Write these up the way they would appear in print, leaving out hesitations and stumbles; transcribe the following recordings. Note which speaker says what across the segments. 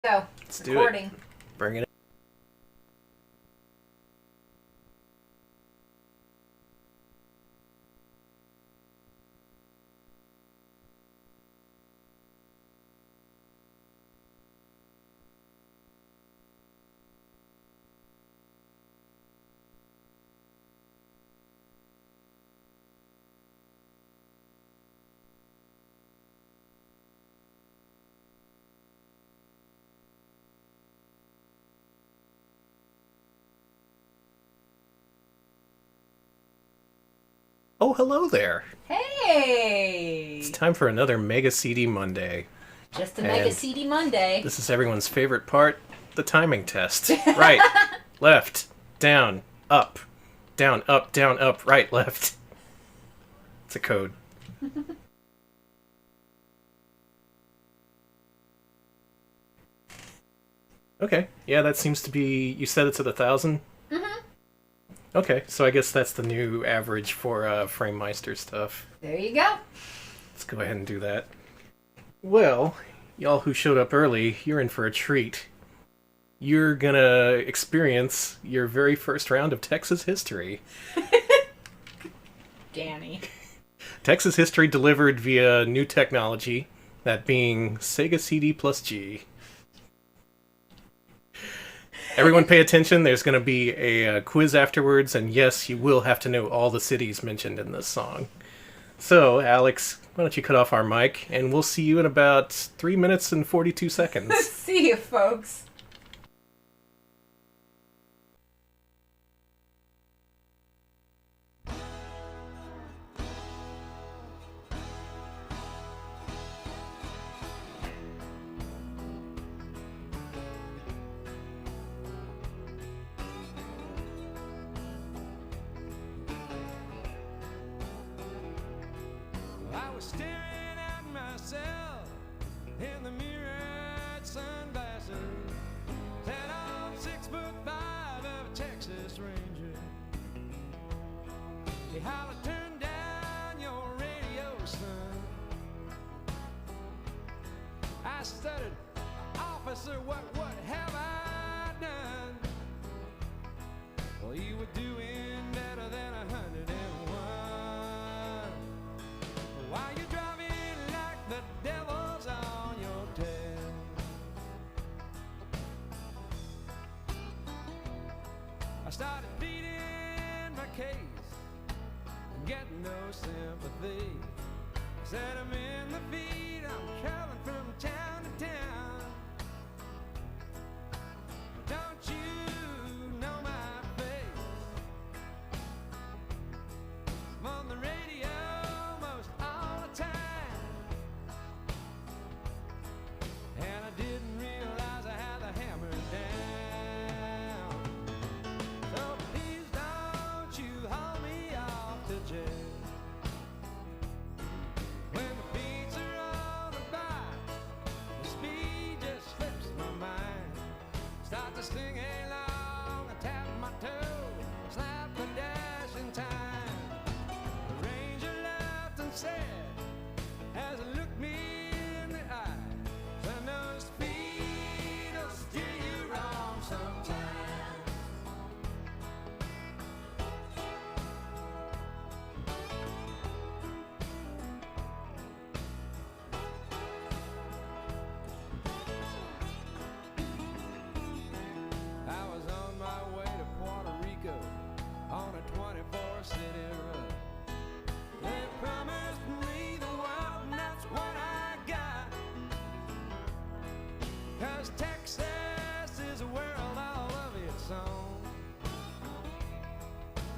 Speaker 1: Go.
Speaker 2: Let's
Speaker 1: Recording.
Speaker 2: do it. Bring it in. Oh, hello there. It's
Speaker 1: Hey!
Speaker 2: time for another Mega CD Monday.
Speaker 1: Just a Mega
Speaker 2: And
Speaker 1: CD Monday.
Speaker 2: this is everyone's favorite part, the timing test. Right, left, down, up, down, up, right, left. It's a code. Okay, yeah, that seems to be. You said it's at 1,000?
Speaker 1: Mm-hmm.
Speaker 2: Okay, so I guess that's the new average for FrameMeister stuff.
Speaker 1: There you go.
Speaker 2: Let's go ahead and do that. Well, y'all who showed up early, you're in for a treat. You're gonna experience your very first round of Texas history.
Speaker 1: Danny.
Speaker 2: Texas history delivered via new technology, that being Sega CD plus G. Everyone pay attention, there's going to be a quiz afterwards, and yes, you will have to know all the cities mentioned in this song. So, Alex, why don't you cut off our mic, and we'll see you in about 3 minutes and 42 seconds.
Speaker 1: See you, folks.
Speaker 3: I was staring at myself in the mirrored sunglasses. That old 6'5" of a Texas Ranger. He hollered, "Turn down your radio, son." I stuttered, "Officer, what have I done?" Well, you were doing better than 101. Why you driving like the devil's on your tail? I started pleading my case and getting no sympathy. I said I'm in the feed, I'm traveling from town to town. Don't you know my face? I'm on the radio most all the time, and I didn't realize I had the hammer down. So please don't you haul me off to jail. When the beats are on the bike, the speed just slips my mind. Start to sing along and tap my toe, slap the dash in time. The ranger laughed and said, as he looked me in the eye, "I know speed will steer you wrong sometimes." I was on my way to Puerto Rico on a 24-city run. They promised me the world, and that's what I got. 'Cause Texas is a world all of its own.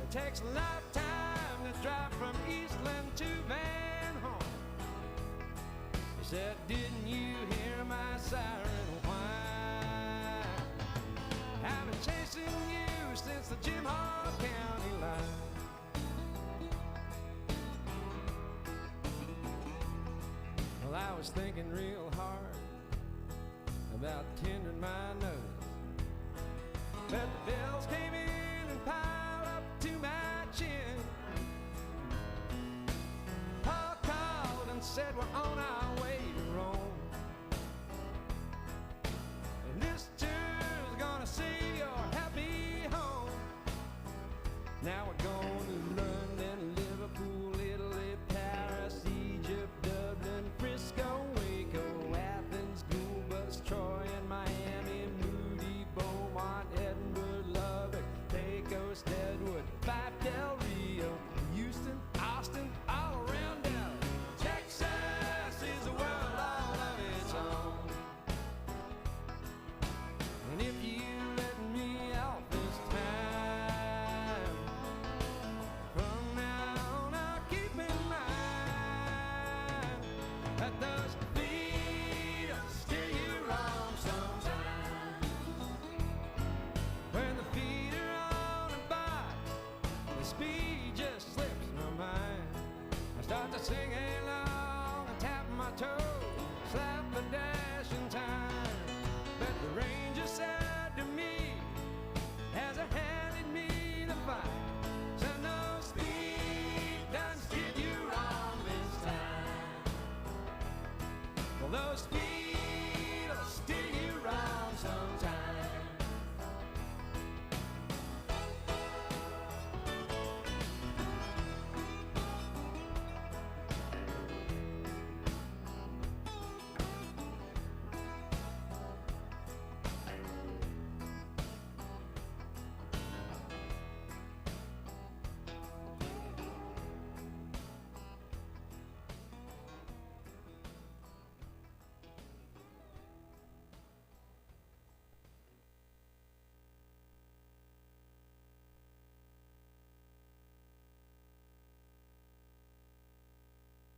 Speaker 3: It takes a lifetime to drive from Eastland to Van Horn. He said, "Didn't you hear my siren whine? I've been chasing you since the Jim Hall County line." Well, I was thinking real hard about tendering my nose, but the bills came in and piled up to my chin. Paul called and said we're on our way to Rome.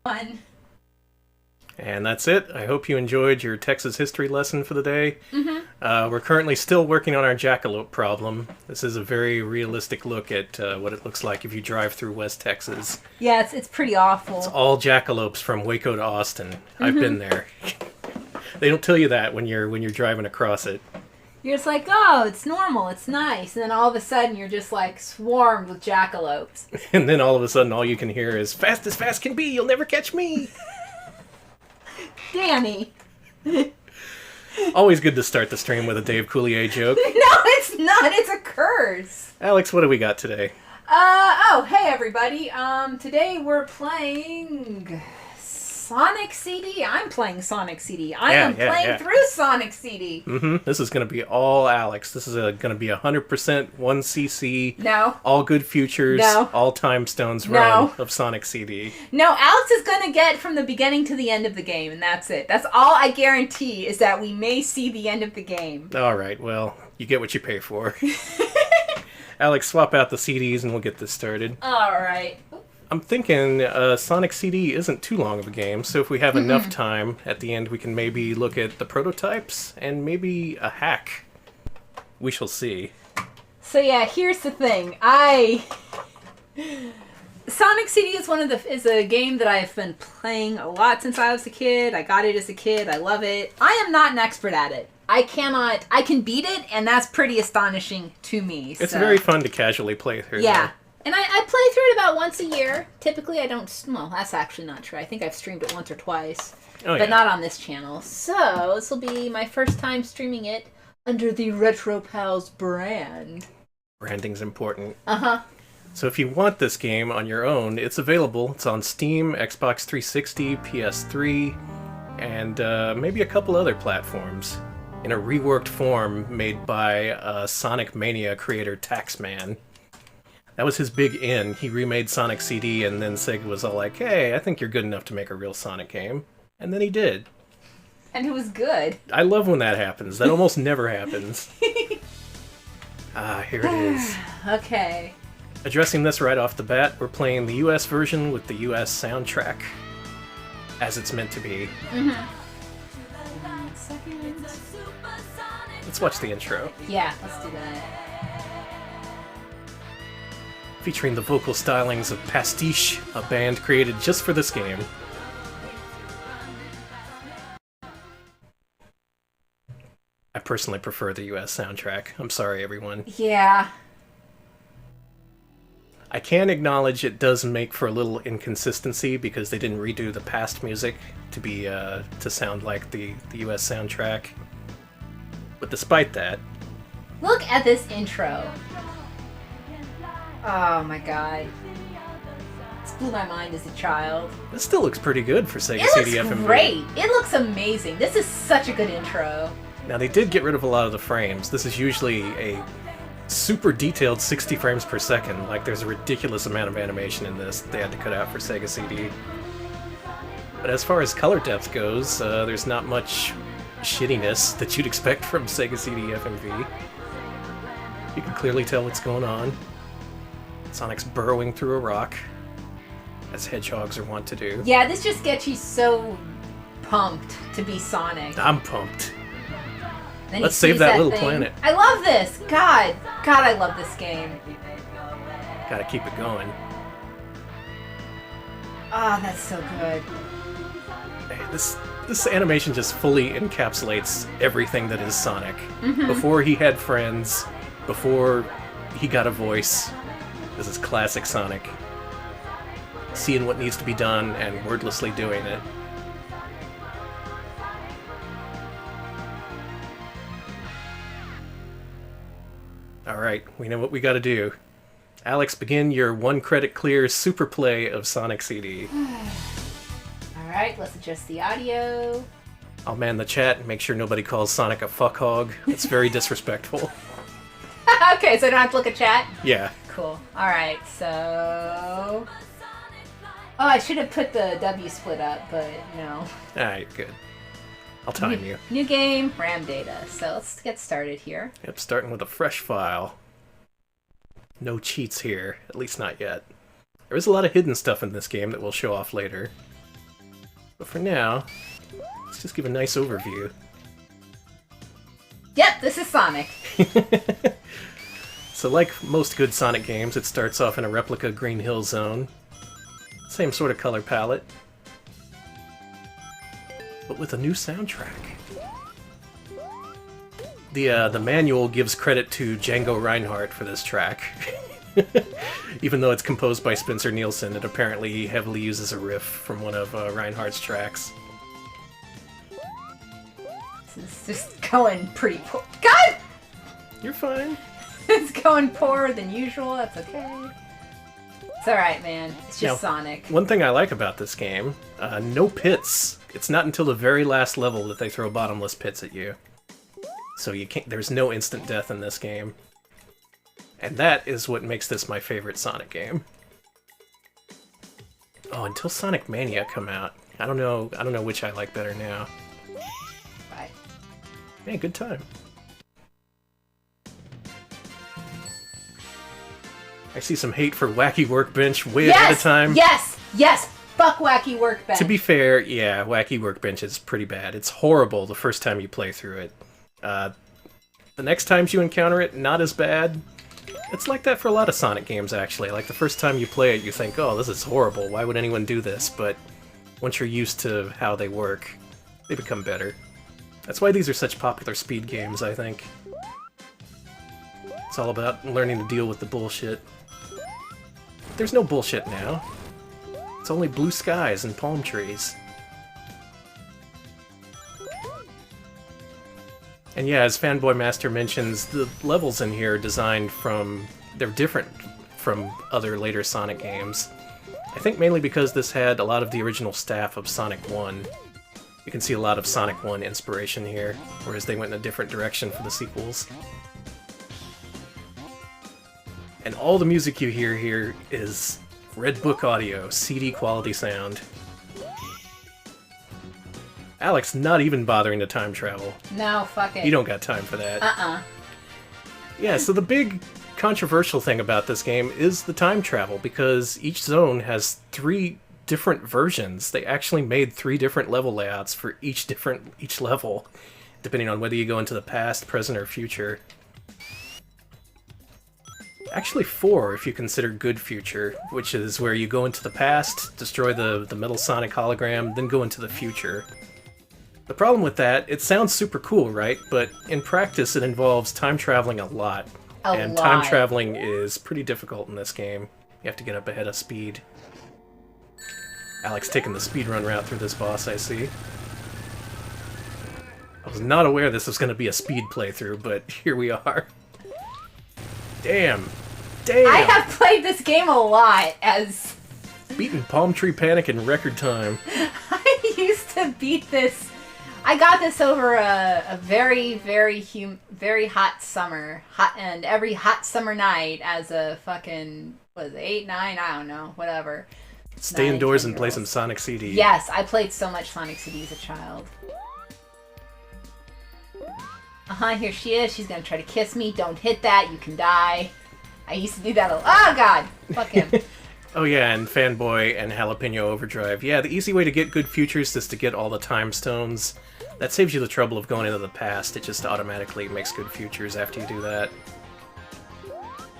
Speaker 1: Fun.
Speaker 2: And that's it. I hope you enjoyed your Texas history lesson for the day. We're currently still working on our jackalope problem. This is a very realistic look at what it looks like if you drive through West Texas.
Speaker 1: Yeah, it's pretty awful.
Speaker 2: It's all jackalopes from Waco to Austin. I've been there. They don't tell you that when you're driving across it.
Speaker 1: You're just like, oh, it's normal, it's nice. And then all of a sudden, you're just like swarmed with jackalopes.
Speaker 2: And then all of a sudden, all you can hear is, fast as fast can be, you'll never catch me.
Speaker 1: Danny.
Speaker 2: Always good to start the stream with a Dave Coulier joke.
Speaker 1: No, it's not. It's a curse.
Speaker 2: Alex, what do we got today?
Speaker 1: Hey everybody. Today we're playing Sonic CD. I'm playing Sonic CD. I am playing through Sonic CD.
Speaker 2: This is going to be all Alex. This is going to be 100% 1cc.
Speaker 1: No.
Speaker 2: All good futures.
Speaker 1: No.
Speaker 2: All time stones run of Sonic CD.
Speaker 1: No, Alex is going to get from the beginning to the end of the game, and that's it. That's all I guarantee is that we may see the end of the game.
Speaker 2: All right, well, you get what you pay for. Alex, swap out the CDs and we'll get this started.
Speaker 1: All right.
Speaker 2: I'm thinking Sonic CD isn't too long of a game, so if we have enough time, at the end we can maybe look at the prototypes and maybe a hack. We shall see.
Speaker 1: So yeah, here's the thing. Sonic CD is a game that I've been playing a lot since I was a kid. I got it as a kid. I love it. I am not an expert at it. I can beat it, and that's pretty astonishing to me.
Speaker 2: It's very fun to casually play through.
Speaker 1: Yeah.
Speaker 2: Though.
Speaker 1: And I play through it about once a year. Typically, I don't... Well, that's actually not true. I think I've streamed it once or twice. But not on this channel. So, this will be my first time streaming it under the Retro Pals brand.
Speaker 2: Branding's important.
Speaker 1: Uh-huh.
Speaker 2: So if you want this game on your own, it's available. It's on Steam, Xbox 360, PS3, and maybe a couple other platforms. In a reworked form made by Sonic Mania creator Taxman. That was his big in. He remade Sonic CD, and then Sega was all like, hey, I think you're good enough to make a real Sonic game. And then he did.
Speaker 1: And it was good.
Speaker 2: I love when that happens. That almost never happens. Here it is.
Speaker 1: Okay.
Speaker 2: Addressing this right off the bat, we're playing the US version with the US soundtrack. As it's meant to be. Let's watch the intro.
Speaker 1: Yeah, let's do that.
Speaker 2: Featuring the vocal stylings of Pastiche, a band created just for this game. I personally prefer the US soundtrack. I'm sorry, everyone.
Speaker 1: Yeah.
Speaker 2: I can acknowledge it does make for a little inconsistency because they didn't redo the past music to be to sound like the US soundtrack. But despite that...
Speaker 1: Look at this intro. Oh my god. This blew my mind as a child.
Speaker 2: This still looks pretty good for Sega
Speaker 1: It
Speaker 2: CD
Speaker 1: looks
Speaker 2: FMV.
Speaker 1: great. It looks amazing. This is such a good intro.
Speaker 2: Now they did get rid of a lot of the frames. This is usually a super detailed 60 frames per second. Like there's a ridiculous amount of animation in this they had to cut out for Sega CD. But as far as color depth goes, there's not much shittiness that you'd expect from Sega CD FMV. You can clearly tell what's going on. Sonic's burrowing through a rock, as hedgehogs are wont to do.
Speaker 1: Yeah, this just gets you so pumped to be Sonic.
Speaker 2: I'm pumped.
Speaker 1: Then
Speaker 2: Let's
Speaker 1: he
Speaker 2: save
Speaker 1: sees
Speaker 2: that little
Speaker 1: thing.
Speaker 2: planet.
Speaker 1: I love this! God, I love this game.
Speaker 2: Gotta keep it going.
Speaker 1: Ah, that's so good.
Speaker 2: Hey, this animation just fully encapsulates everything that is Sonic. Before he had friends, before he got a voice, this is classic Sonic. Seeing what needs to be done and wordlessly doing it. Alright, we know what we gotta do. Alex, begin your one credit clear super play of Sonic CD.
Speaker 1: Alright, let's adjust the audio.
Speaker 2: I'll man the chat and make sure nobody calls Sonic a fuckhog. It's very disrespectful.
Speaker 1: Okay, so I don't have to look at chat?
Speaker 2: Yeah.
Speaker 1: Cool. Alright, so... Oh, I should have put the W split up, but no.
Speaker 2: Alright, good. I'll time you.
Speaker 1: New game, RAM data. So let's get started here.
Speaker 2: Yep, starting with a fresh file. No cheats here, at least not yet. There is a lot of hidden stuff in this game that we'll show off later. But for now, let's just give a nice overview.
Speaker 1: Yep, this is Sonic.
Speaker 2: So like most good Sonic games, it starts off in a replica Green Hill Zone. Same sort of color palette. But with a new soundtrack. The manual gives credit to Django Reinhardt for this track. Even though it's composed by Spencer Nielsen, it apparently heavily uses a riff from one of Reinhardt's tracks.
Speaker 1: This is just going pretty poor. God!
Speaker 2: You're fine.
Speaker 1: It's going poorer than usual, that's okay. It's alright, man. It's just
Speaker 2: Now,
Speaker 1: Sonic.
Speaker 2: One thing I like about this game, no pits. It's not until the very last level that they throw bottomless pits at you. So you can't. There's no instant death in this game. And that is what makes this my favorite Sonic game. Oh, until Sonic Mania come out. I don't know which I like better now.
Speaker 1: Bye.
Speaker 2: Man, good time. I see some hate for Wacky Workbench way ahead of time.
Speaker 1: Yes! Yes! Fuck Wacky Workbench!
Speaker 2: To be fair, yeah, Wacky Workbench is pretty bad. It's horrible the first time you play through it. The next times you encounter it, not as bad. It's like that for a lot of Sonic games, actually. Like, the first time you play it, you think, oh, this is horrible, why would anyone do this? But once you're used to how they work, they become better. That's why these are such popular speed games, I think. It's all about learning to deal with the bullshit. There's no bullshit now. It's only blue skies and palm trees. And yeah, as Fanboy Master mentions, the levels in here are designed from... they're different from other later Sonic games. I think mainly because this had a lot of the original staff of Sonic 1. You can see a lot of Sonic 1 inspiration here, whereas they went in a different direction for the sequels. And all the music you hear here is Red Book audio, CD quality sound. Alex not even bothering to time travel.
Speaker 1: No, fuck it.
Speaker 2: You don't got time for that. Yeah, so the big controversial thing about this game is the time travel, because each zone has 3 different versions. They actually made 3 different level layouts for each level, depending on whether you go into the past, present, or future. Actually 4 if you consider Good Future, which is where you go into the past, destroy the Metal Sonic hologram, then go into the future. The problem with that, it sounds super cool, right? But in practice it involves time traveling a lot. And time traveling is pretty difficult in this game. You have to get up ahead of speed. Alex taking the speedrun route through this boss, I see. I was not aware this was going to be a speed playthrough, but here we are. Damn. Damn!
Speaker 1: I have played this game a lot as...
Speaker 2: beating Palm Tree Panic in record time.
Speaker 1: I used to beat this... I got this over a very, very hot summer. And every hot summer night as a fucking... what is it, 8, 9? I don't know. Whatever.
Speaker 2: Stay indoors and play some Sonic CD.
Speaker 1: Yes, I played so much Sonic CD as a child. Here she is. She's gonna try to kiss me. Don't hit that. You can die. I used to do that a lot. Oh, God. Fuck him.
Speaker 2: Oh, yeah, and Fanboy and Jalapeno Overdrive. Yeah, the easy way to get good futures is to get all the time stones. That saves you the trouble of going into the past. It just automatically makes good futures after you do that.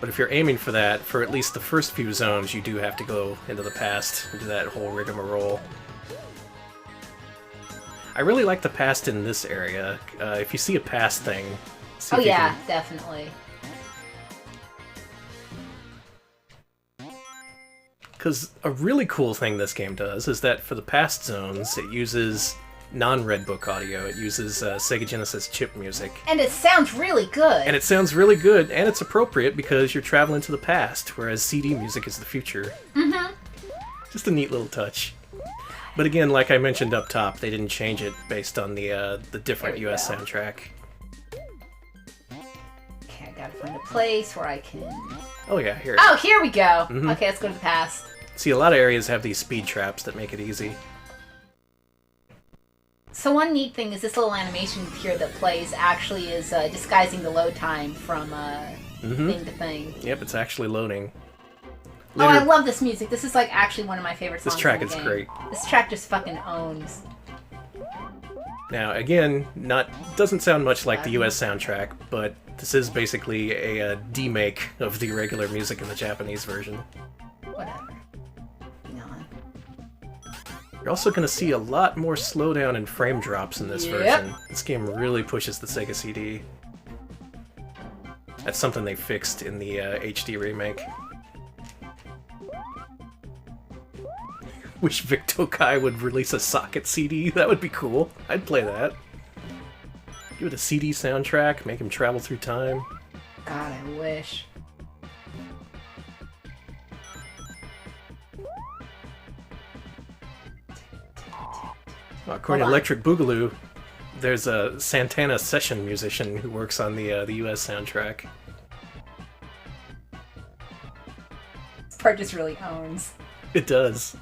Speaker 2: But if you're aiming for that, for at least the first few zones, you do have to go into the past and do that whole rigmarole. I really like the past in this area. If you see a past thing...
Speaker 1: Oh yeah, definitely.
Speaker 2: Because a really cool thing this game does is that for the past zones, it uses non-Red Book audio. It uses Sega Genesis chip music.
Speaker 1: And it sounds really good.
Speaker 2: And it sounds really good, and it's appropriate because you're traveling to the past, whereas CD music is the future.
Speaker 1: Mm-hmm.
Speaker 2: Just a neat little touch. But again, like I mentioned up top, they didn't change it based on the different US soundtrack.
Speaker 1: Okay, I gotta find a place where I can...
Speaker 2: Oh yeah, here.
Speaker 1: Oh, here we go!
Speaker 2: Mm-hmm.
Speaker 1: Okay, let's go to the past.
Speaker 2: See, a lot of areas have these speed traps that make it easy.
Speaker 1: So one neat thing is this little animation here that plays actually is disguising the load time from thing to thing.
Speaker 2: Yep, it's actually loading.
Speaker 1: Oh, I love this music. This is like actually one of my favorite songs.
Speaker 2: This track
Speaker 1: in the
Speaker 2: is
Speaker 1: game.
Speaker 2: great.
Speaker 1: This track just fucking owns.
Speaker 2: Now, again, doesn't sound much like the US soundtrack, but this is basically a demake of the regular music in the Japanese version.
Speaker 1: Whatever. Hang on.
Speaker 2: You're also going to see a lot more slowdown and frame drops in this version. This game really pushes the Sega CD. That's something they fixed in the HD remake. Wish Vic Tokai would release a Socket CD. That would be cool. I'd play that. Give it a CD soundtrack, make him travel through time.
Speaker 1: God, I wish.
Speaker 2: According to Electric Boogaloo, there's a Santana session musician who works on the US soundtrack.
Speaker 1: This part just really owns.
Speaker 2: It does.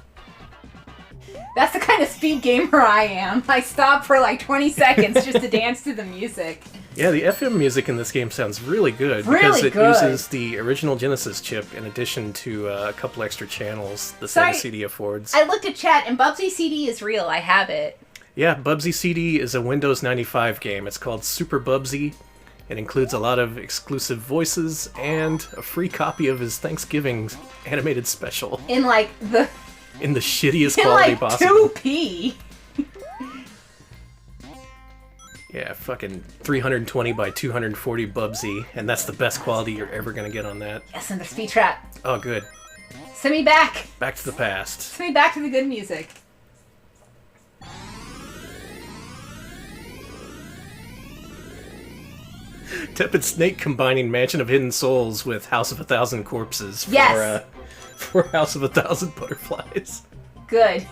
Speaker 1: That's the kind of speed gamer I am. I stop for like 20 seconds just to dance to the music.
Speaker 2: Yeah, the FM music in this game sounds really good
Speaker 1: Really
Speaker 2: because it
Speaker 1: good.
Speaker 2: uses the original Genesis chip in addition to a couple extra channels the Sega CD affords.
Speaker 1: I looked at chat and Bubsy CD is real. I have it.
Speaker 2: Yeah, Bubsy CD is a Windows 95 game. It's called Super Bubsy. It includes a lot of exclusive voices and a free copy of his Thanksgiving animated special.
Speaker 1: In like the...
Speaker 2: In the shittiest
Speaker 1: in
Speaker 2: quality
Speaker 1: like
Speaker 2: possible.
Speaker 1: 2p.
Speaker 2: Yeah, fucking 320 by 240 Bubsy, and that's the best quality you're ever gonna get on that.
Speaker 1: Yes, and the speed trap.
Speaker 2: Oh, good.
Speaker 1: Send me back.
Speaker 2: Back to the past.
Speaker 1: Send me back to the good music.
Speaker 2: Tepid Snake combining Mansion of Hidden Souls with House of a Thousand Corpses
Speaker 1: Yes.
Speaker 2: for House of a Thousand Butterflies.
Speaker 1: Good.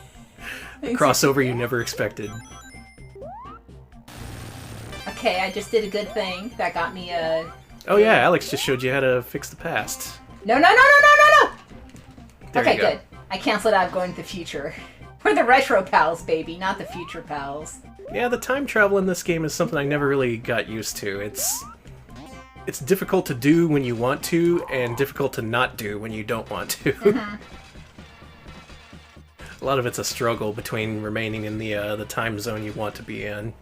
Speaker 2: Crossover you never expected.
Speaker 1: Okay, I just did a good thing. That got me a...
Speaker 2: Oh yeah, Alex just showed you how to fix the past.
Speaker 1: No.
Speaker 2: There
Speaker 1: Okay,
Speaker 2: you go.
Speaker 1: good. I canceled out going to the future. We're the retro pals, baby, not the future pals.
Speaker 2: Yeah, the time travel in this game is something I never really got used to. It's difficult to do when you want to, and difficult to not do when you don't want to.
Speaker 1: Mm-hmm.
Speaker 2: A lot of it's a struggle between remaining in the time zone you want to be in.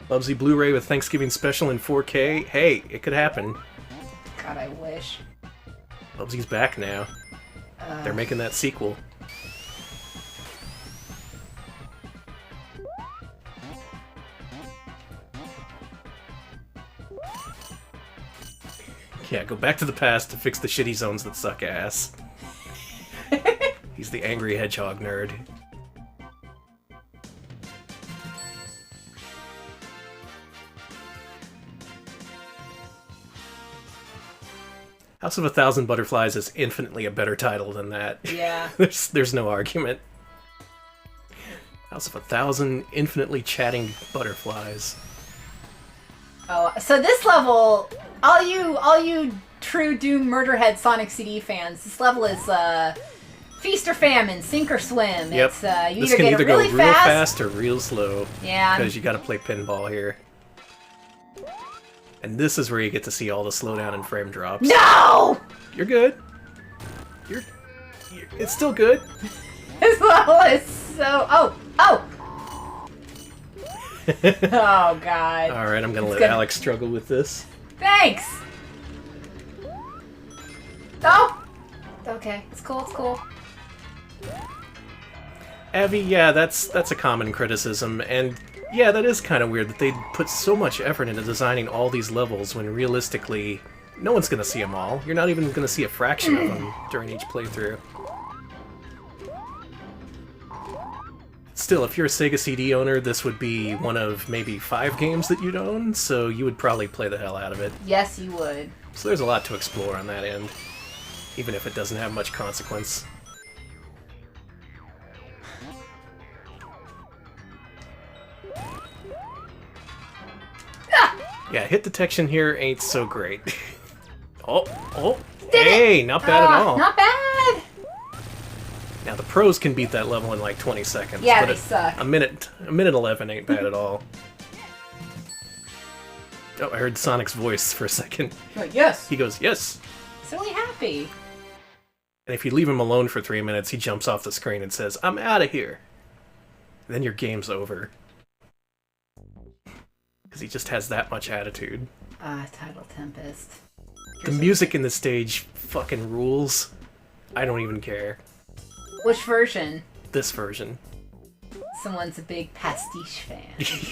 Speaker 2: Bubsy Blu-ray with Thanksgiving Special in 4K. Hey, it could happen.
Speaker 1: God, I wish.
Speaker 2: Bubsy's back now. They're making that sequel. Yeah, go back to the past to fix the shitty zones that suck ass. He's the angry hedgehog nerd. House of a Thousand Butterflies is infinitely a better title than that.
Speaker 1: Yeah.
Speaker 2: There's no argument. House of a Thousand infinitely chatting butterflies.
Speaker 1: Oh, so this level, all you true Doom Murderhead Sonic CD fans, this level is feast or famine, sink or swim.
Speaker 2: Yep.
Speaker 1: It's you
Speaker 2: this
Speaker 1: either
Speaker 2: can
Speaker 1: get
Speaker 2: either
Speaker 1: it really
Speaker 2: go real fast or real slow.
Speaker 1: Yeah.
Speaker 2: Because you got to play pinball here. And this is where you get to see all the slowdown and frame drops.
Speaker 1: No!
Speaker 2: You're good. It's still good.
Speaker 1: This level is so... Oh! Oh, God.
Speaker 2: Alright, I'm gonna let
Speaker 1: good.
Speaker 2: Alex struggle with this.
Speaker 1: Thanks! Oh! Okay, it's cool.
Speaker 2: Avi, yeah, that's a common criticism, and yeah, that is kind of weird that they put so much effort into designing all these levels when realistically, no one's gonna see them all. You're not even gonna see a fraction of them during each playthrough. Still, if you're a Sega CD owner, this would be one of maybe 5 games that you'd own, so you would probably play the hell out of it.
Speaker 1: Yes, you would.
Speaker 2: So there's a lot to explore on that end, even if it doesn't have much consequence. Yeah, hit detection here ain't so great. Hey, not bad at all.
Speaker 1: Not bad!
Speaker 2: Now the pros can beat that level in like 20 seconds.
Speaker 1: Yeah,
Speaker 2: but
Speaker 1: they suck.
Speaker 2: A minute 11 ain't bad at all. Oh, I heard Sonic's voice for a second.
Speaker 1: You're like, yes.
Speaker 2: He goes, yes.
Speaker 1: Silly happy.
Speaker 2: And if you leave him alone for 3 minutes, he jumps off the screen and says, I'm out of here. Then your game's over. Because he just has that much attitude.
Speaker 1: Title Tempest.
Speaker 2: The music in the stage fucking rules. I don't even care.
Speaker 1: Which version?
Speaker 2: This version.
Speaker 1: Someone's a big pastiche fan.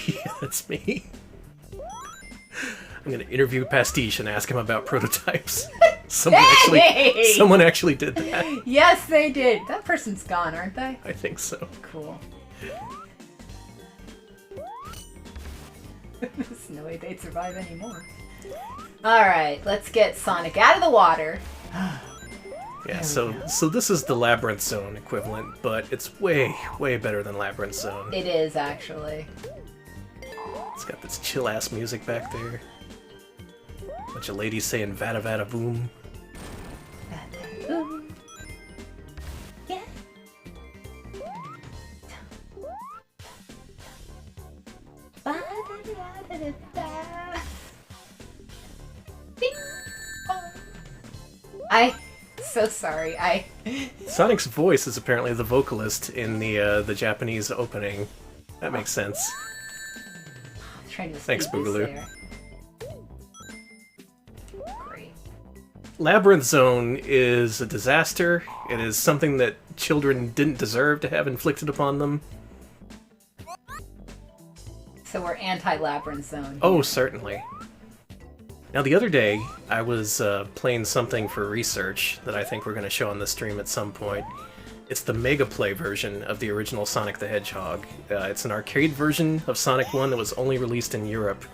Speaker 2: Yeah, that's me. I'm gonna interview Pastiche and ask him about prototypes. Someone actually did that.
Speaker 1: Yes, they did. That person's gone, aren't they?
Speaker 2: I think so.
Speaker 1: Cool. There's no way they'd survive anymore. Alright, let's get Sonic out of the water.
Speaker 2: Yeah, so this is the Labyrinth Zone equivalent, but it's way, way better than Labyrinth Zone.
Speaker 1: It is, actually.
Speaker 2: It's got this chill-ass music back there. Bunch of ladies saying Vada Vada Boom.
Speaker 1: Boom. Yeah. So sorry.
Speaker 2: Sonic's voice is apparently the vocalist in the Japanese opening. That makes sense.
Speaker 1: Trying to
Speaker 2: Thanks, Boogaloo.
Speaker 1: Great.
Speaker 2: Labyrinth Zone is a disaster. It is something that children didn't deserve to have inflicted upon them.
Speaker 1: So we're anti-Labyrinth Zone.
Speaker 2: Oh, certainly. Now, the other day, I was playing something for research that I think we're going to show on the stream at some point. It's the Mega Play version of the original Sonic the Hedgehog. It's an arcade version of Sonic 1 that was only released in Europe.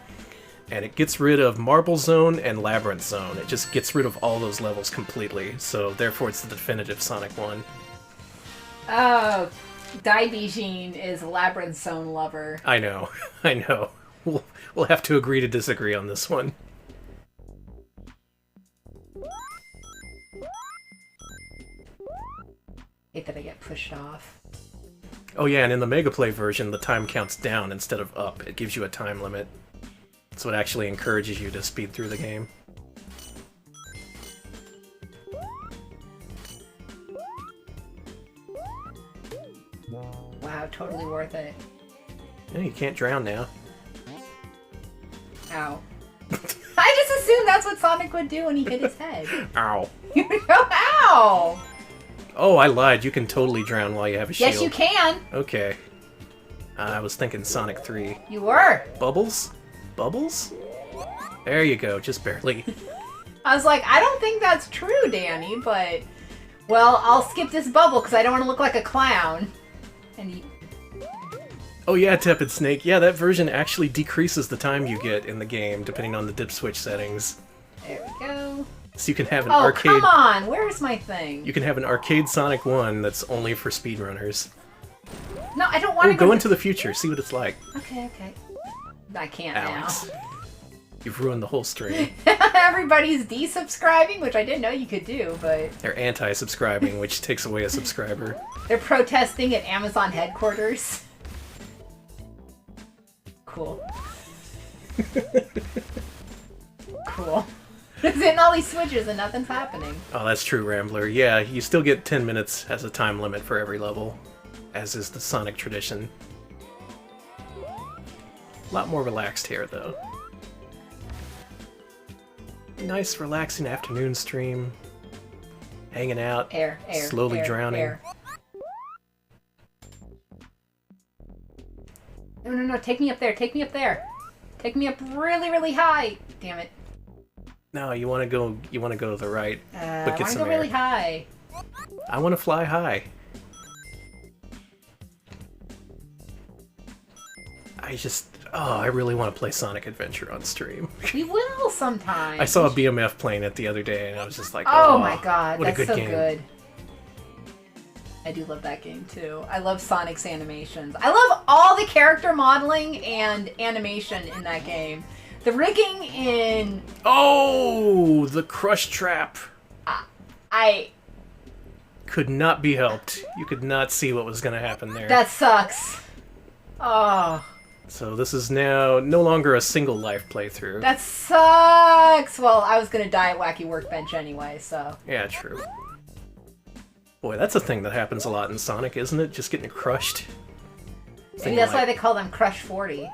Speaker 2: And it gets rid of Marble Zone and Labyrinth Zone. It just gets rid of all those levels completely. So, therefore, it's the definitive Sonic 1.
Speaker 1: Oh, Daibijin is a Labyrinth Zone lover.
Speaker 2: I know. I know. We'll have to agree to disagree on this one.
Speaker 1: Hate that I get pushed off.
Speaker 2: Oh yeah, and in the Mega Play version, the time counts down instead of up. It gives you a time limit. So it actually encourages you to speed through the game.
Speaker 1: Wow, totally worth it.
Speaker 2: Yeah, you can't drown now.
Speaker 1: Ow. I just assumed that's what Sonic would do when he hit his head.
Speaker 2: Ow.
Speaker 1: Ow!
Speaker 2: Oh, I lied. You can totally drown while you have a shield.
Speaker 1: Yes, you can.
Speaker 2: Okay. I was thinking Sonic 3.
Speaker 1: You were.
Speaker 2: Bubbles? Bubbles? There you go, just barely.
Speaker 1: I was like, I don't think that's true, Danny, but... Well, I'll skip this bubble because I don't want to look like a clown. And he...
Speaker 2: Oh yeah, Tepid Snake. Yeah, that version actually decreases the time you get in the game, depending on the dip switch settings.
Speaker 1: There we go.
Speaker 2: So you can have an
Speaker 1: oh,
Speaker 2: arcade...
Speaker 1: come on! Where's my thing?
Speaker 2: You can have an arcade Sonic 1 that's only for speedrunners.
Speaker 1: No, I don't want to
Speaker 2: go into the future, see what it's like.
Speaker 1: Okay, okay. I can't
Speaker 2: Alex. You've ruined the whole stream.
Speaker 1: now. Everybody's desubscribing, which I didn't know you could do, but...
Speaker 2: They're anti-subscribing, which takes away a subscriber.
Speaker 1: They're protesting at Amazon headquarters. Cool. Cool. It's hitting all these switches and nothing's happening.
Speaker 2: Oh, that's true, Rambler. Yeah, you still get 10 minutes as a time limit for every level, as is the Sonic tradition. A lot more relaxed here, though. Nice, relaxing afternoon stream. Hanging out, slowly drowning.
Speaker 1: No, take me up there, take me up there. Take me up really, really high. Damn it.
Speaker 2: No, you want to go to the right. But
Speaker 1: I
Speaker 2: get
Speaker 1: want to
Speaker 2: some
Speaker 1: go
Speaker 2: air.
Speaker 1: really high.
Speaker 2: I want to fly high. I really want to play Sonic Adventure on stream.
Speaker 1: We will sometime.
Speaker 2: I saw a BMF playing it the other day, and I was just like,
Speaker 1: oh my god,
Speaker 2: what
Speaker 1: that's
Speaker 2: a good
Speaker 1: so
Speaker 2: game.
Speaker 1: good. I do love that game too. I love Sonic's animations. I love all the character modeling and animation in that game. The rigging in...
Speaker 2: Oh, the crush trap.
Speaker 1: I...
Speaker 2: Could not be helped. You could not see what was going to happen there.
Speaker 1: That sucks. Oh.
Speaker 2: So this is now no longer a single life playthrough.
Speaker 1: That sucks! Well, I was gonna die at Wacky Workbench anyway, so...
Speaker 2: Yeah, true. Boy, that's a thing that happens a lot in Sonic, isn't it? Just getting crushed.
Speaker 1: Maybe that's why they call them Crush 40.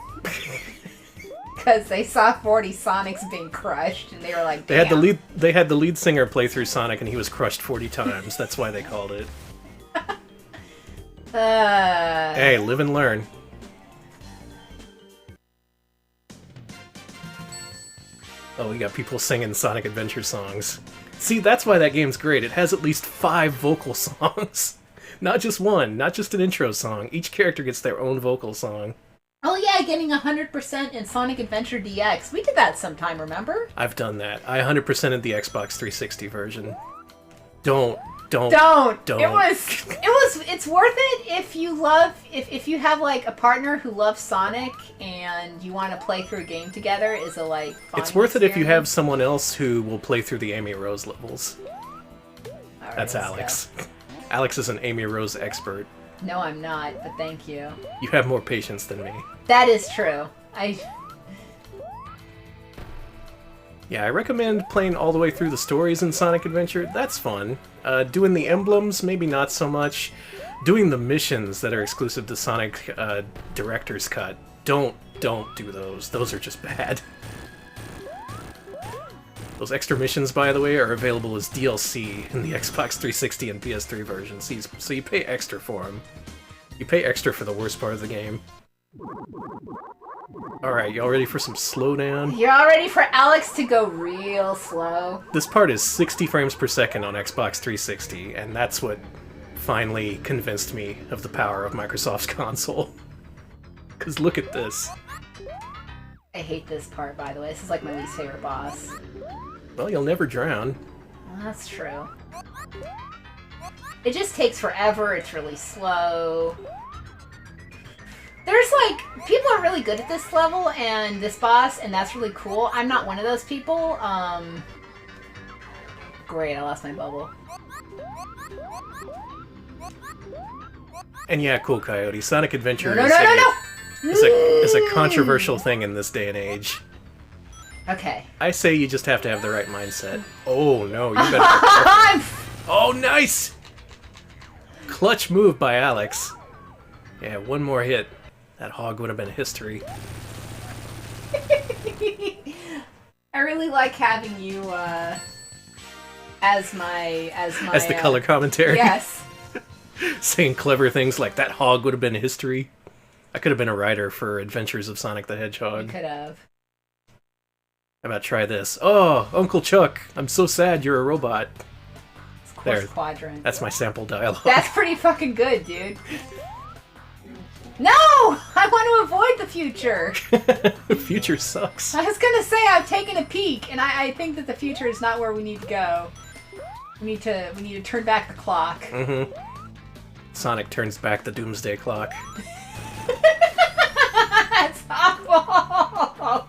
Speaker 1: Because they saw 40 Sonics being crushed, and they were like, damn.
Speaker 2: They had the lead singer play through Sonic, and he was crushed 40 times. That's why they called it. Hey, live and learn. Oh, we got people singing Sonic Adventure songs. See, that's why that game's great. It has at least 5 vocal songs. Not just one, not just an intro song. Each character gets their own vocal song.
Speaker 1: Oh yeah, getting 100% in Sonic Adventure DX. We did that sometime, remember?
Speaker 2: I've done that. I 100%ed the Xbox 360 version. Don't.
Speaker 1: It's worth it if you have like a partner who loves Sonic and you want to play through a game together. Is a like.
Speaker 2: It's worth it if you have someone else who will play through the Amy Rose levels.
Speaker 1: Right,
Speaker 2: that's Alex. Alex is an Amy Rose expert.
Speaker 1: No, I'm not, but thank you.
Speaker 2: You have more patience than me.
Speaker 1: That is true.
Speaker 2: Yeah, I recommend playing all the way through the stories in Sonic Adventure. That's fun. Doing the emblems, maybe not so much. Doing the missions that are exclusive to Sonic Director's Cut. Don't do those. Those are just bad. Those extra missions, by the way, are available as DLC in the Xbox 360 and PS3 versions, so you pay extra for them. You pay extra for the worst part of the game. Alright, y'all ready for some slowdown?
Speaker 1: You're all ready for Alex to go real slow?
Speaker 2: This part is 60 frames per second on Xbox 360, and that's what finally convinced me of the power of Microsoft's console. Because look at this.
Speaker 1: I hate this part, by the way. This is like my least favorite boss.
Speaker 2: Well, you'll never drown.
Speaker 1: Well, that's true. It just takes forever. It's really slow. There's like, people are really good at this level and this boss, and that's really cool. I'm not one of those people. Great, I lost my bubble.
Speaker 2: And yeah, Cool Coyote, Sonic Adventure
Speaker 1: No.
Speaker 2: is a controversial thing in this day and age.
Speaker 1: Okay.
Speaker 2: I say you just have to have the right mindset. Oh no, you better be careful. Oh, nice! Clutch move by Alex. Yeah, one more hit. That hog would have been history.
Speaker 1: I really like having you as
Speaker 2: the color commentary.
Speaker 1: Yes.
Speaker 2: Saying clever things like that hog would have been history. I could have been a writer for Adventures of Sonic the Hedgehog.
Speaker 1: You could have.
Speaker 2: How about try this? Oh, Uncle Chuck, I'm so sad you're a robot.
Speaker 1: It's Course Quadrant.
Speaker 2: That's my sample dialogue.
Speaker 1: That's pretty fucking good, dude. No! I want to avoid the future!
Speaker 2: The future sucks.
Speaker 1: I was gonna say I've taken a peek, and I think that the future is not where we need to go. We need to turn back the clock.
Speaker 2: Mm-hmm. Sonic turns back the Doomsday Clock.
Speaker 1: That's awful!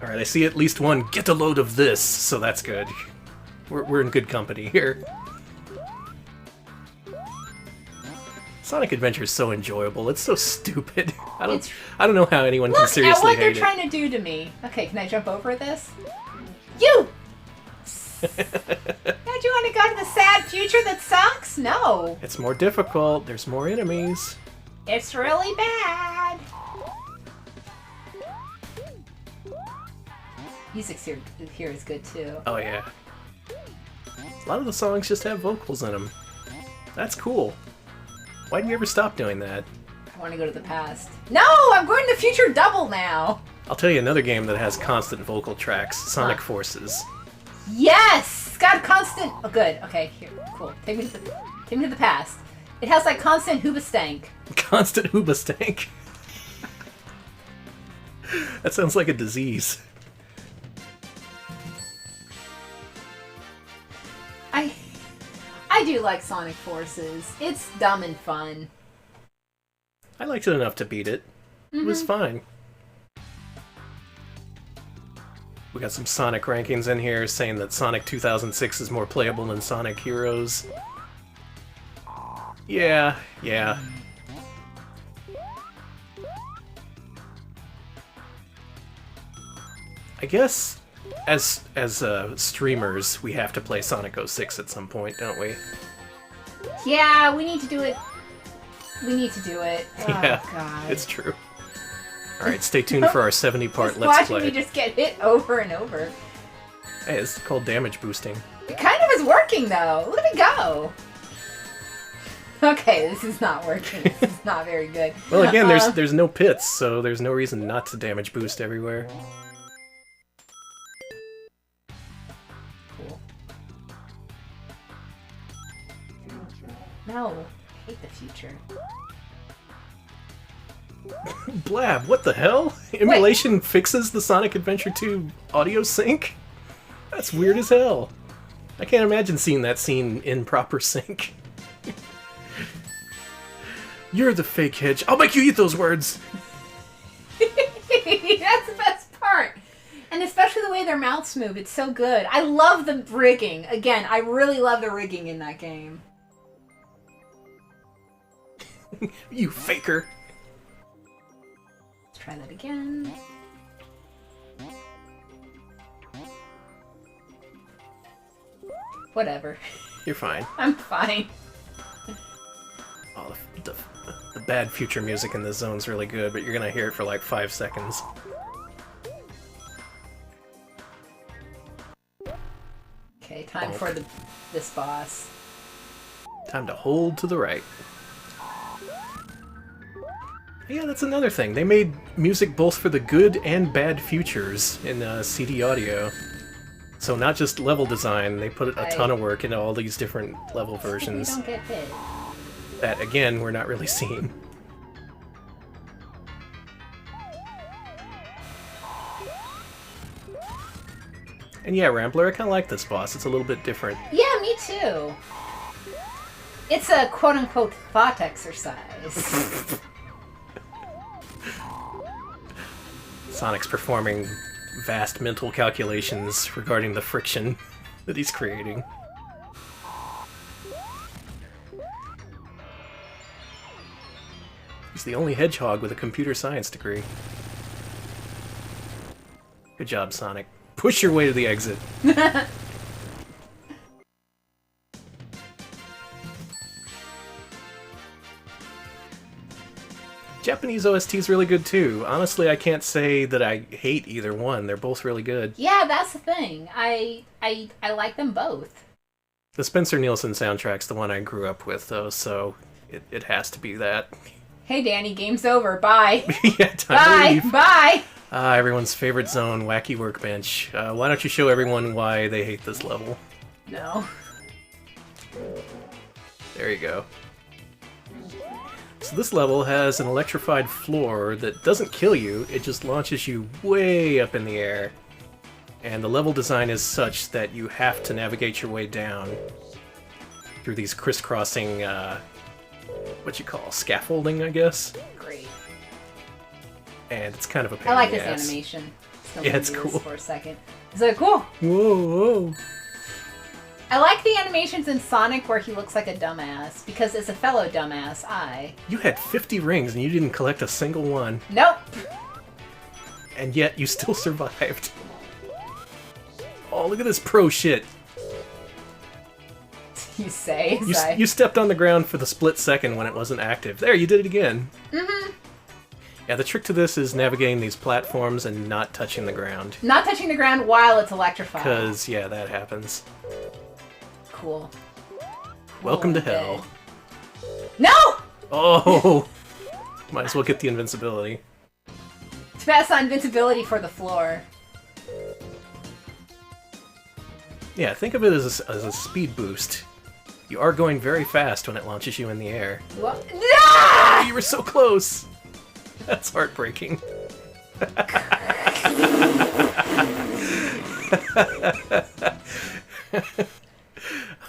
Speaker 2: Alright, I see at least one get a load of this, so that's good. We're in good company here. Sonic Adventure is so enjoyable. It's so stupid. I don't know how anyone can seriously hate it.
Speaker 1: Look at what they're trying to do to me. Okay, can I jump over this? You! Don't you want to go to the sad future that sucks? No.
Speaker 2: It's more difficult. There's more enemies.
Speaker 1: It's really bad. Music here is good too.
Speaker 2: Oh yeah. A lot of the songs just have vocals in them. That's cool. Why do you ever stop doing that?
Speaker 1: I want to go to the past. No! I'm going to the future double now!
Speaker 2: I'll tell you another game that has constant vocal tracks. Sonic Forces.
Speaker 1: Yes! It's got constant... Oh, good. Okay, here. Cool. Take me to the past. It has, like, constant hoobastank.
Speaker 2: Constant hoobastank? That sounds like a disease.
Speaker 1: I do like Sonic Forces. It's dumb and fun.
Speaker 2: I liked it enough to beat it. It was fine. We got some Sonic rankings in here saying that Sonic 2006 is more playable than Sonic Heroes. Yeah. I guess as streamers, we have to play Sonic 06 at some point, don't we?
Speaker 1: Yeah, we need to do it. We need to do it. Oh,
Speaker 2: Yeah,
Speaker 1: God.
Speaker 2: it's true. Alright, stay tuned for our 70-part
Speaker 1: Just
Speaker 2: Let's
Speaker 1: watching
Speaker 2: Play.
Speaker 1: me just get hit over and over.
Speaker 2: Hey, it's called damage boosting.
Speaker 1: It kind of is working, though. Look at me go. Okay, this is not working. This is not very good.
Speaker 2: Well, again, there's no pits, so there's no reason not to damage boost everywhere.
Speaker 1: Cool. No, I hate the future.
Speaker 2: Blab, what the hell? Emulation fixes the Sonic Adventure 2 audio sync? That's weird as hell. I can't imagine seeing that scene in proper sync. You're the fake Hedge. I'll make you eat those words!
Speaker 1: That's the best part! And especially the way their mouths move, it's so good. I love the rigging. Again, I really love the rigging in that game.
Speaker 2: You faker!
Speaker 1: Let's try that again. Whatever.
Speaker 2: You're fine.
Speaker 1: I'm fine.
Speaker 2: Oh, the bad future music in this zone's really good, but you're gonna hear it for like 5 seconds.
Speaker 1: Okay, time for this boss.
Speaker 2: Time to hold to the right. Yeah, that's another thing. They made music both for the good and bad futures in CD audio. So not just level design, they put a ton of work into all these different level versions.
Speaker 1: You don't get hit.
Speaker 2: That, again, we're not really seeing. And yeah, Rambler, I kind of like this boss. It's a little bit different.
Speaker 1: Yeah, me too. It's a quote-unquote thought exercise.
Speaker 2: Sonic's performing vast mental calculations regarding the friction that he's creating. He's the only hedgehog with a computer science degree. Good job, Sonic. Push your way to the exit. Japanese OST is really good too. Honestly, I can't say that I hate either one. They're both really good.
Speaker 1: Yeah, that's the thing. I like them both.
Speaker 2: The Spencer Nielsen soundtrack's the one I grew up with, though, so it has to be that.
Speaker 1: Hey, Danny, game's over. Bye.
Speaker 2: Yeah, time to leave.
Speaker 1: Bye.
Speaker 2: Everyone's favorite zone, Wacky Workbench. Why don't you show everyone why they hate this level?
Speaker 1: No.
Speaker 2: There you go. So this level has an electrified floor that doesn't kill you, it just launches you way up in the air. And the level design is such that you have to navigate your way down through these crisscrossing, what you call, scaffolding, I guess?
Speaker 1: Great.
Speaker 2: And it's kind of a pain
Speaker 1: I like
Speaker 2: in the
Speaker 1: this
Speaker 2: ass.
Speaker 1: animation. Still
Speaker 2: Yeah,
Speaker 1: gonna
Speaker 2: it's
Speaker 1: do
Speaker 2: cool.
Speaker 1: this for a second. Is that cool?
Speaker 2: Whoa, whoa.
Speaker 1: I like the animations in Sonic where he looks like a dumbass, because as a fellow dumbass,
Speaker 2: You had 50 rings and you didn't collect a single one,
Speaker 1: Nope!
Speaker 2: and yet you still survived. Oh, look at this pro shit.
Speaker 1: You say,
Speaker 2: You stepped on the ground for the split second when it wasn't active. There, you did it again.
Speaker 1: Mm-hmm.
Speaker 2: Yeah, the trick to this is navigating these platforms and not touching the ground.
Speaker 1: Not touching the ground while it's electrified.
Speaker 2: Because, yeah, that happens.
Speaker 1: Cool.
Speaker 2: Welcome to
Speaker 1: Cool,
Speaker 2: hell.
Speaker 1: No!
Speaker 2: Oh! Might as well get the invincibility.
Speaker 1: To pass on invincibility for the floor.
Speaker 2: Yeah, think of it as a speed boost. You are going very fast when it launches you in the air.
Speaker 1: What? Ah!
Speaker 2: You were so close! That's heartbreaking.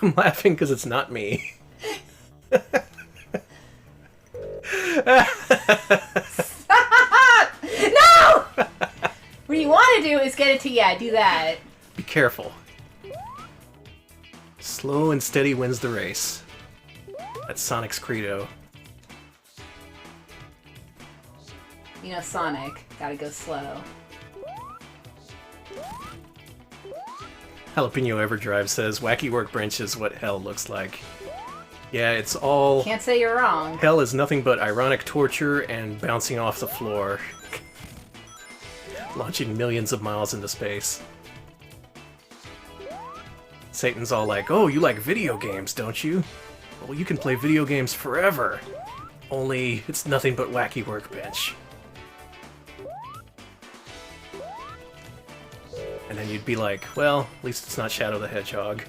Speaker 2: I'm laughing because it's not me.
Speaker 1: Stop! No! What you want to do is get it to, do that.
Speaker 2: Be careful. Slow and steady wins the race. That's Sonic's credo.
Speaker 1: You know, Sonic, gotta go slow.
Speaker 2: Jalapeno Everdrive says, Wacky Workbench is what hell looks like. Yeah, it's all...
Speaker 1: Can't say you're wrong.
Speaker 2: Hell is nothing but ironic torture and bouncing off the floor. Launching millions of miles into space. Satan's all like, oh, you like video games, don't you? Well, you can play video games forever. Only, it's nothing but Wacky Workbench. And then you'd be like, well, at least it's not Shadow the Hedgehog.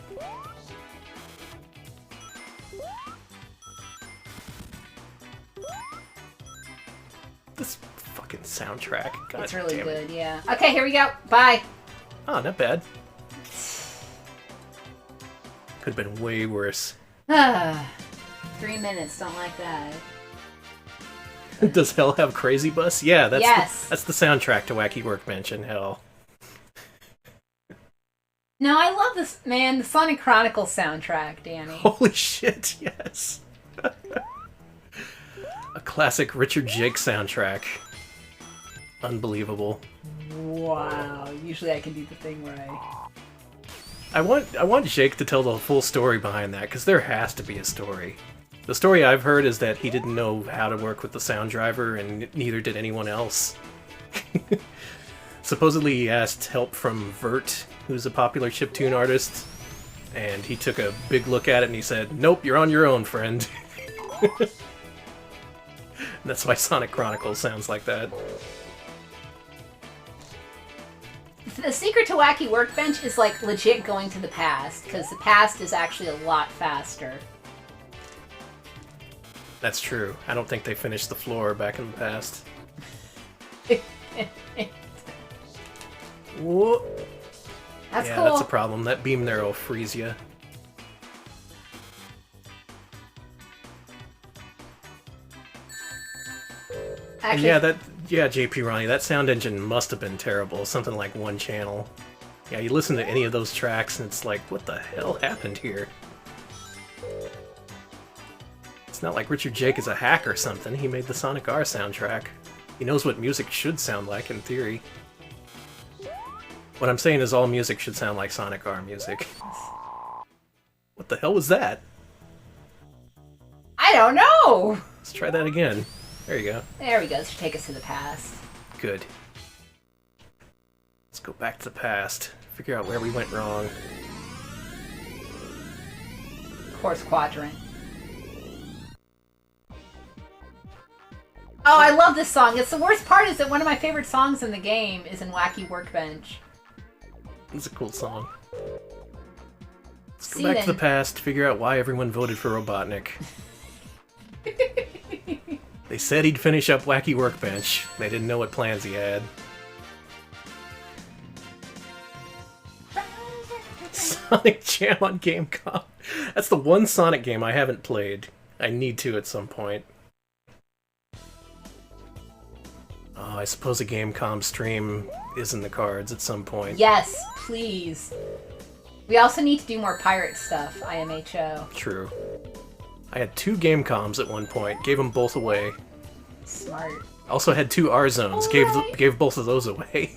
Speaker 2: This fucking soundtrack. God
Speaker 1: It's really
Speaker 2: damn it.
Speaker 1: good, yeah. Okay, here we go. Bye.
Speaker 2: Oh, not bad. Could have been way worse.
Speaker 1: 3 minutes, don't like that.
Speaker 2: Does Hell have Crazy Bus? Yeah, that's
Speaker 1: Yes.
Speaker 2: that's the soundtrack to Wacky Workbench in Hell.
Speaker 1: No, I love this, man. The Sonic Chronicles soundtrack, Danny.
Speaker 2: Holy shit, yes. A classic Richard Jake soundtrack. Unbelievable.
Speaker 1: Wow. Usually I can do the thing where I...
Speaker 2: I want Jake to tell the full story behind that, because there has to be a story. The story I've heard is that he didn't know how to work with the sound driver, and neither did anyone else. Supposedly he asked help from Vert, who's a popular chiptune artist, and he took a big look at it and he said, nope, you're on your own, friend. That's why Sonic Chronicles sounds like that.
Speaker 1: The secret to Wacky Workbench is, like, legit going to the past, because the past is actually a lot faster.
Speaker 2: That's true. I don't think they finished the floor back in the past. Whoa.
Speaker 1: That's
Speaker 2: yeah,
Speaker 1: cool.
Speaker 2: that's a problem. That beam there will freeze you.
Speaker 1: Actually,
Speaker 2: Yeah, JP Ronnie, that sound engine must have been terrible. Something like one channel. Yeah, you listen to any of those tracks and it's like, what the hell happened here? It's not like Richard Jake is a hack or something. He made the Sonic R soundtrack. He knows what music should sound like in theory. What I'm saying is all music should sound like Sonic R music. What the hell was that?
Speaker 1: I don't know!
Speaker 2: Let's try that again. There you go.
Speaker 1: There we go. This should take us to the past.
Speaker 2: Good. Let's go back to the past. Figure out where we went wrong.
Speaker 1: Course Quadrant. Oh, I love this song. It's the worst part is that one of my favorite songs in the game is in Wacky Workbench.
Speaker 2: It's a cool song. Let's
Speaker 1: See
Speaker 2: go back
Speaker 1: then.
Speaker 2: to the past, figure out why everyone voted for Robotnik. They said he'd finish up Wacky Workbench. They didn't know what plans he had. Sonic Jam on Gamecom. That's the one Sonic game I haven't played. I need to at some point. Oh, I suppose a Gamecom stream is in the cards at some point.
Speaker 1: Yes, please. We also need to do more pirate stuff, IMHO.
Speaker 2: True. I had 2 Gamecoms at one point, gave them both away.
Speaker 1: Smart.
Speaker 2: Also had 2 R zones, gave both of those away.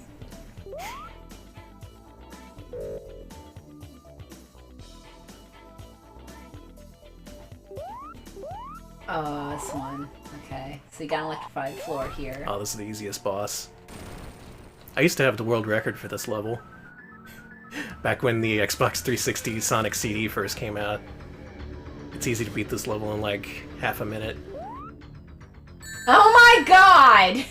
Speaker 1: Oh, this one. Okay. So you got an electrified floor here.
Speaker 2: Oh, this is the easiest boss. I used to have the world record for this level. Back when the Xbox 360 Sonic CD first came out. It's easy to beat this level in like half a minute.
Speaker 1: Oh my god!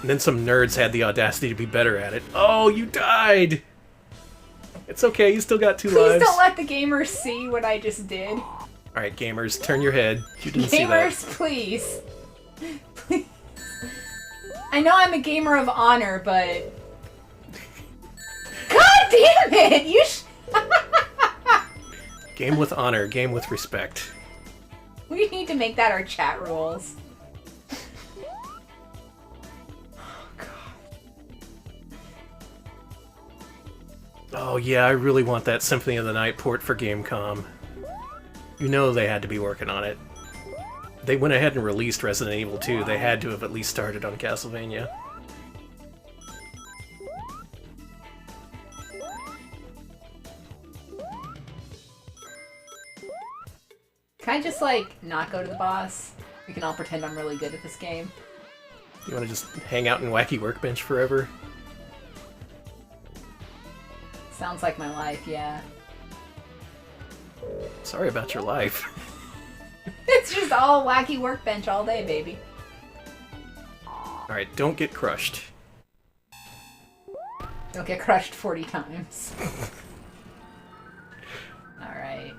Speaker 2: And then some nerds had the audacity to be better at it. Oh, you died! It's okay, you still got 2
Speaker 1: Please
Speaker 2: lives.
Speaker 1: don't let the gamers see what I just did.
Speaker 2: Alright, gamers, turn your head. You didn't see that.
Speaker 1: Gamers, please. Please. I know I'm a gamer of honor, but... God damn it! You
Speaker 2: Game with honor, game with respect.
Speaker 1: We need to make that our chat rules.
Speaker 2: Oh yeah, I really want that Symphony of the Night port for Gamecom. You know they had to be working on it. They went ahead and released Resident Evil 2, they had to have at least started on Castlevania.
Speaker 1: Can I just, like, not go to the boss? We can all pretend I'm really good at this game.
Speaker 2: You want to just hang out in Wacky Workbench forever?
Speaker 1: Sounds like my life, yeah.
Speaker 2: Sorry about your life.
Speaker 1: It's just all Wacky Workbench all day, baby.
Speaker 2: Alright, don't get crushed.
Speaker 1: Don't get crushed 40 times. Alright.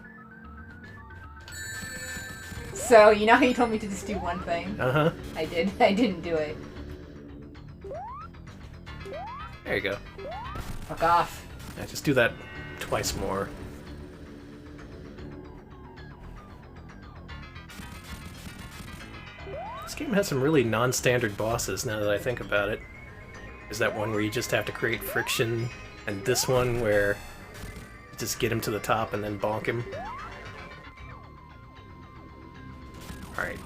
Speaker 1: So, you know how you told me to just do one thing?
Speaker 2: Uh-huh.
Speaker 1: I did. I didn't do it.
Speaker 2: There you go.
Speaker 1: Fuck off.
Speaker 2: Yeah, just do that twice more. This game has some really non-standard bosses now that I think about it. There's that one where you just have to create friction, and this one where you just get him to the top and then bonk him. Alright.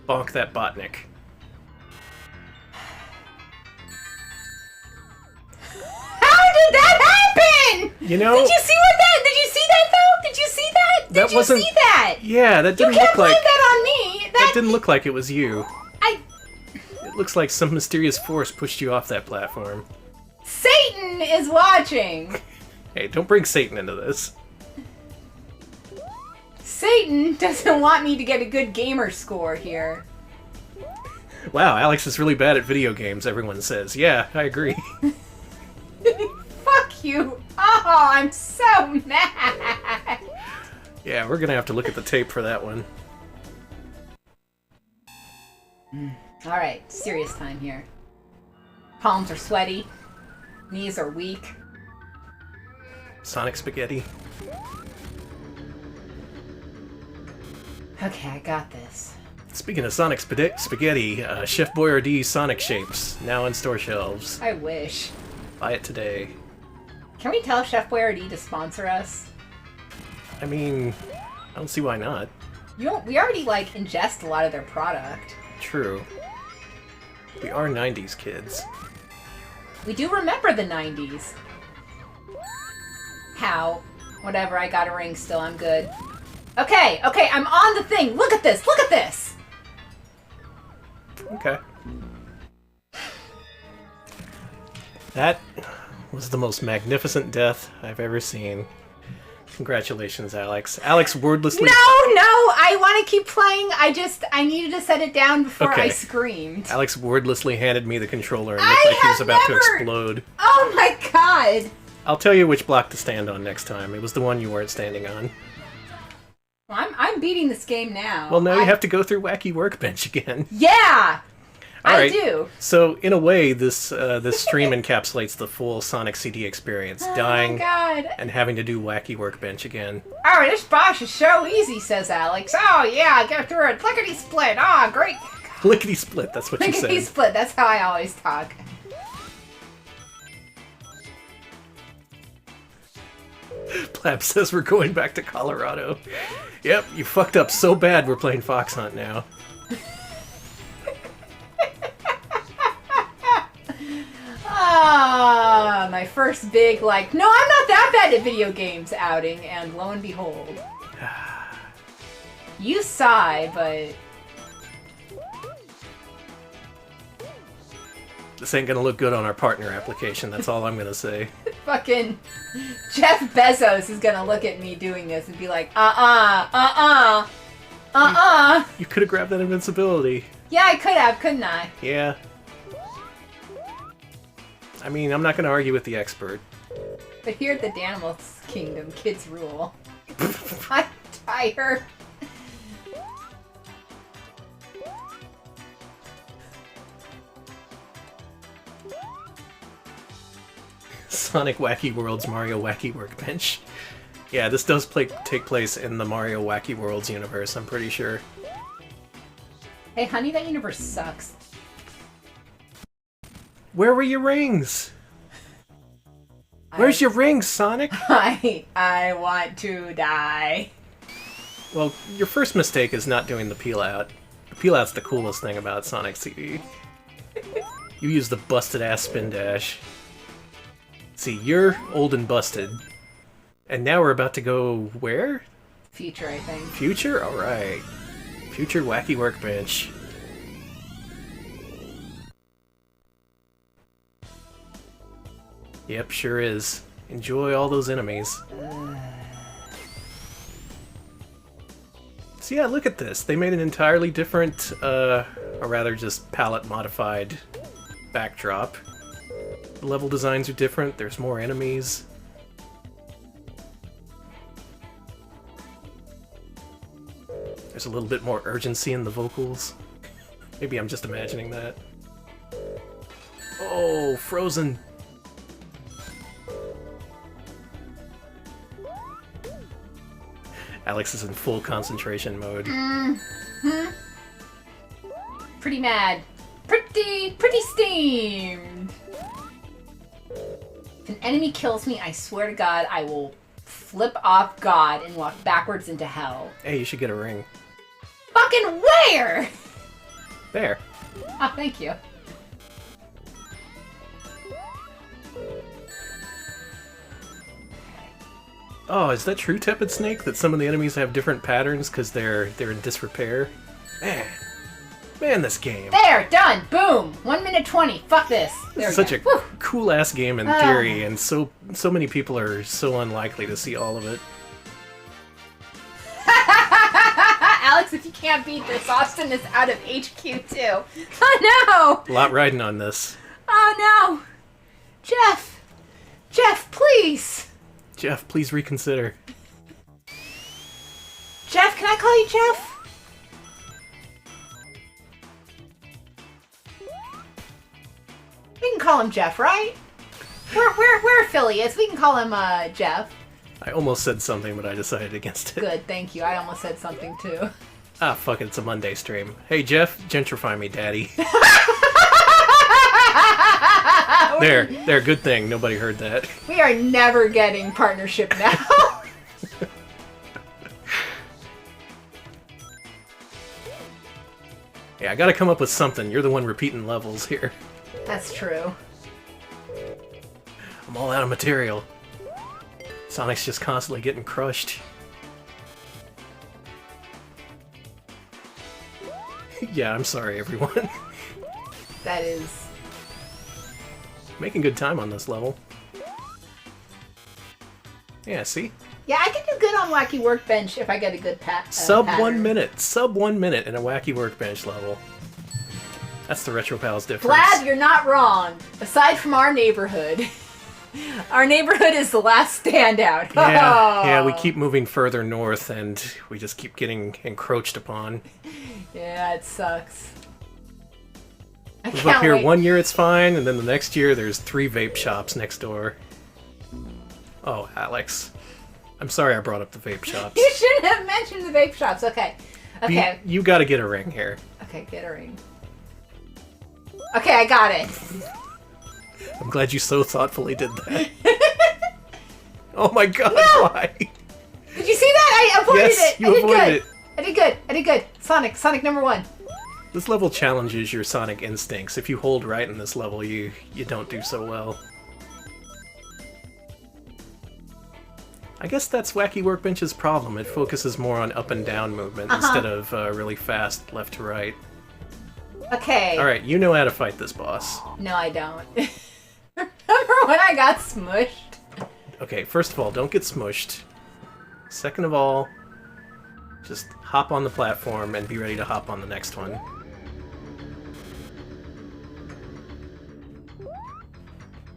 Speaker 2: Bonk that Botnik.
Speaker 1: How did that happen?
Speaker 2: You know...
Speaker 1: Did you see what that? Did you see that though? Did you see that?
Speaker 2: That
Speaker 1: Did you
Speaker 2: wasn't-
Speaker 1: see that?
Speaker 2: Yeah, that
Speaker 1: You
Speaker 2: didn't
Speaker 1: can't
Speaker 2: look
Speaker 1: blame
Speaker 2: like...
Speaker 1: that on me.
Speaker 2: That didn't look like it was you.
Speaker 1: I...
Speaker 2: It looks like some mysterious force pushed you off that platform.
Speaker 1: Satan is watching.
Speaker 2: Hey, don't bring Satan into this.
Speaker 1: Satan doesn't want me to get a good gamer score here.
Speaker 2: Wow, Alex is really bad at video games, everyone says. Yeah, I agree.
Speaker 1: Fuck you. Oh, I'm so mad.
Speaker 2: Yeah, we're gonna have to look at the tape for that one.
Speaker 1: Alright, serious time here. Palms are sweaty. Knees are weak.
Speaker 2: Sonic Spaghetti.
Speaker 1: Okay, I got this.
Speaker 2: Speaking of Sonic Spaghetti, Chef Boyardee Sonic Shapes, now on store shelves.
Speaker 1: I wish.
Speaker 2: Buy it today.
Speaker 1: Can we tell Chef Boyardee to sponsor us?
Speaker 2: I mean, I don't see why not.
Speaker 1: We already, like, ingest a lot of their product.
Speaker 2: True. We are 90s kids.
Speaker 1: We do remember the 90s. How? Whatever, I got a ring still, I'm good. Okay, I'm on the thing! Look at this! Look at this!
Speaker 2: Okay. That was the most magnificent death I've ever seen. Congratulations, Alex. Alex wordlessly...
Speaker 1: No, I want to keep playing. I needed to set it down before
Speaker 2: Okay.
Speaker 1: I screamed.
Speaker 2: Alex wordlessly handed me the controller and looked like he was about to explode.
Speaker 1: Oh my god!
Speaker 2: I'll tell you which block to stand on next time. It was the one you weren't standing on.
Speaker 1: Well, I'm beating this game now.
Speaker 2: Well, now you have to go through Wacky Workbench again.
Speaker 1: Yeah!
Speaker 2: All right.
Speaker 1: I do.
Speaker 2: So, in a way, this this stream encapsulates the full Sonic CD experience.
Speaker 1: Oh
Speaker 2: Dying
Speaker 1: my god.
Speaker 2: and having to do Wacky Workbench again.
Speaker 1: Oh, this boss is so easy, says Alex. Oh yeah, get through it. Lickety split. Ah, great.
Speaker 2: Lickety split, that's what you
Speaker 1: Lickety
Speaker 2: said.
Speaker 1: split, that's how I always talk.
Speaker 2: Plab says we're going back to Colorado. Yep, you fucked up so bad we're playing Fox Hunt now.
Speaker 1: Ah, my first big, like, no, I'm not that bad at video games outing, and lo and behold. You sigh, but...
Speaker 2: This ain't gonna look good on our partner application, that's all I'm gonna say.
Speaker 1: Fucking Jeff Bezos is gonna look at me doing this and be like,
Speaker 2: You could have grabbed that invincibility.
Speaker 1: Yeah, I could have, couldn't I?
Speaker 2: Yeah. I mean, I'm not gonna argue with the expert.
Speaker 1: But here at the Danimals Kingdom, kids rule. I'm tired.
Speaker 2: Sonic Wacky Worlds Mario Wacky Workbench. Yeah, this does take place in the Mario Wacky Worlds universe, I'm pretty sure.
Speaker 1: Hey, honey, that universe sucks.
Speaker 2: Where were your rings? Where's your rings, Sonic?
Speaker 1: I want to die.
Speaker 2: Well, your first mistake is not doing the peel out. The peel out's the coolest thing about Sonic CD. You use the busted ass spin dash. See, you're old and busted. And now we're about to go where?
Speaker 1: Future, I think.
Speaker 2: Future? Alright. Future Wacky Workbench. Yep, sure is. Enjoy all those enemies. So yeah, look at this. They made an entirely different, or rather just palette-modified backdrop. The level designs are different, there's more enemies. There's a little bit more urgency in the vocals. Maybe I'm just imagining that. Oh, Frozen! Alex is in full concentration mode.
Speaker 1: Pretty mad. Pretty steamed! If an enemy kills me, I swear to God, I will flip off God and walk backwards into hell.
Speaker 2: Hey, you should get a ring.
Speaker 1: Fucking where?
Speaker 2: There.
Speaker 1: Oh, thank you.
Speaker 2: Oh, is that true, Tepid Snake? That some of the enemies have different patterns because they're in disrepair? Man, this game.
Speaker 1: There, done. Boom. 1 minute 20. Fuck this. There
Speaker 2: It's such a cool ass game in theory, and so many people are so unlikely to see all of it.
Speaker 1: Alex, if you can't beat this, Austin is out of HQ too. Oh
Speaker 2: A lot riding on this.
Speaker 1: no! Oh no! Jeff, please!
Speaker 2: Jeff, please reconsider.
Speaker 1: Jeff, can I call you Jeff? We can call him Jeff, right? We're affiliates. We can call him Jeff.
Speaker 2: I almost said something, but I decided against it.
Speaker 1: Good, thank you. I almost said something too.
Speaker 2: Ah, fuck it, it's a Monday stream. Hey, Jeff, gentrify me, daddy. There, good thing. Nobody heard that.
Speaker 1: We are never getting partnership now.
Speaker 2: Yeah, I gotta come up with something. You're the one repeating levels here.
Speaker 1: That's true.
Speaker 2: I'm all out of material. Sonic's just constantly getting crushed. Yeah, I'm sorry, everyone.
Speaker 1: That is...
Speaker 2: Making good time on this level. Yeah, see?
Speaker 1: Yeah, I can do good on Wacky Workbench if I get a good
Speaker 2: Sub
Speaker 1: pattern.
Speaker 2: 1 minute. Sub 1 minute in a Wacky Workbench level. That's the Retro Pals difference.
Speaker 1: Vlad, you're not wrong. Aside from our neighborhood. Our neighborhood is the last standout.
Speaker 2: Yeah, we keep moving further north and we just keep getting encroached upon.
Speaker 1: Yeah, it sucks. I
Speaker 2: Move
Speaker 1: can't
Speaker 2: up here
Speaker 1: wait.
Speaker 2: 1 year it's fine, and then the next year there's 3 vape shops next door. Oh, Alex. I'm sorry I brought up the vape shops.
Speaker 1: You shouldn't have mentioned the vape shops. Okay. Okay.
Speaker 2: You gotta get a ring here.
Speaker 1: Okay, get a ring. Okay, I got it.
Speaker 2: I'm glad you so thoughtfully did that. Oh my god,
Speaker 1: No!
Speaker 2: why?
Speaker 1: Did you see that? I avoided
Speaker 2: Yes,
Speaker 1: it.
Speaker 2: you
Speaker 1: I did
Speaker 2: avoided
Speaker 1: good.
Speaker 2: it.
Speaker 1: I did good. Sonic number 1.
Speaker 2: This level challenges your Sonic instincts. If you hold right in this level, you don't do so well. I guess that's Wacky Workbench's problem. It focuses more on up and down movement instead of really fast left to right.
Speaker 1: Okay.
Speaker 2: Alright, you know how to fight this boss.
Speaker 1: No, I don't. Remember when I got smushed?
Speaker 2: Okay, first of all, don't get smushed. Second of all, just hop on the platform and be ready to hop on the next one.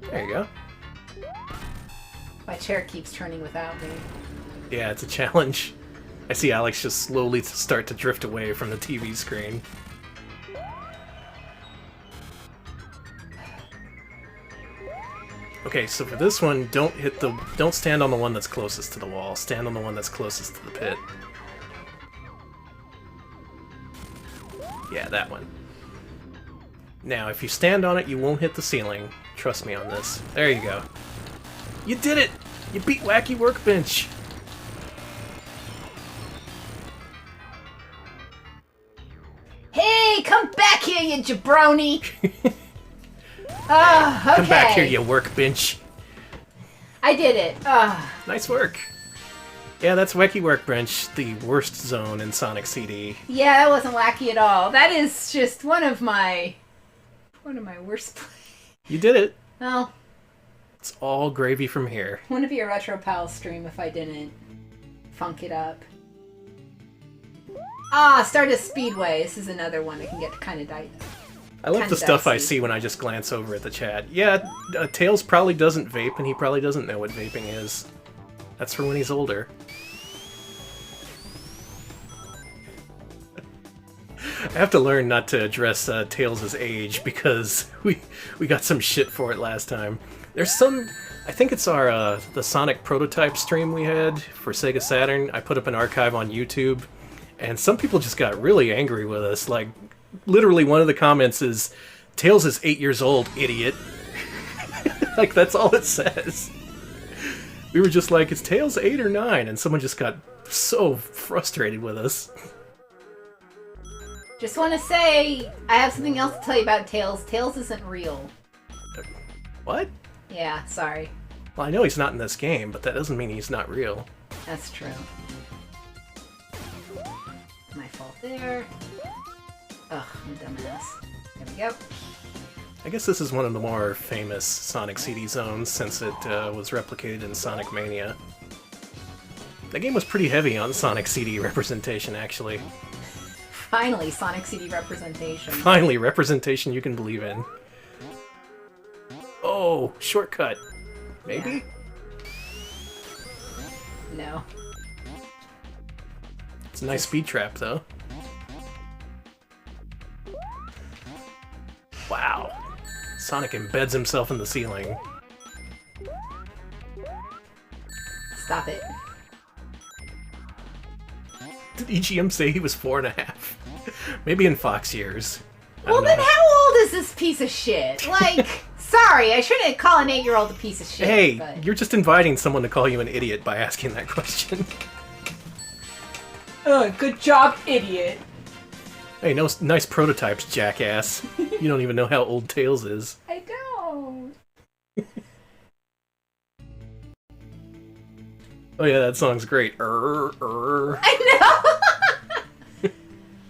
Speaker 2: There you go.
Speaker 1: My chair keeps turning without me.
Speaker 2: Yeah, it's a challenge. I see Alex just slowly start to drift away from the TV screen. Okay, so for this one, don't stand on the one that's closest to the wall. Stand on the one that's closest to the pit. Yeah, that one. Now, if you stand on it, you won't hit the ceiling. Trust me on this. There you go. You did it! You beat Wacky Workbench!
Speaker 1: Hey, come back here, you jabroni! Okay.
Speaker 2: Come back here, you workbench.
Speaker 1: I did it.
Speaker 2: Nice work. Yeah, that's Wacky Workbench, the worst zone in Sonic CD.
Speaker 1: Yeah, that wasn't wacky at all. That is just one of my worst plays.
Speaker 2: You did it.
Speaker 1: Well,
Speaker 2: it's all gravy from here.
Speaker 1: Wouldn't be a Retro Pal stream if I didn't funk it up. Stardust Speedway. This is another one that can get kind of dicey.
Speaker 2: I love the stuff I see when I just glance over at the chat. Yeah, Tails probably doesn't vape, and he probably doesn't know what vaping is. That's for when he's older. I have to learn not to address Tails' age, because we got some shit for it last time. There's some... I think it's our the Sonic prototype stream we had for Sega Saturn. I put up an archive on YouTube, and some people just got really angry with us. Like, literally one of the comments is, Tails is 8 years old, idiot. Like, that's all it says. We were just like, is Tails 8 or 9? And someone just got so frustrated with us.
Speaker 1: Just want to say, I have something else to tell you about Tails. Tails isn't real.
Speaker 2: What?
Speaker 1: Yeah, sorry.
Speaker 2: Well, I know he's not in this game, but that doesn't mean he's not real.
Speaker 1: That's true. My fault there. Ugh, I'm a dumbass. There we go.
Speaker 2: I guess this is one of the more famous Sonic CD zones, since it was replicated in Sonic Mania. The game was pretty heavy on Sonic CD representation, actually.
Speaker 1: Finally, Sonic CD representation.
Speaker 2: Finally, representation you can believe in. Oh, shortcut. Maybe?
Speaker 1: Yeah. No.
Speaker 2: It's a nice speed trap, though. Wow. Sonic embeds himself in the ceiling.
Speaker 1: Stop it.
Speaker 2: Did EGM say he was 4.5? Maybe in Fox years.
Speaker 1: Well, then how old is this piece of shit? Like, sorry, I shouldn't call an 8-year-old a piece of shit.
Speaker 2: Hey,
Speaker 1: but...
Speaker 2: you're just inviting someone to call you an idiot by asking that question.
Speaker 1: Good job, idiot.
Speaker 2: Hey, no, nice prototypes, jackass. You don't even know how old Tails is.
Speaker 1: I don't.
Speaker 2: Oh yeah, that song's great.
Speaker 1: I know!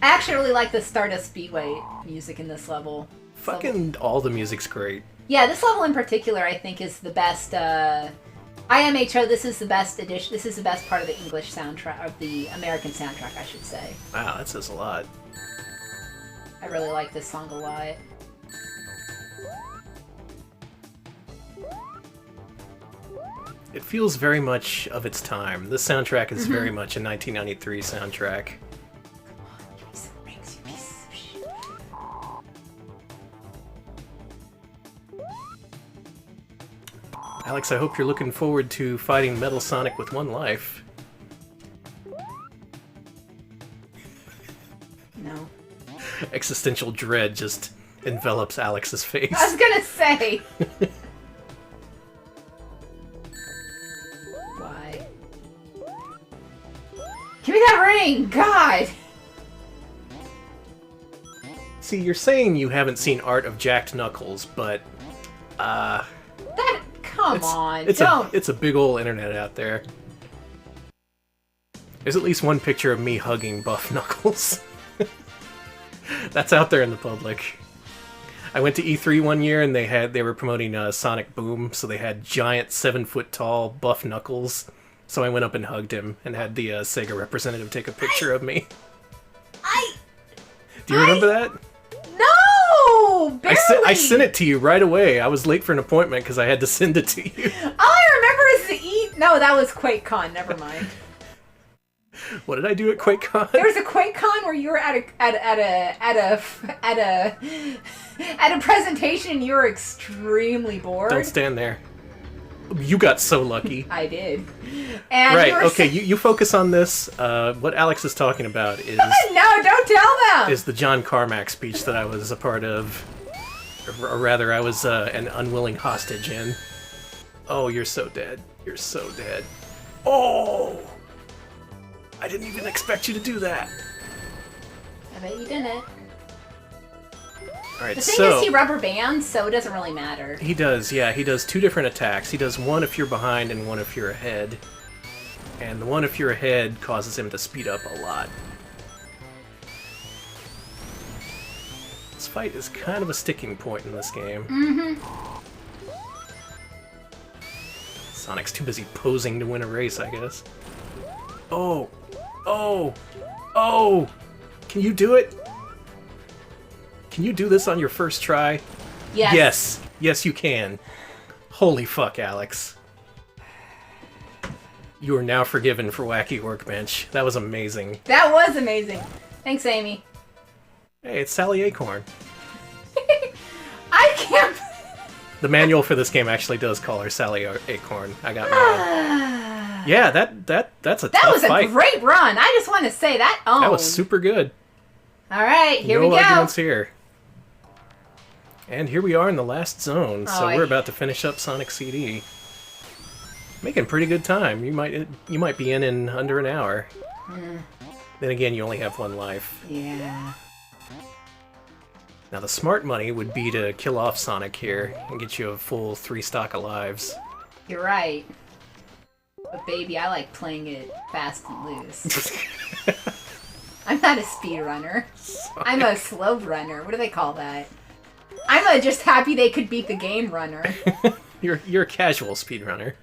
Speaker 1: I actually really like the Stardust Speedway music in this level.
Speaker 2: Fucking all the music's great.
Speaker 1: Yeah, this level in particular I think is the best, IMHO, this is the best edition, this is the best part of the English soundtrack, of the American soundtrack, I should say.
Speaker 2: Wow, that says a lot.
Speaker 1: I really like this song a lot.
Speaker 2: It feels very much of its time. This soundtrack is very much a 1993 soundtrack. Alex, I hope you're looking forward to fighting Metal Sonic with one life.
Speaker 1: No.
Speaker 2: Existential dread just envelops Alex's face.
Speaker 1: I was gonna say! Why? Give me that ring! God!
Speaker 2: See, you're saying you haven't seen Art of Jacked Knuckles, but,
Speaker 1: Come on,
Speaker 2: it's
Speaker 1: don't!
Speaker 2: It's a big ol' internet out there. There's at least one picture of me hugging Buff Knuckles. That's out there in the public. I went to E3 one year and they were promoting Sonic Boom, so they had giant 7-foot-tall Buff Knuckles. So I went up and hugged him and had the Sega representative take a picture of me. Do you remember that?
Speaker 1: No! Barely!
Speaker 2: I sent it to you right away. I was late for an appointment because I had to send it to you.
Speaker 1: All I remember is the No, that was QuakeCon. Never mind.
Speaker 2: What did I do at QuakeCon?
Speaker 1: There was a QuakeCon where you were at a presentation and you were extremely bored.
Speaker 2: Don't stand there. You got so lucky.
Speaker 1: I did. And
Speaker 2: right, okay, you focus on this. What Alex is talking about is...
Speaker 1: No, don't tell them!
Speaker 2: Is the John Carmack speech that I was a part of. Or rather, I was an unwilling hostage in. Oh, you're so dead. You're so dead. Oh! I didn't even expect you to do that.
Speaker 1: I bet you didn't.
Speaker 2: Alright,
Speaker 1: the thing is, he rubber bands, so it doesn't really matter.
Speaker 2: He does, yeah. He does two different attacks. He does one if you're behind and one if you're ahead. and the one if you're ahead causes him to speed up a lot. This fight is kind of a sticking point in this game. Sonic's too busy posing to win a race, I guess. Oh! Oh! Oh! Can you do it? Can you do this on your first try?
Speaker 1: Yes.
Speaker 2: Yes. Yes, you can. Holy fuck, Alex. You are now forgiven for Wacky Workbench. That was amazing.
Speaker 1: That was amazing. Thanks, Amy.
Speaker 2: Hey, it's Sally Acorn.
Speaker 1: I can't...
Speaker 2: The manual for this game actually does call her Sally Acorn. I got mad. Yeah, that's a tough fight.
Speaker 1: That was a great run. I just want to say that.
Speaker 2: That was super good.
Speaker 1: All right, here we go.
Speaker 2: No arguments here. And here we are in the last zone, so we're about to finish up Sonic CD. Making pretty good time. You might be in under an hour. Then again, you only have one life.
Speaker 1: Yeah.
Speaker 2: Now the smart money would be to kill off Sonic here and get you a full 3 stock of lives.
Speaker 1: You're right. But baby, I like playing it fast and loose. I'm not a speedrunner. I'm a slow runner. What do they call that? I'm just happy they could beat the game runner.
Speaker 2: You're a casual speedrunner.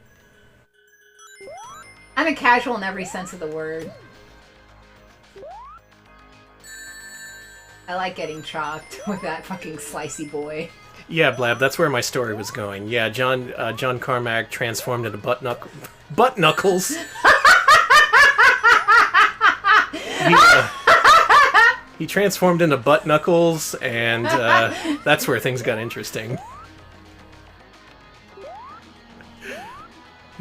Speaker 1: I'm a casual in every sense of the word. I like getting chopped with that fucking slicey boy.
Speaker 2: Yeah, Blab, that's where my story was going. Yeah, John Carmack transformed into Butt Knuckles. He transformed into Butt Knuckles, and that's where things got interesting.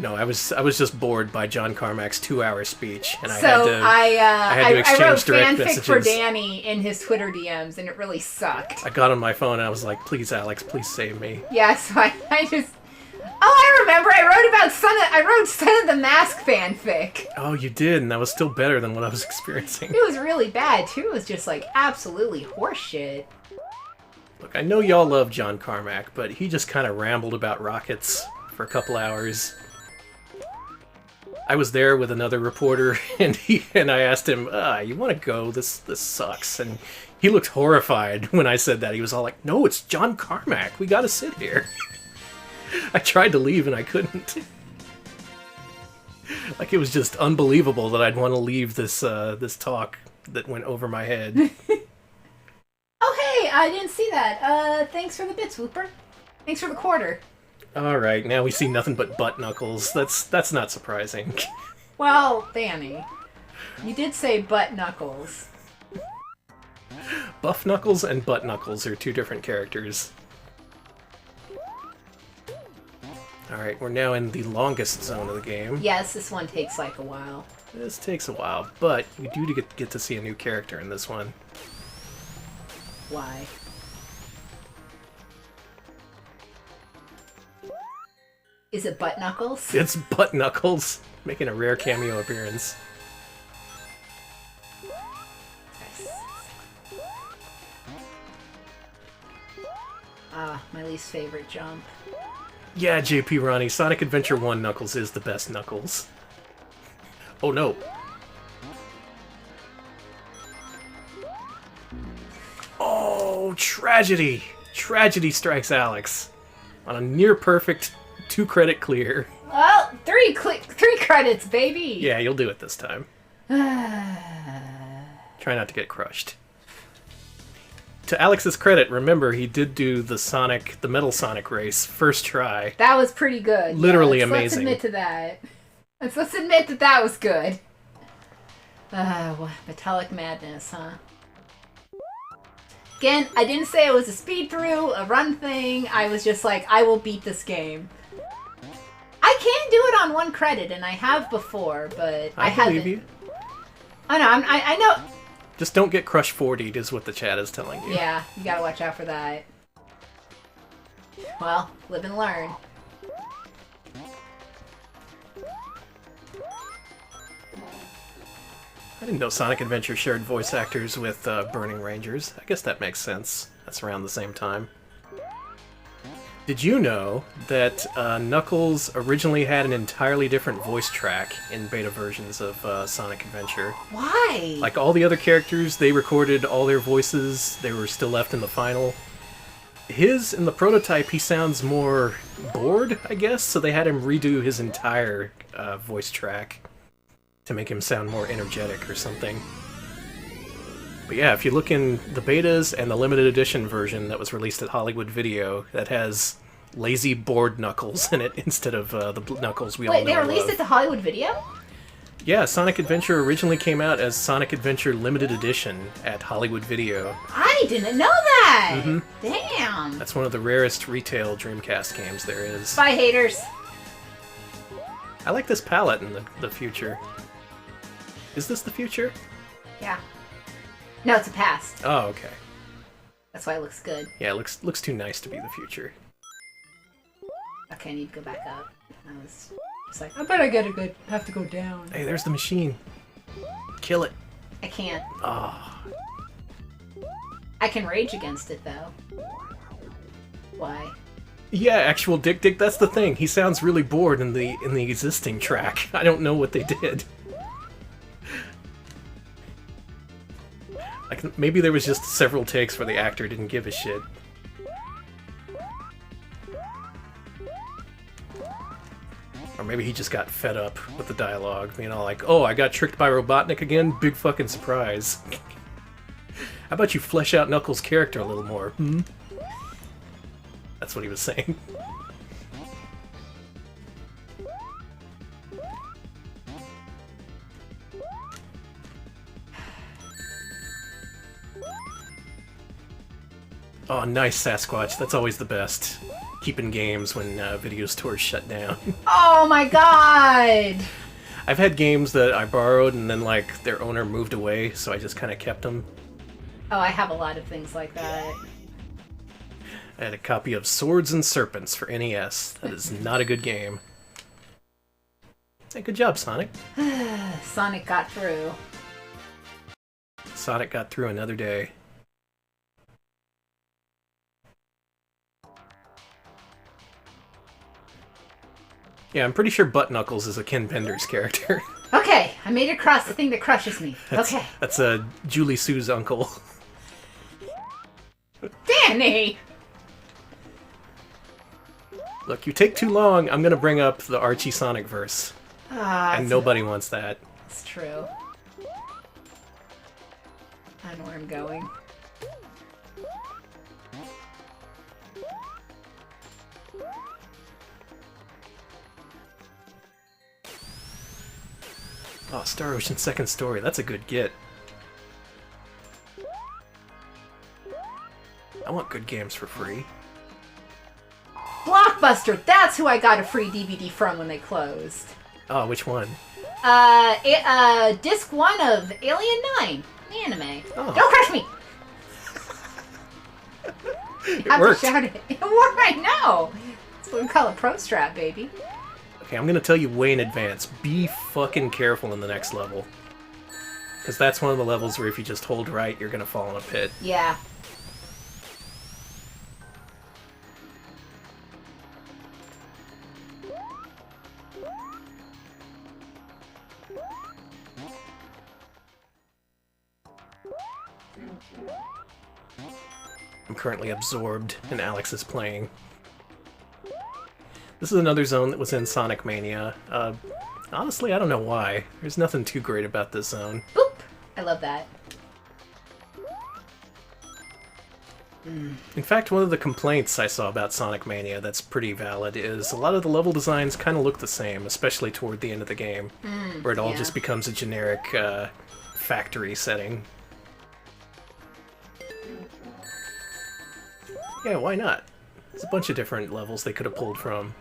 Speaker 2: No, I was just bored by John Carmack's 2-hour speech, and I had to exchange direct messages.
Speaker 1: I wrote fanfic for Danny in his Twitter DMs, and it really sucked.
Speaker 2: I got on my phone and I was like, "Please, Alex, please save me."
Speaker 1: Yeah, so I just. Oh, I remember. I wrote Son of the Mask fanfic.
Speaker 2: Oh, you did, and that was still better than what I was experiencing.
Speaker 1: It was really bad too. It was just like absolutely horseshit.
Speaker 2: Look, I know y'all love John Carmack, but he just kind of rambled about rockets for a couple hours. I was there with another reporter, and I asked him, "You want to go? This sucks." And he looked horrified when I said that. He was all like, "No, it's John Carmack. We got to sit here." I tried to leave and I couldn't. Like, it was just unbelievable that I'd want to leave this talk that went over my head.
Speaker 1: Oh hey, I didn't see that. Thanks for the bits, Whooper. Thanks for the quarter.
Speaker 2: Alright, now we see nothing but Butt Knuckles. That's not surprising.
Speaker 1: Well, Danny, you did say Butt Knuckles.
Speaker 2: Buff Knuckles and Butt Knuckles are 2 different characters. Alright, we're now in the longest zone of the game.
Speaker 1: Yes, this one takes like a while.
Speaker 2: This takes a while, but you do get to see a new character in this one.
Speaker 1: Why? Is it Butt Knuckles?
Speaker 2: It's Butt Knuckles, making a rare cameo appearance.
Speaker 1: My least favorite jump.
Speaker 2: Yeah, JP Ronnie, Sonic Adventure 1 Knuckles is the best Knuckles. Oh no. Oh, tragedy! Tragedy strikes Alex. On a near-perfect 2-credit clear.
Speaker 1: Well, three credits, baby!
Speaker 2: Yeah, you'll do it this time. Try not to get crushed. To Alex's credit, remember, he did do the Metal Sonic race first try.
Speaker 1: That was pretty good.
Speaker 2: Literally
Speaker 1: amazing.
Speaker 2: amazing.
Speaker 1: Let's admit to that. Let's admit that was good. Metallic Madness, huh? Again, I didn't say it was a speed through, a run thing. I was just like, I will beat this game. I can do it on 1 credit, and I have before, but I haven't.
Speaker 2: I believe you.
Speaker 1: Oh no, I know.
Speaker 2: Just don't get Crush 40'd is what the chat is telling you.
Speaker 1: Yeah, you gotta watch out for that. Well, live and learn.
Speaker 2: I didn't know Sonic Adventure shared voice actors with Burning Rangers. I guess that makes sense. That's around the same time. Did you know that Knuckles originally had an entirely different voice track in beta versions of Sonic Adventure?
Speaker 1: Why?
Speaker 2: Like all the other characters, they recorded all their voices. They were still left in the final. His, in the prototype, he sounds more bored, I guess, so they had him redo his entire voice track to make him sound more energetic or something. But yeah, if you look in the betas and the limited edition version that was released at Hollywood Video, that has lazy bored Knuckles in it instead of the Knuckles we all know.
Speaker 1: Wait, they released it to Hollywood Video?
Speaker 2: Yeah, Sonic Adventure originally came out as Sonic Adventure Limited Edition at Hollywood Video.
Speaker 1: I didn't know that!
Speaker 2: Mhm.
Speaker 1: Damn!
Speaker 2: That's one of the rarest retail Dreamcast games there is.
Speaker 1: Bye, haters!
Speaker 2: I like this palette in the future. Is this the future?
Speaker 1: Yeah. No, it's a past.
Speaker 2: Oh, okay.
Speaker 1: That's why it looks good.
Speaker 2: Yeah, it looks too nice to be the future.
Speaker 1: Okay, I need to go back up. It's like, I bet I have to go down.
Speaker 2: Hey, there's the machine. Kill it.
Speaker 1: I can't.
Speaker 2: Ah.
Speaker 1: I can rage against it, though. Why?
Speaker 2: Yeah, actual Dick, that's the thing. He sounds really bored in the existing track. I don't know what they did. Like, maybe there was just several takes where the actor didn't give a shit. Or maybe he just got fed up with the dialogue, being all like, oh, I got tricked by Robotnik again? Big fucking surprise. How about you flesh out Knuckles' character a little more, hmm? That's what he was saying. Oh, nice, Sasquatch. That's always the best. Keeping games when video stores shut down.
Speaker 1: Oh my god!
Speaker 2: I've had games that I borrowed and then, like, their owner moved away, so I just kind of kept them.
Speaker 1: Oh, I have a lot of things like that.
Speaker 2: I had a copy of Swords and Serpents for NES. That is not a good game. Hey, good job, Sonic.
Speaker 1: Sonic got through.
Speaker 2: Sonic got through another day. Yeah, I'm pretty sure Butt Knuckles is a Ken Bender's character.
Speaker 1: Okay, I made it across the thing that crushes me. Okay.
Speaker 2: That's Julie Sue's uncle.
Speaker 1: Danny!
Speaker 2: Look, you take too long, I'm gonna bring up the Archie Sonic verse. And nobody wants that.
Speaker 1: It's true. I know where I'm going.
Speaker 2: Oh, Star Ocean Second Story, that's a good get. I want good games for free.
Speaker 1: Blockbuster! That's who I got a free DVD from when they closed.
Speaker 2: Oh, which one?
Speaker 1: Disc 1 of Alien 9, the anime.
Speaker 2: Oh.
Speaker 1: Don't crush me!
Speaker 2: It worked.
Speaker 1: Shout it. It worked, I know! That's what we call a pro strap, baby.
Speaker 2: Okay, I'm gonna tell you way in advance. Be fucking careful in the next level. Because that's one of the levels where if you just hold right, you're gonna fall in a pit.
Speaker 1: Yeah.
Speaker 2: I'm currently absorbed, and Alex is playing. This is another zone that was in Sonic Mania. Honestly, I don't know why. There's nothing too great about this zone.
Speaker 1: Boop! I love that.
Speaker 2: In fact, one of the complaints I saw about Sonic Mania that's pretty valid is a lot of the level designs kind of look the same, especially toward the end of the game, where it all just becomes a generic factory setting. Yeah, why not? There's a bunch of different levels they could have pulled from.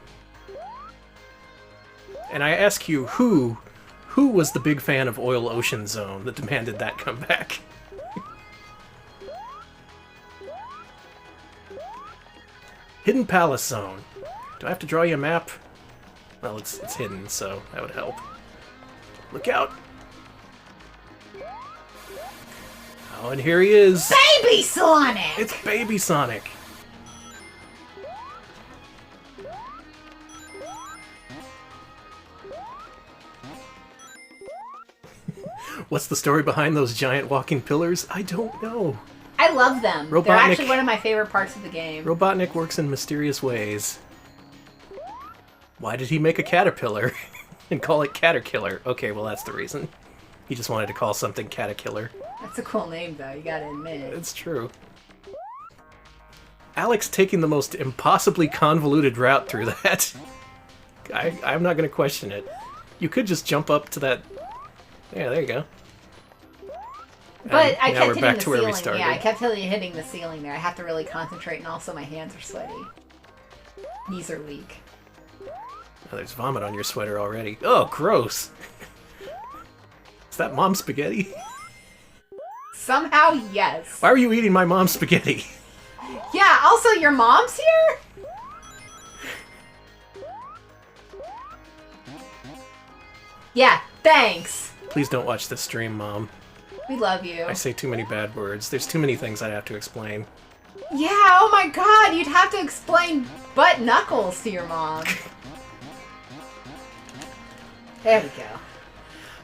Speaker 2: And I ask you, who was the big fan of Oil Ocean Zone that demanded that come back? Hidden Palace Zone. Do I have to draw you a map? Well, it's hidden, so that would help. Look out! Oh, and here he is!
Speaker 1: Baby Sonic!
Speaker 2: It's Baby Sonic! What's the story behind those giant walking pillars? I don't know.
Speaker 1: I love them.
Speaker 2: Robotnik.
Speaker 1: They're actually one of my favorite parts of the game.
Speaker 2: Robotnik works in mysterious ways. Why did he make a caterpillar and call it Caterkiller? Okay, well that's the reason. He just wanted to call something Caterkiller.
Speaker 1: That's a cool name, though, you gotta admit.
Speaker 2: It's true. Alex taking the most impossibly convoluted route through that. I'm not going to question it. You could just jump up to that... Yeah, there you go.
Speaker 1: But I
Speaker 2: now
Speaker 1: kept
Speaker 2: we're
Speaker 1: hitting
Speaker 2: back
Speaker 1: the
Speaker 2: to where we
Speaker 1: ceiling.
Speaker 2: started.
Speaker 1: Yeah, I kept hitting the ceiling there. I have to really concentrate, and also my hands are sweaty. Knees are weak.
Speaker 2: Oh, there's vomit on your sweater already. Oh, gross. Is that mom's spaghetti?
Speaker 1: Somehow, yes.
Speaker 2: Why are you eating my mom's spaghetti?
Speaker 1: Yeah, also, your mom's here? Yeah, thanks.
Speaker 2: Please don't watch this stream, Mom.
Speaker 1: We love you.
Speaker 2: I say too many bad words. There's too many things I'd have to explain.
Speaker 1: Yeah, oh my god, you'd have to explain butt knuckles to your mom. There we go.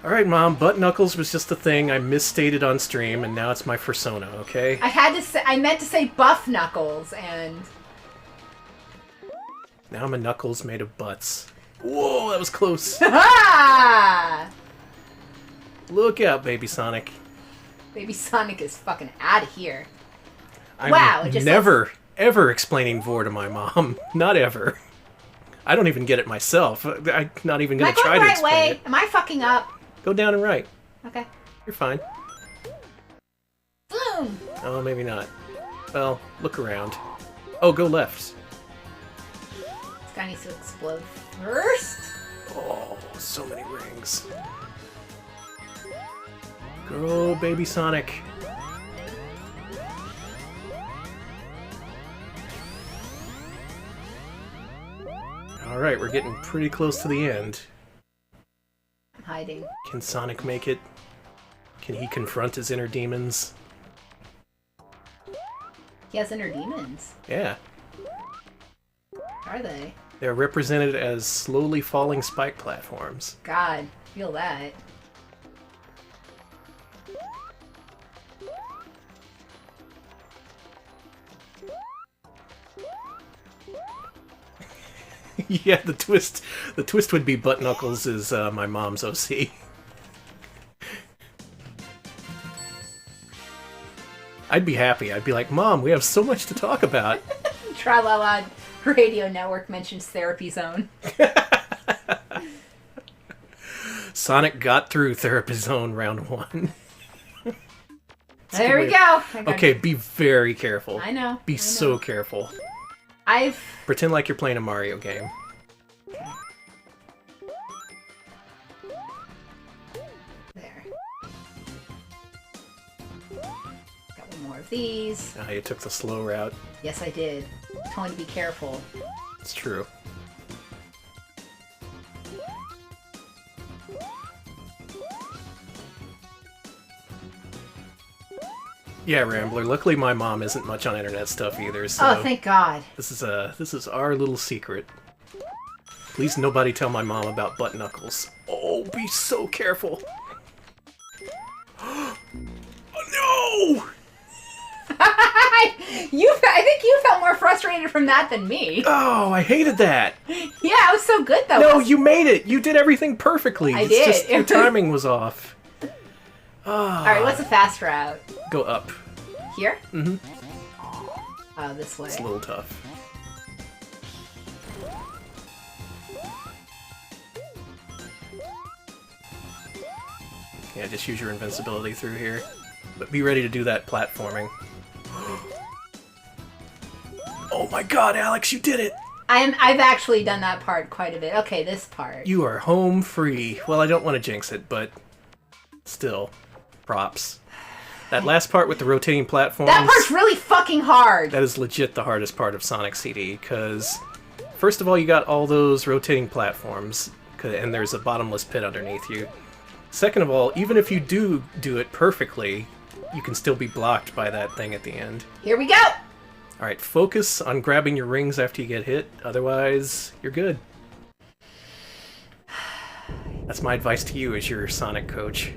Speaker 2: Alright, Mom, butt knuckles was just a thing I misstated on stream, and now it's my persona, okay?
Speaker 1: I meant to say buff knuckles, and...
Speaker 2: Now I'm a knuckles made of butts. Whoa, that was close.
Speaker 1: Ha!
Speaker 2: Look out, Baby Sonic.
Speaker 1: Baby Sonic is fucking out of here.
Speaker 2: I'm
Speaker 1: Wow, it just
Speaker 2: never, ever explaining Vor to my mom. Not ever. I don't even get it myself. I'm not even going to try to explain
Speaker 1: way?
Speaker 2: it.
Speaker 1: Am I fucking up?
Speaker 2: Go down and right.
Speaker 1: Okay.
Speaker 2: You're fine.
Speaker 1: Boom!
Speaker 2: Oh, maybe not. Well, look around. Oh, go left.
Speaker 1: This guy needs to explode first.
Speaker 2: Oh, so many rings. Go, Baby Sonic. Alright, we're getting pretty close to the end.
Speaker 1: I'm hiding.
Speaker 2: Can Sonic make it? Can he confront his inner demons?
Speaker 1: He has inner demons.
Speaker 2: Yeah.
Speaker 1: Are they?
Speaker 2: They're represented as slowly falling spike platforms.
Speaker 1: God, feel that.
Speaker 2: Yeah, the twist would be Butt Knuckles is my mom's OC. I'd be happy. I'd be like, Mom, we have so much to talk about.
Speaker 1: Tra-la-la Radio Network mentions Therapy Zone.
Speaker 2: Sonic got through Therapy Zone round 1.
Speaker 1: There we go.
Speaker 2: Okay, be very careful.
Speaker 1: I know.
Speaker 2: Be so careful.
Speaker 1: I've...
Speaker 2: Pretend like you're playing a Mario game.
Speaker 1: There. Got one more of these.
Speaker 2: You took the slow route.
Speaker 1: Yes, I did. Telling you to be careful.
Speaker 2: It's true. Yeah, Rambler. Luckily, my mom isn't much on internet stuff either. So
Speaker 1: Oh, thank God.
Speaker 2: this is our little secret. Please, nobody tell my mom about Butt Knuckles. Oh, be so careful. Oh, no!
Speaker 1: I think you felt more frustrated from that than me.
Speaker 2: Oh, I hated that.
Speaker 1: Yeah, it was so good though.
Speaker 2: No, you made it. You did everything perfectly.
Speaker 1: I did.
Speaker 2: Just your timing was off.
Speaker 1: All right, what's a fast route?
Speaker 2: Go up.
Speaker 1: Here?
Speaker 2: Mm-hmm.
Speaker 1: Oh, this way.
Speaker 2: It's a little tough. Yeah, just use your invincibility through here. But be ready to do that platforming. Oh my god, Alex, you did it!
Speaker 1: I've actually done that part quite a bit. Okay, this part.
Speaker 2: You are home free. Well, I don't want to jinx it, but still, props. That last part with the rotating platforms...
Speaker 1: That part's really fucking hard!
Speaker 2: That is legit the hardest part of Sonic CD, because first of all, you got all those rotating platforms, and there's a bottomless pit underneath you. Second of all, even if you do it perfectly, you can still be blocked by that thing at the end.
Speaker 1: Here we go!
Speaker 2: Alright, focus on grabbing your rings after you get hit. Otherwise, you're good. That's my advice to you as your Sonic coach.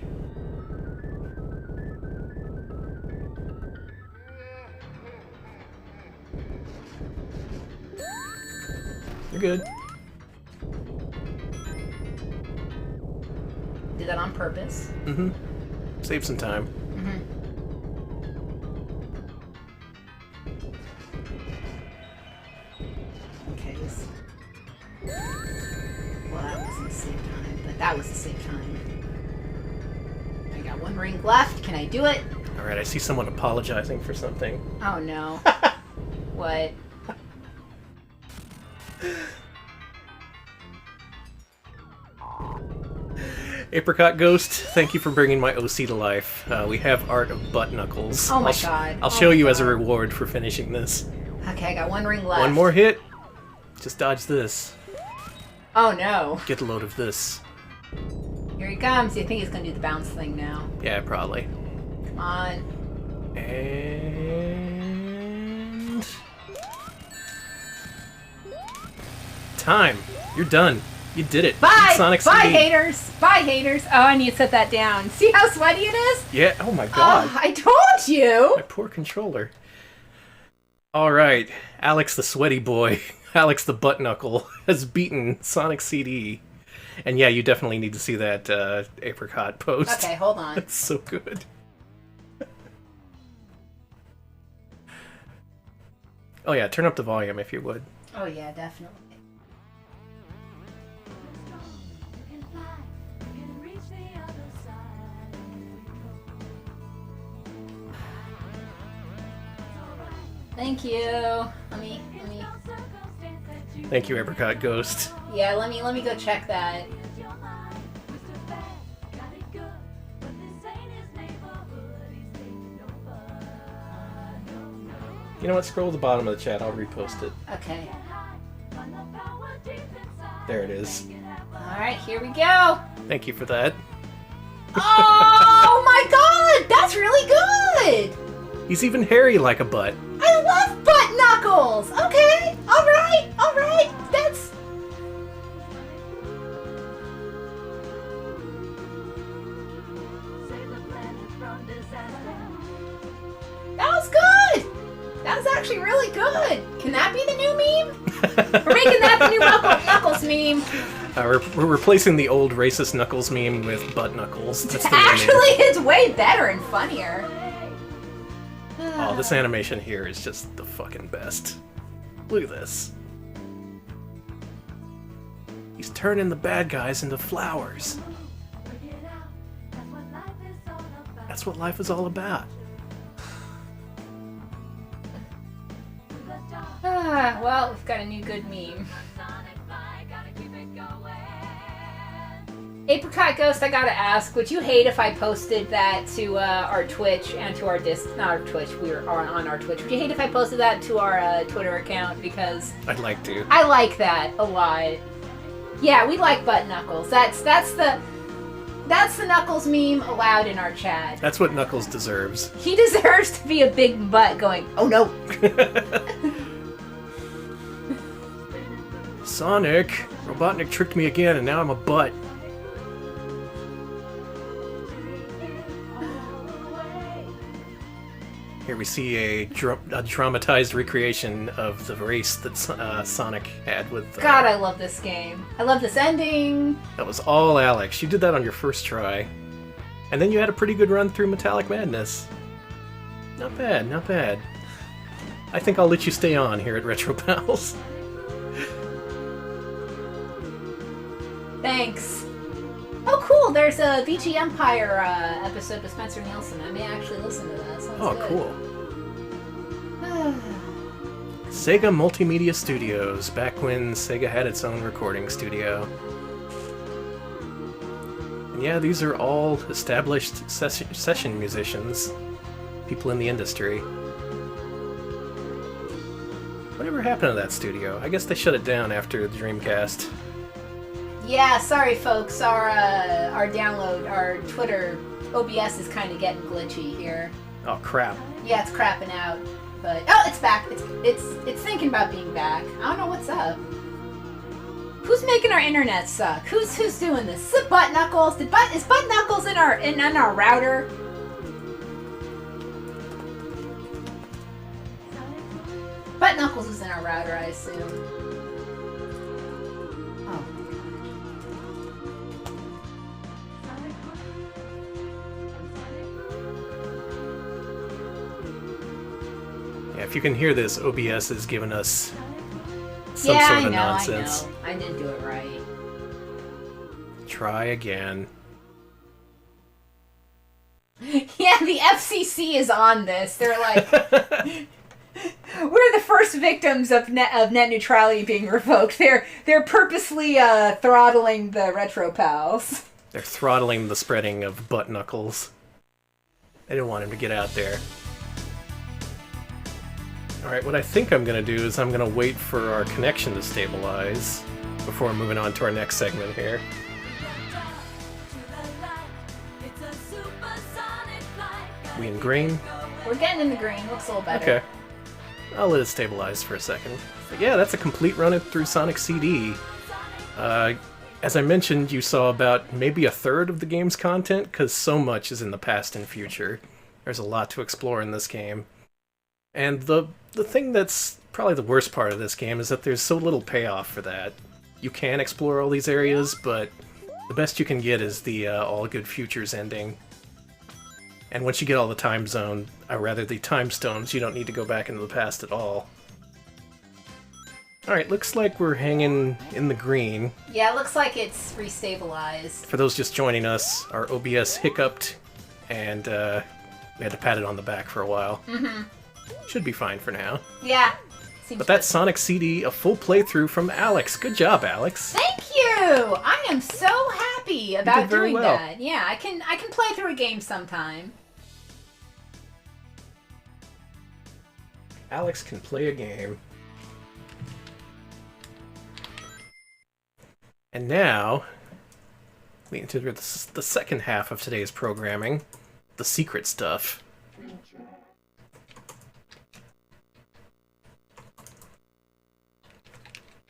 Speaker 2: You're good.
Speaker 1: Did that on purpose.
Speaker 2: Mm-hmm. Save some time.
Speaker 1: Mm-hmm. Okay, well, that wasn't the same time, but that was the same time. I got one ring left. Can I do it?
Speaker 2: Alright, I see someone apologizing for something.
Speaker 1: Oh, no. What?
Speaker 2: Apricot Ghost, thank you for bringing my OC to life. We have art of butt knuckles.
Speaker 1: Oh my god.
Speaker 2: I'll show you as a reward for finishing this.
Speaker 1: Okay, I got one ring left.
Speaker 2: One more hit. Just dodge this.
Speaker 1: Oh no.
Speaker 2: Get a load of this.
Speaker 1: Here he comes. You think he's gonna do the bounce thing now?
Speaker 2: Yeah, probably.
Speaker 1: Come on.
Speaker 2: And... time. You're done. You did it.
Speaker 1: Bye!
Speaker 2: Sonic
Speaker 1: Bye,
Speaker 2: CD.
Speaker 1: haters! Bye, haters! Oh, I need to set that down. See how sweaty it is?
Speaker 2: Yeah, oh my god.
Speaker 1: Oh, I told you!
Speaker 2: My poor controller. Alright, Alex the sweaty boy, Alex the butt knuckle, has beaten Sonic CD. And yeah, you definitely need to see that Apricot post.
Speaker 1: Okay, hold on.
Speaker 2: It's so good. Oh yeah, turn up the volume if you would.
Speaker 1: Oh yeah, definitely. Thank you. Let me.
Speaker 2: Thank you, Apricot Ghost.
Speaker 1: Yeah, let me go check that.
Speaker 2: You know what? Scroll to the bottom of the chat. I'll repost it.
Speaker 1: Okay.
Speaker 2: There it is.
Speaker 1: Alright, here we go.
Speaker 2: Thank you for that.
Speaker 1: Oh my god! That's really good!
Speaker 2: He's even hairy like a butt.
Speaker 1: I love butt knuckles! Okay, alright, that's... That was good! That was actually really good! Can that be the new meme? We're making that the new Knuckles meme.
Speaker 2: We're replacing the old racist Knuckles meme with butt Knuckles. That's the new name.
Speaker 1: Actually, it's way better and funnier.
Speaker 2: Oh, this animation here is just the fucking best. Look at this. He's turning the bad guys into flowers. That's what life is all about.
Speaker 1: Well, we've got a new good meme. Apricot Ghost, I gotta ask, would you hate if I posted that to our Twitch and to our not our Twitch, we are on our Twitch. Would you hate if I posted that to our Twitter account? Because
Speaker 2: I'd like to.
Speaker 1: I like that a lot. Yeah, we like butt knuckles. That's the Knuckles meme allowed in our chat.
Speaker 2: That's what Knuckles deserves.
Speaker 1: He deserves to be a big butt going, oh no.
Speaker 2: Sonic, Robotnik tricked me again and now I'm a butt. Here we see a dramatized recreation of the race that Sonic had with...
Speaker 1: God, I love this game. I love this ending.
Speaker 2: That was all Alex. You did that on your first try. And then you had a pretty good run through Metallic Madness. Not bad, not bad. I think I'll let you stay on here at Retro Pals.
Speaker 1: Thanks. Oh, cool. There's a VG Empire episode with Spencer Nielsen. I may actually listen to that. Sounds good.
Speaker 2: Cool. Sega Multimedia Studios, back when Sega had its own recording studio. And yeah, these are all established session musicians. People in the industry. Whatever happened to that studio? I guess they shut it down after the Dreamcast.
Speaker 1: Yeah, sorry folks, our download, our Twitter OBS is kind of getting glitchy here.
Speaker 2: Oh crap.
Speaker 1: Yeah, it's crapping out. But oh, it's back. It's thinking about being back. I don't know what's up. Who's making our internet suck? Who's doing this? Is it Butt Knuckles? Is Butt Knuckles in our router? Butt Knuckles is in our router, I assume. Oh.
Speaker 2: Yeah, if you can hear this, OBS is giving us some sort of nonsense.
Speaker 1: I know. I didn't do it right.
Speaker 2: Try again.
Speaker 1: Yeah, the FCC is on this. They're like, we're the first victims of net neutrality being revoked. They're purposely throttling the retro pals.
Speaker 2: They're throttling the spreading of Butt Knuckles. They didn't want him to get out there. Alright, what I think I'm going to do is I'm going to wait for our connection to stabilize before moving on to our next segment here. We in green?
Speaker 1: We're getting in the green. Looks a little better.
Speaker 2: Okay. I'll let it stabilize for a second. But yeah, that's a complete run through Sonic CD. As I mentioned, you saw about maybe a third of the game's content, because so much is in the past and future. There's a lot to explore in this game. And the thing that's probably the worst part of this game is that there's so little payoff for that. You can explore all these areas, but the best you can get is the All Good Futures ending. And once you get all the time zone, or rather the time stones, you don't need to go back into the past at all. Alright, looks like we're hanging in the green.
Speaker 1: Yeah, it looks like it's restabilized.
Speaker 2: For those just joining us, our OBS hiccuped, and we had to pat it on the back for a while.
Speaker 1: Mm-hmm.
Speaker 2: Should be fine for now.
Speaker 1: Yeah.
Speaker 2: But that's Sonic CD, a full playthrough from Alex. Good job, Alex.
Speaker 1: Thank you! I am so happy about doing
Speaker 2: well.
Speaker 1: that. Yeah, I can play through a game sometime.
Speaker 2: Alex can play a game. And now, we enter the second half of today's programming, the secret stuff.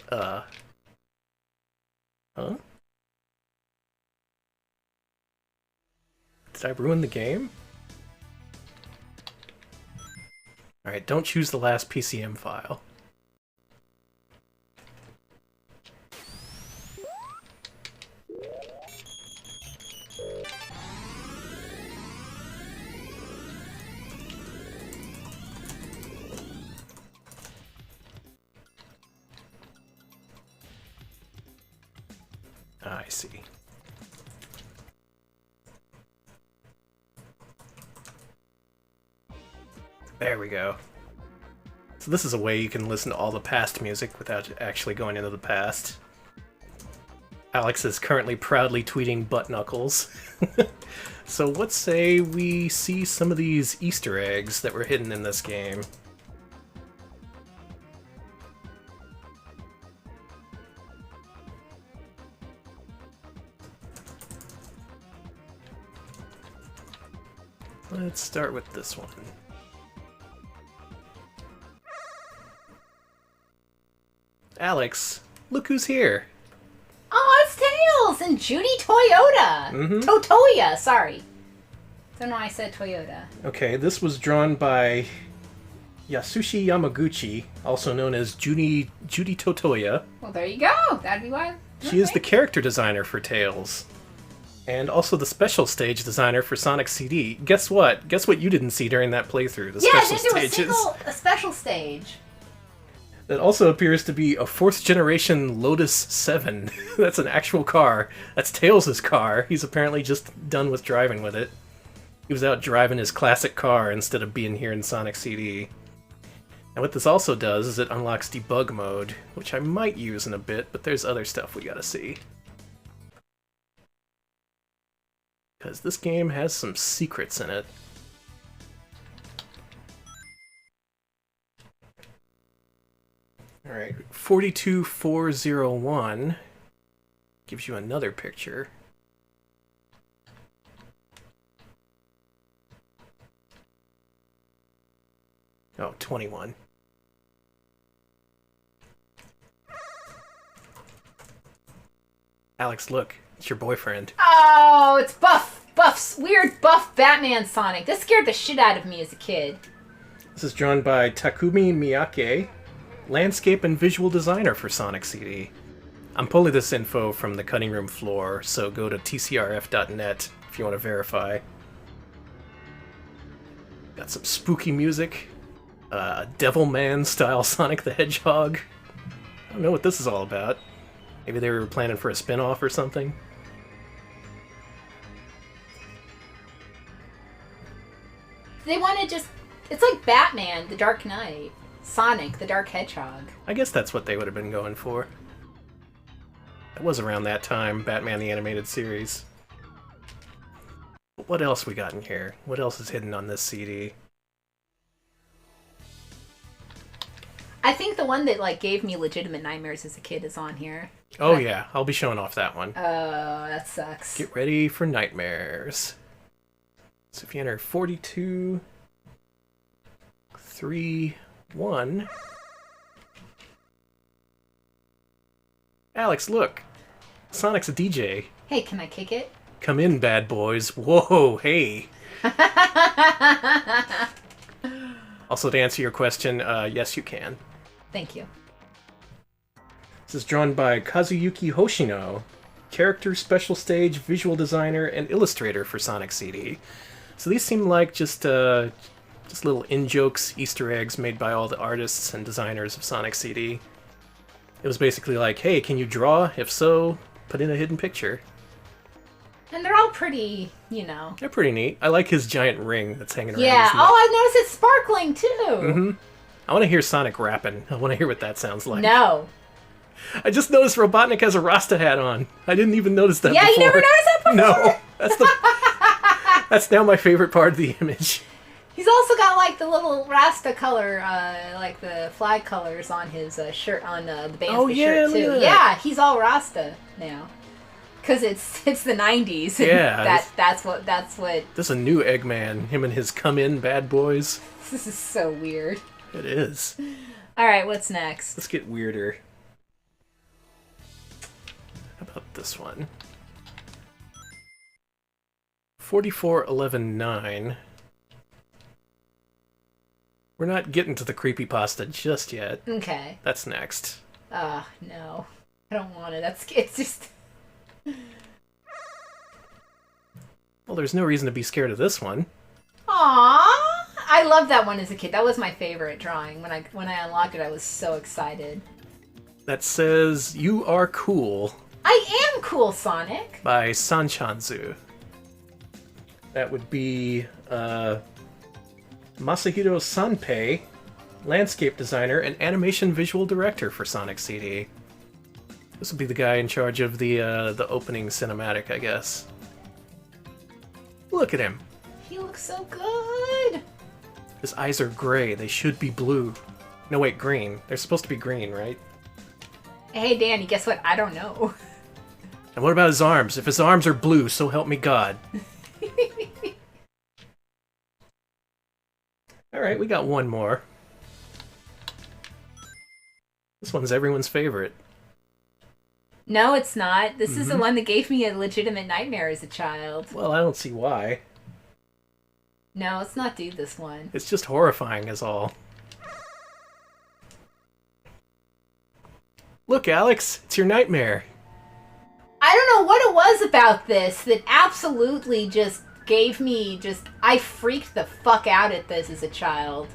Speaker 2: Huh? Did I ruin the game? Alright, don't choose the last PCM file. I see. There we go. So this is a way you can listen to all the past music without actually going into the past. Alex is currently proudly tweeting Butt Knuckles. So let's say we see some of these Easter eggs that were hidden in this game. Let's start with this one. Alex, look who's here.
Speaker 1: Oh, it's Tails and Judy Toyota.
Speaker 2: Mm-hmm.
Speaker 1: Totoya, sorry. Don't know why I said Toyota.
Speaker 2: Okay, this was drawn by Yasushi Yamaguchi, also known as Judy Totoya.
Speaker 1: Well, there you go. That'd be why.
Speaker 2: She is the character designer for Tails. And also the special stage designer for Sonic CD. Guess what? Guess what you didn't see during that playthrough? The special stages.
Speaker 1: A special stage.
Speaker 2: That also appears to be a 4th generation Lotus 7. That's an actual car. That's Tails' car. He's apparently just done with driving with it. He was out driving his classic car instead of being here in Sonic CD. And what this also does is it unlocks debug mode, which I might use in a bit, but there's other stuff we gotta see. Because this game has some secrets in it. Alright, 42401 gives you another picture. Oh, 21. Alex, look. It's your boyfriend.
Speaker 1: Oh, it's weird buff Batman Sonic. This scared the shit out of me as a kid.
Speaker 2: This is drawn by Takumi Miyake, landscape and visual designer for Sonic CD. I'm pulling this info from the cutting room floor, so go to tcrf.net if you want to verify. Got some spooky music. Devilman style Sonic the Hedgehog. I don't know what this is all about. Maybe they were planning for a spin-off or something.
Speaker 1: They want to just... It's like Batman, the Dark Knight. Sonic, the Dark Hedgehog.
Speaker 2: I guess that's what they would have been going for. It was around that time, Batman the Animated Series. What else we got in here? What else is hidden on this CD?
Speaker 1: I think the one that like gave me legitimate nightmares as a kid is on here.
Speaker 2: Oh yeah, I'll be showing off that one.
Speaker 1: Oh, that sucks.
Speaker 2: Get ready for nightmares. So if you enter 42, 3, 1... Alex, look! Sonic's a DJ.
Speaker 1: Hey, can I kick it?
Speaker 2: Come in, bad boys. Whoa, hey! Also, to answer your question, yes you can.
Speaker 1: Thank you.
Speaker 2: This is drawn by Kazuyuki Hoshino, character, special stage, visual designer, and illustrator for Sonic CD. So these seem like just little in-jokes, Easter eggs made by all the artists and designers of Sonic CD. It was basically like, hey, can you draw? If so, put in a hidden picture.
Speaker 1: And they're all pretty, you know.
Speaker 2: They're pretty neat. I like his giant ring that's hanging around
Speaker 1: Yeah.
Speaker 2: his neck.
Speaker 1: Oh, I noticed it's sparkling, too.
Speaker 2: Mm-hmm. I want to hear Sonic rapping. I want to hear what that sounds like.
Speaker 1: No.
Speaker 2: I just noticed Robotnik has a Rasta hat on. I didn't even notice that before.
Speaker 1: Yeah, you never noticed that before?
Speaker 2: No. That's now my favorite part of the image.
Speaker 1: He's also got like the little Rasta color, like the flag colors on his shirt, on the band's shirt too.
Speaker 2: look at that.
Speaker 1: Yeah, he's all Rasta now, because it's the 90s. And
Speaker 2: Yeah,
Speaker 1: that's what.
Speaker 2: This is a new Eggman. Him and his come in bad boys.
Speaker 1: This is so weird.
Speaker 2: It is.
Speaker 1: All right, what's next?
Speaker 2: Let's get weirder. How about this one? 44119. We're not getting to the creepypasta just yet.
Speaker 1: Okay.
Speaker 2: That's next.
Speaker 1: No, I don't want it. It's just.
Speaker 2: Well, there's no reason to be scared of this one.
Speaker 1: Aww, I loved that one as a kid. That was my favorite drawing. When I unlocked it, I was so excited.
Speaker 2: That says, "You are cool."
Speaker 1: I am cool, Sonic.
Speaker 2: By Sanchanzu. That would be Masahiro Sanpei, landscape designer and animation visual director for Sonic CD. This would be the guy in charge of the opening cinematic, I guess. Look at him.
Speaker 1: He looks so good.
Speaker 2: His eyes are gray. They should be blue. No, wait, green. They're supposed to be green, right?
Speaker 1: Hey, Danny, guess what? I don't know.
Speaker 2: And what about his arms? If his arms are blue, so help me God. Alright, we got one more. This one's everyone's favorite.
Speaker 1: No, it's not. This is the one that gave me a legitimate nightmare as a child.
Speaker 2: Well, I don't see why.
Speaker 1: No, let's not do this one.
Speaker 2: It's just horrifying is all. Look, Alex, it's your nightmare.
Speaker 1: I don't know what it was about this that absolutely just gave me I freaked the fuck out at this as a child.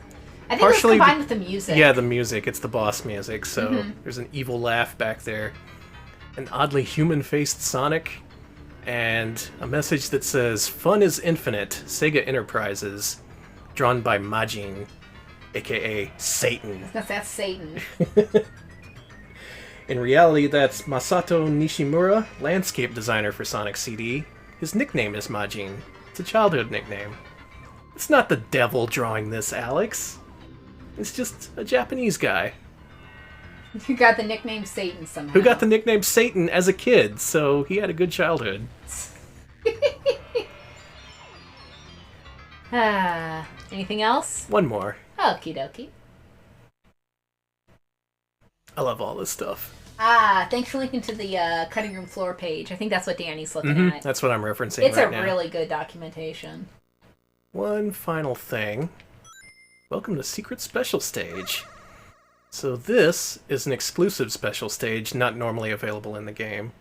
Speaker 1: I think
Speaker 2: Partially
Speaker 1: it was combined with the music.
Speaker 2: Yeah, the music. It's the boss music, so there's an evil laugh back there. An oddly human-faced Sonic, and a message that says, "Fun is infinite, Sega Enterprises," drawn by Majin, aka Satan.
Speaker 1: That's Satan.
Speaker 2: In reality, that's Masato Nishimura, landscape designer for Sonic CD. His nickname is Majin. It's a childhood nickname. It's not the devil drawing this, Alex. It's just a Japanese guy.
Speaker 1: Who got the nickname Satan somehow.
Speaker 2: Who got the nickname Satan as a kid, so he had a good childhood.
Speaker 1: Anything else?
Speaker 2: One more.
Speaker 1: Okie dokie.
Speaker 2: I love all this stuff.
Speaker 1: Ah, thanks for linking to the cutting room floor page. I think that's what Danny's looking at.
Speaker 2: That's what I'm referencing
Speaker 1: It's
Speaker 2: right
Speaker 1: a
Speaker 2: now.
Speaker 1: really good documentation.
Speaker 2: One final thing. Welcome to Secret Special Stage. So this is an exclusive special stage, not normally available in the game.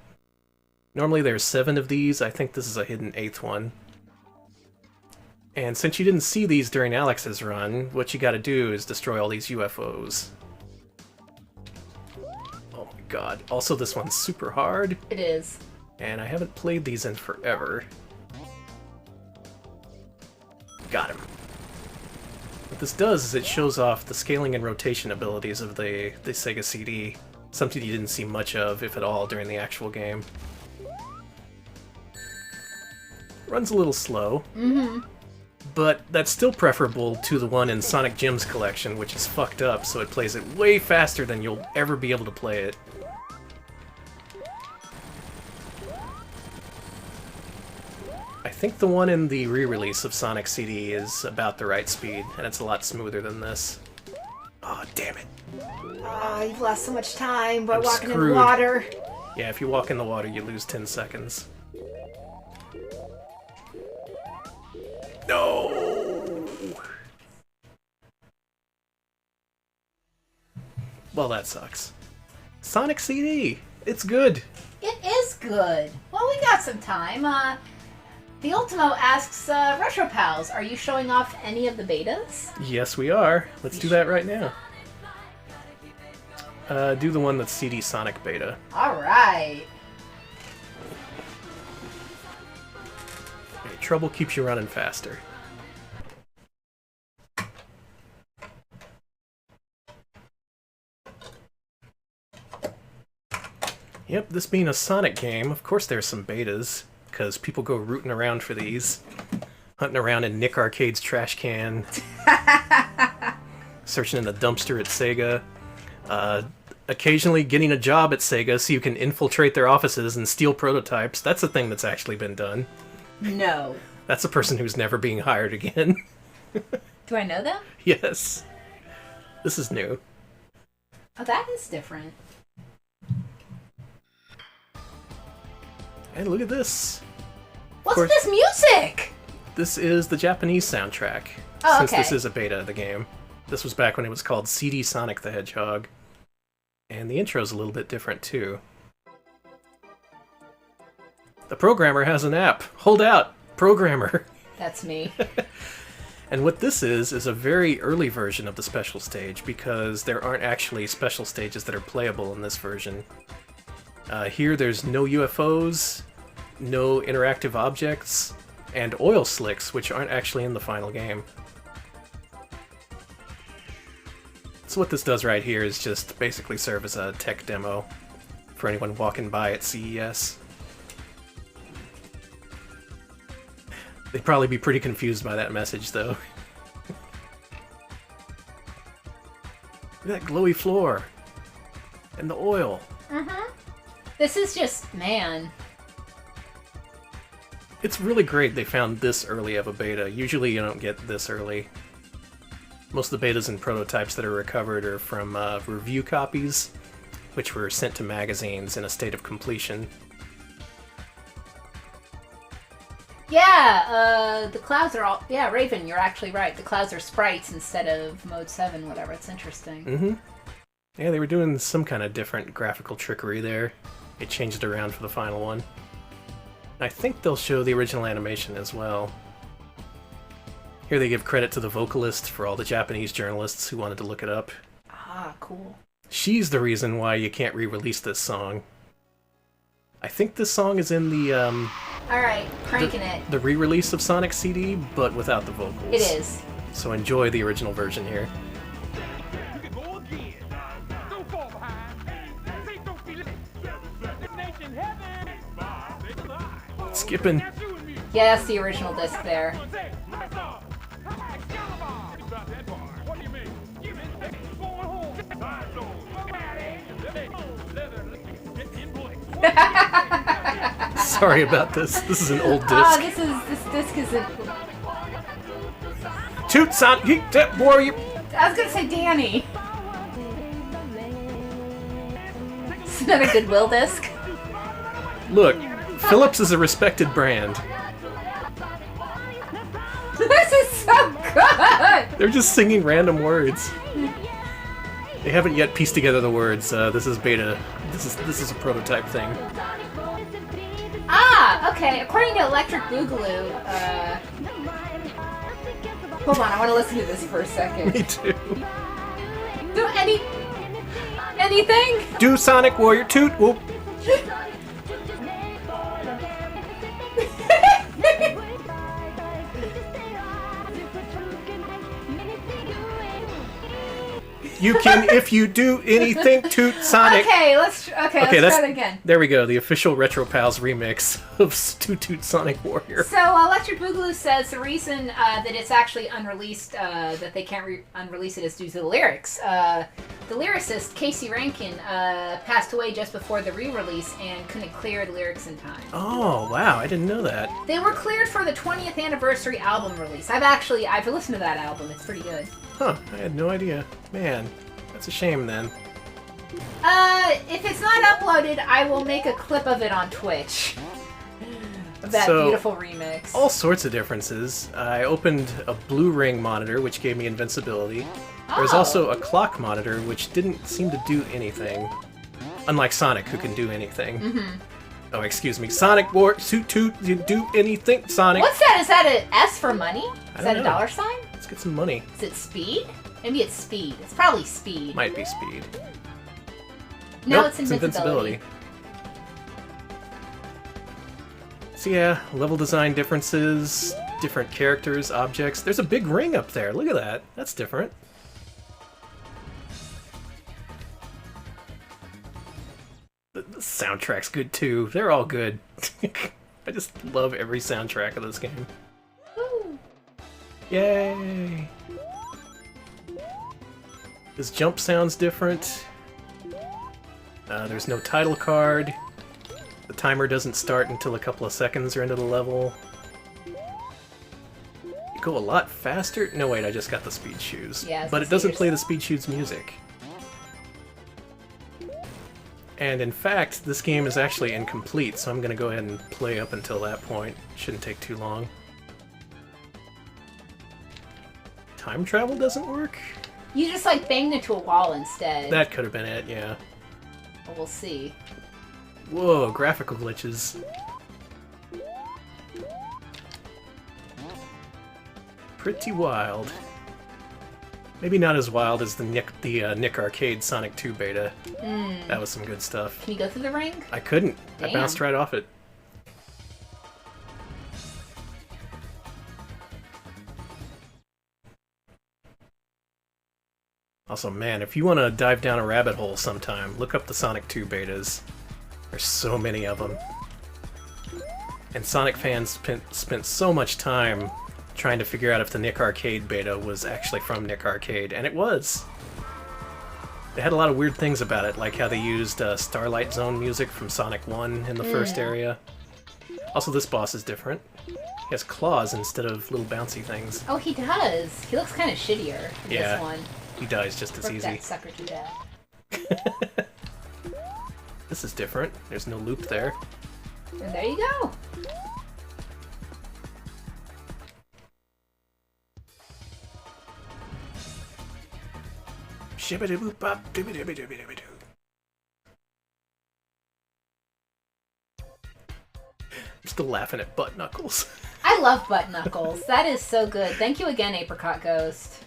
Speaker 2: Normally there's 7 of these. I think this is a hidden 8th one. And since you didn't see these during Alex's run, what you gotta do is destroy all these UFOs. Oh my god. Also, this one's super hard.
Speaker 1: It is.
Speaker 2: And I haven't played these in forever. Got him. What this does is it shows off the scaling and rotation abilities of the Sega CD. Something you didn't see much of, if at all, during the actual game. Runs a little slow. But that's still preferable to the one in Sonic Jim's collection, which is fucked up, so it plays it way faster than you'll ever be able to play it. I think the one in the re-release of Sonic CD is about the right speed, and it's a lot smoother than this. Oh, damn it.
Speaker 1: Oh, you've lost so much time by
Speaker 2: I'm
Speaker 1: walking in
Speaker 2: screwed.
Speaker 1: the water.
Speaker 2: Yeah, if you walk in the water, you lose 10 seconds. No! Well, that sucks. Sonic CD! It's good!
Speaker 1: It is good. Well, we got some time. The Ultimo asks, Retro Pals, are you showing off any of the betas?
Speaker 2: Yes, we are. Let's do that right now. Do the one that's CD Sonic Beta.
Speaker 1: Alright.
Speaker 2: Okay, trouble keeps you running faster. Yep, this being a Sonic game, of course there's some betas, because people go rooting around for these. Hunting around in Nick Arcade's trash can. Searching in the dumpster at Sega. Occasionally getting a job at Sega so you can infiltrate their offices and steal prototypes. That's a thing that's actually been done.
Speaker 1: No.
Speaker 2: That's a person who's never being hired again.
Speaker 1: Do I know them?
Speaker 2: Yes. This is new.
Speaker 1: Oh, that is different.
Speaker 2: And look at this.
Speaker 1: What's
Speaker 2: course-
Speaker 1: this music?
Speaker 2: This is the Japanese soundtrack.
Speaker 1: Oh,
Speaker 2: since
Speaker 1: okay.
Speaker 2: this is a beta of the game. This was back when it was called CD Sonic the Hedgehog. And the intro's a little bit different, too. The programmer has an app. Hold out! Programmer!
Speaker 1: That's me.
Speaker 2: And what this is a very early version of the special stage, because there aren't actually special stages that are playable in this version. Here there's no UFOs, no interactive objects, and oil slicks, which aren't actually in the final game. So what this does right here is just basically serve as a tech demo for anyone walking by at CES. They'd probably be pretty confused by that message, though. Look at that glowy floor. And the oil.
Speaker 1: This is just, man.
Speaker 2: It's really great they found this early of a beta. Usually you don't get this early. Most of the betas and prototypes that are recovered are from review copies, which were sent to magazines in a state of completion.
Speaker 1: Yeah, the clouds are all... Yeah, Raven, you're actually right. The clouds are sprites instead of Mode 7, whatever. It's interesting.
Speaker 2: Yeah, they were doing some kind of different graphical trickery there. It changed it around for the final one. I think they'll show the original animation as well. Here they give credit to the vocalist for all the Japanese journalists who wanted to look it up.
Speaker 1: Ah, cool.
Speaker 2: She's the reason why you can't re-release this song. I think this song is in the
Speaker 1: Alright, cranking it.
Speaker 2: the re-release of Sonic CD, but without the vocals.
Speaker 1: It is.
Speaker 2: So enjoy the original version here.
Speaker 3: You can go again. Don't fall behind. Say don't be late. Destination heaven.
Speaker 2: Skipping.
Speaker 1: Yeah, that's the original disc there.
Speaker 3: Say, lights off. Excalibur. About that bar. What do you mean? You mean going home. Side zone. Leather. In place.
Speaker 2: Sorry about this. This is an old disc.
Speaker 1: Ah, this disc is a...
Speaker 2: Toot Sonic, that warrior.
Speaker 1: I was gonna say Danny. It's not a Goodwill disc.
Speaker 2: Look, Philips is a respected brand.
Speaker 1: This is so good!
Speaker 2: They're just singing random words. They haven't yet pieced together the words. This is beta. This is a prototype thing.
Speaker 1: Ah, okay. According to Electric Boogaloo, hold on, I want to listen to this for a second.
Speaker 2: Me too.
Speaker 1: Do anything?
Speaker 2: Do Sonic Warrior Toot Whoop. You can, if you do anything, toot Sonic.
Speaker 1: Okay, let's try that again.
Speaker 2: There we go, the official Retro Pals remix of Toot Sonic Warrior.
Speaker 1: So Electric Boogaloo says the reason that it's actually unreleased, that they can't unrelease it, is due to the lyrics. The lyricist, Casey Rankin, passed away just before the re-release and couldn't clear the lyrics in time.
Speaker 2: Oh, wow, I didn't know that.
Speaker 1: They were cleared for the 20th anniversary album release. I've listened to that album. It's pretty good.
Speaker 2: Huh, I had no idea. Man, that's a shame then.
Speaker 1: If it's not uploaded, I will make a clip of it on Twitch. Of that beautiful remix.
Speaker 2: All sorts of differences. I opened a blue ring monitor, which gave me invincibility. There's also a clock monitor, which didn't seem to do anything. Unlike Sonic, who can do anything. Mm-hmm. Oh, excuse me. Sonic War Toot, you do anything, Sonic.
Speaker 1: What's that? Is that an S for money? Is that a dollar sign?
Speaker 2: Let's get some money.
Speaker 1: Is it speed? Maybe it's speed. It's probably speed.
Speaker 2: Might be speed.
Speaker 1: No,
Speaker 2: nope,
Speaker 1: it's invincibility.
Speaker 2: So yeah, level design differences, different characters, objects. There's a big ring up there. Look at that. That's different. The soundtrack's good too. They're all good. I just love every soundtrack of this game.
Speaker 1: Woo.
Speaker 2: Yay! This jump sounds different. There's no title card. The timer doesn't start until a couple of seconds are into the level. You go a lot faster. No, wait, I just got the speed shoes.
Speaker 1: Yeah,
Speaker 2: but it doesn't play the speed shoes music. And in fact, this game is actually incomplete, so I'm going to go ahead and play up until that point. Shouldn't take too long. Time travel doesn't work?
Speaker 1: You just like banged into a wall instead.
Speaker 2: That could have been it, yeah.
Speaker 1: Well, we'll see.
Speaker 2: Whoa, graphical glitches. Pretty wild. Maybe not as wild as the Nick Arcade Sonic 2 beta. That was some good stuff.
Speaker 1: Can you go through the ring?
Speaker 2: I couldn't.
Speaker 1: Damn.
Speaker 2: I bounced right off it. Also, man, if you want to dive down a rabbit hole sometime, look up the Sonic 2 betas. There's so many of them. And Sonic fans spent so much time trying to figure out if the Nick Arcade beta was actually from Nick Arcade, and it was. They had a lot of weird things about it, like how they used Starlight Zone music from Sonic 1 in the first area. Also, this boss is different. He has claws instead of little bouncy things.
Speaker 1: Oh, he does. He looks kind of shittier in this one.
Speaker 2: He dies just as easy.
Speaker 1: That sucker to death.
Speaker 2: This is different. There's no loop there.
Speaker 1: And there you go.
Speaker 2: Shibbidi-boop-bop, dibby-dibby-dibby-dibby-doo. I'm still laughing at Butt Knuckles.
Speaker 1: I love Butt Knuckles. That is so good. Thank you again, Apricot Ghost.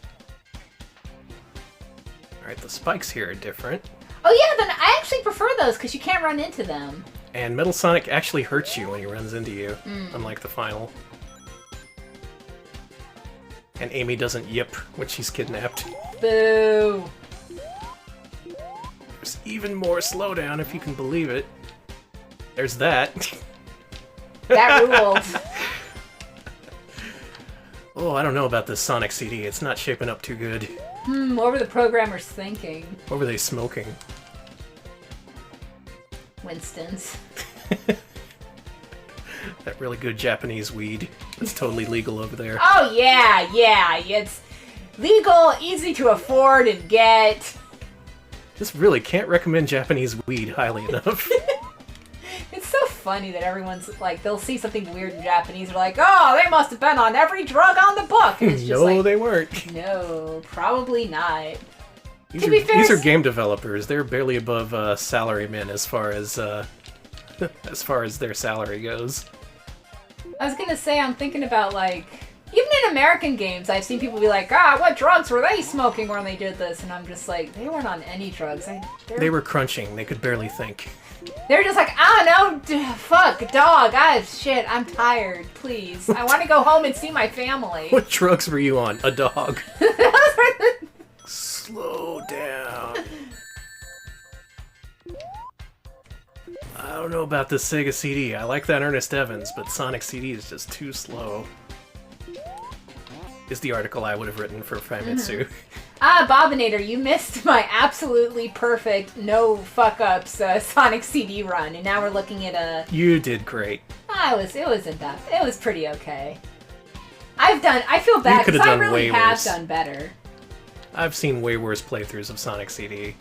Speaker 2: Alright, the spikes here are different.
Speaker 1: Oh yeah, then I actually prefer those because you can't run into them.
Speaker 2: And Metal Sonic actually hurts you when he runs into you, unlike the final. And Amy doesn't yip when she's kidnapped.
Speaker 1: Boo!
Speaker 2: There's even more slowdown, if you can believe it. There's that.
Speaker 1: That ruled.
Speaker 2: Oh, I don't know about this Sonic CD. It's not shaping up too good.
Speaker 1: What were the programmers thinking?
Speaker 2: What were they smoking?
Speaker 1: Winston's.
Speaker 2: That really good Japanese weed. That's totally legal over there.
Speaker 1: Oh yeah. legal, easy to afford and get.
Speaker 2: Just really can't recommend Japanese weed highly enough.
Speaker 1: It's so funny that everyone's like, they'll see something weird in Japanese, they're like, oh, they must have been on every drug on the book. And it's just
Speaker 2: No,
Speaker 1: like,
Speaker 2: they weren't.
Speaker 1: no, probably not.
Speaker 2: These are game developers. They're barely above salarymen as far as their salary goes.
Speaker 1: I was gonna say, I'm thinking about, like, even in American games, I've seen people be like, what drugs were they smoking when they did this? And I'm just like, they weren't on any drugs.
Speaker 2: They were crunching. They could barely think.
Speaker 1: They're just like, I don't know, fuck, dog, shit, I'm tired, please. I want to go home and see my family.
Speaker 2: What drugs were you on? A dog. Slow down. I don't know about this Sega CD. I like that Ernest Evans, but Sonic CD is just too slow. Is the article I would have written for Famitsu.
Speaker 1: Bobinator, you missed my absolutely perfect, no fuck-ups Sonic CD run, and now we're looking at a...
Speaker 2: You did great.
Speaker 1: It wasn't that... It was pretty okay. I feel bad, because I really have done better.
Speaker 2: I've seen way worse playthroughs of Sonic CD.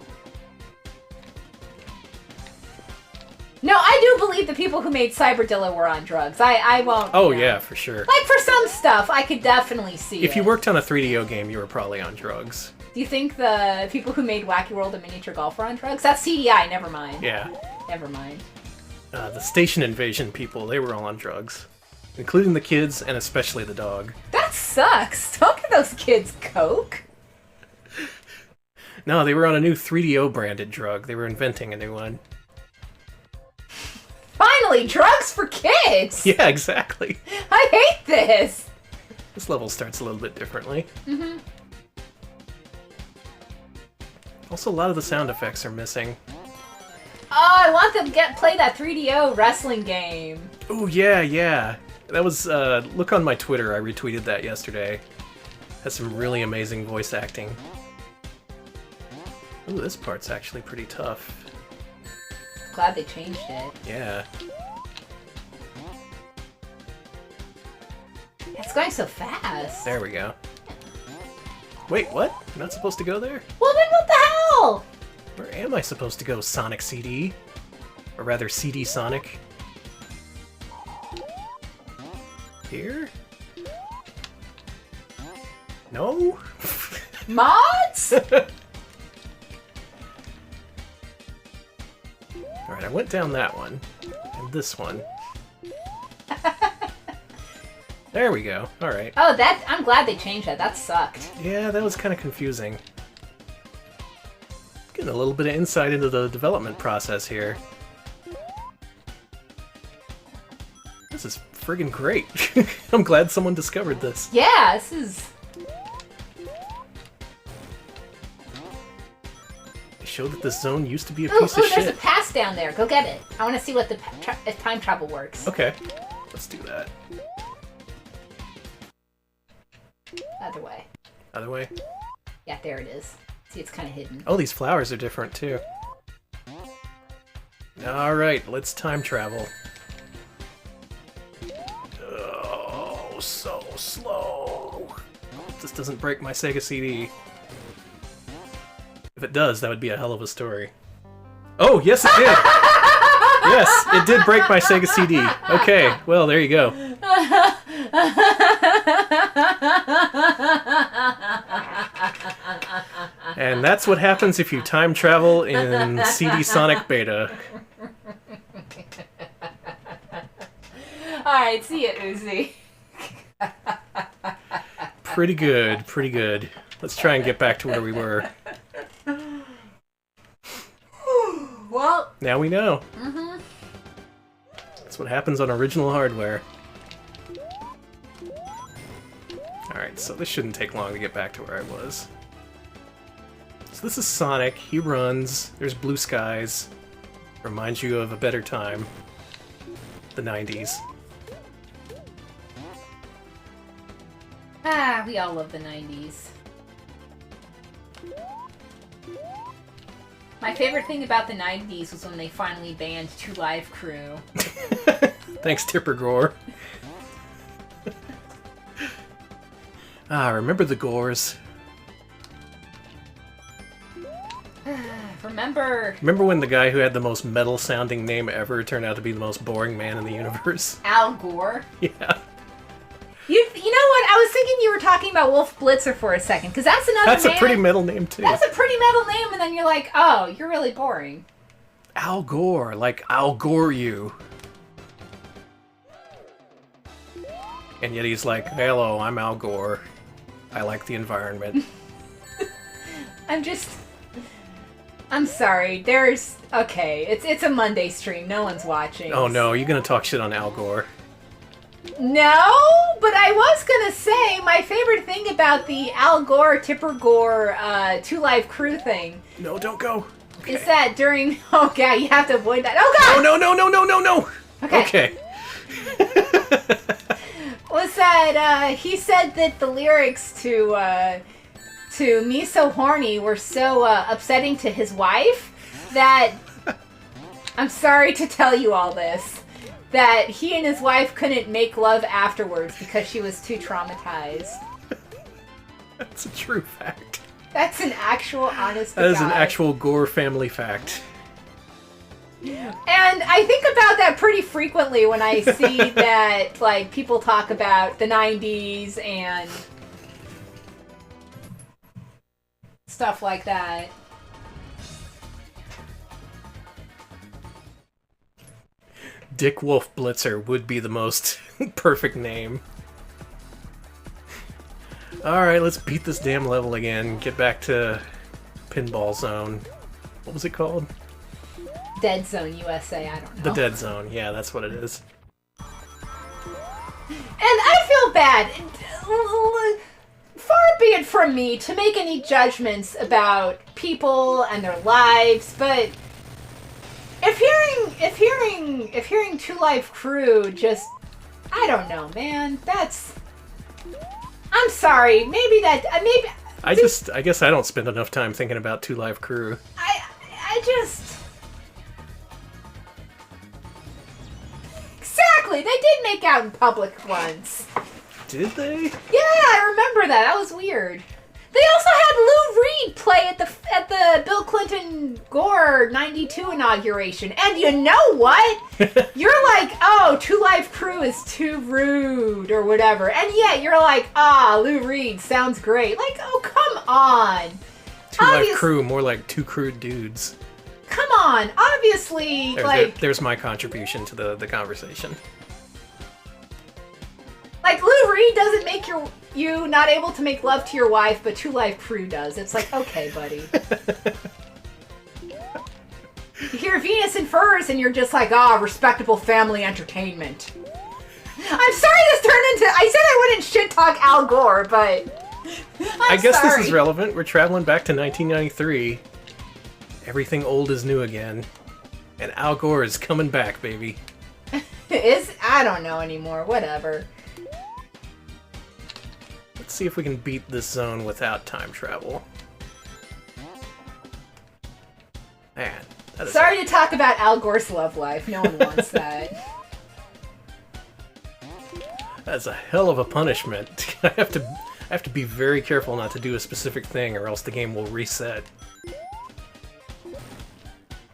Speaker 1: No, I do believe the people who made Cyberdilla were on drugs. I won't...
Speaker 2: Oh, yeah, for sure.
Speaker 1: Like, for some stuff, I could definitely see
Speaker 2: If you worked on a 3DO game, you were probably on drugs.
Speaker 1: Do you think the people who made Wacky World of Miniature Golf were on drugs? That's CDI, never mind.
Speaker 2: Yeah.
Speaker 1: Never mind.
Speaker 2: The Station Invasion people, they were all on drugs. Including the kids, and especially the dog.
Speaker 1: That sucks! Don't give those kids coke!
Speaker 2: No, they were on a new 3DO branded drug. They were inventing a new one.
Speaker 1: Finally, drugs for kids!
Speaker 2: Yeah, exactly.
Speaker 1: I hate this!
Speaker 2: This level starts a little bit differently.
Speaker 1: Mm-hmm.
Speaker 2: Also, a lot of the sound effects are missing.
Speaker 1: Oh, I want them to play that 3DO wrestling game.
Speaker 2: Oh, yeah. That was, look on my Twitter, I retweeted that yesterday. Has some really amazing voice acting. Ooh, this part's actually pretty tough.
Speaker 1: Glad they changed it.
Speaker 2: Yeah.
Speaker 1: It's going so fast.
Speaker 2: There we go. Wait, what? I'm not supposed to go there?
Speaker 1: Well, then what the hell?
Speaker 2: Where am I supposed to go, Sonic CD? Or rather, CD Sonic? Here? No?
Speaker 1: Mods?
Speaker 2: Alright, I went down that one. And this one. There we go. Alright.
Speaker 1: Oh, I'm glad they changed that. That sucked.
Speaker 2: Yeah, that was kind of confusing. Getting a little bit of insight into the development process here. This is friggin' great. I'm glad someone discovered this.
Speaker 1: Yeah, this is...
Speaker 2: They showed that this zone used to be a piece of shit.
Speaker 1: There's a pass down there. Go get it. I want to see what if time travel works.
Speaker 2: Okay, let's do that.
Speaker 1: Other way.
Speaker 2: Other way?
Speaker 1: Yeah, there it is. See, it's kind of hidden.
Speaker 2: Oh, these flowers are different, too. Alright, let's time travel. Oh, so slow. Hope this doesn't break my Sega CD. If it does, that would be a hell of a story. Oh, yes it did! Yes, it did break my Sega CD. Okay, well, there you go. And that's what happens if you time travel in CD Sonic Beta.
Speaker 1: Alright, see ya, Uzi.
Speaker 2: Pretty good, pretty good. Let's try and get back to where we were.
Speaker 1: Well...
Speaker 2: Now we know. Mm-hmm. That's what happens on original hardware. Alright, so this shouldn't take long to get back to where I was. So this is Sonic. He runs. There's blue skies. Reminds you of a better time. The 90s.
Speaker 1: Ah, we all love the 90s. My favorite thing about the 90s was when they finally banned 2 Live Crew.
Speaker 2: Thanks, Tipper Gore. Remember the Gores?
Speaker 1: Remember
Speaker 2: when the guy who had the most metal-sounding name ever turned out to be the most boring man in the universe?
Speaker 1: Al Gore?
Speaker 2: Yeah.
Speaker 1: You know what? I was thinking you were talking about Wolf Blitzer for a second, because that's another
Speaker 2: That's
Speaker 1: name.
Speaker 2: a pretty metal name, too.
Speaker 1: That's a pretty metal name, and then you're like, oh, you're really boring.
Speaker 2: Al Gore, like I'll gore you. And yet he's like, hello, I'm Al Gore. I like the environment.
Speaker 1: I'm sorry. Okay, it's a Monday stream. No one's watching.
Speaker 2: Oh no, you're gonna talk shit on Al Gore.
Speaker 1: No, but I was gonna say my favorite thing about the Al Gore, Tipper Gore, Two Live Crew thing.
Speaker 2: No, don't go. Okay.
Speaker 1: Is that during... Oh, God, you have to avoid that. Oh, God!
Speaker 2: No. Okay.
Speaker 1: Was that, he said that the lyrics to Me So Horny were so upsetting to his wife that... I'm sorry to tell you all this. That he and his wife couldn't make love afterwards because she was too traumatized.
Speaker 2: That's a true fact.
Speaker 1: That's an actual honest
Speaker 2: That is an actual Gore family fact.
Speaker 1: And I think about that pretty frequently when I see that, like, people talk about the 90s and stuff like that.
Speaker 2: Dick Wolf Blitzer would be the most perfect name. Alright, let's beat this damn level again. Get back to Pinball Zone. What was it called?
Speaker 1: Dead Zone USA, I don't know.
Speaker 2: The Dead Zone, yeah, that's what it is.
Speaker 1: And I feel bad. Far be it from me to make any judgments about people and their lives, but if hearing Two Live Crew just, I don't know, man, that's... I'm sorry. Maybe
Speaker 2: I guess I don't spend enough time thinking about Two Live Crew.
Speaker 1: Exactly. They did make out in public once.
Speaker 2: Did they?
Speaker 1: Yeah, I remember that. That was weird. They also had Lou Reed play at the Bill Clinton Gore '92 inauguration. And you know what? You're like, oh, Two Live Crew is too rude or whatever. And yet you're like, Lou Reed sounds great. Like, oh, come on.
Speaker 2: Two Live Crew, more like Two Crude Dudes.
Speaker 1: Come on. Obviously,
Speaker 2: there's my contribution to the conversation.
Speaker 1: Like, Lou Reed doesn't make you not able to make love to your wife, but Two Live Crew does. It's like, okay, buddy. You hear Venus and Furs, and you're just like, respectable family entertainment. I'm sorry this turned into... I said I wouldn't shit-talk Al Gore, but...
Speaker 2: I guess this is relevant. We're traveling back to 1993. Everything old is new again. And Al Gore is coming back, baby.
Speaker 1: I don't know anymore. Whatever.
Speaker 2: Let's see if we can beat this zone without time travel. Man.
Speaker 1: Sorry to talk about Al Gore's love life. No one wants that.
Speaker 2: That's a hell of a punishment. I have to be very careful not to do a specific thing or else the game will reset.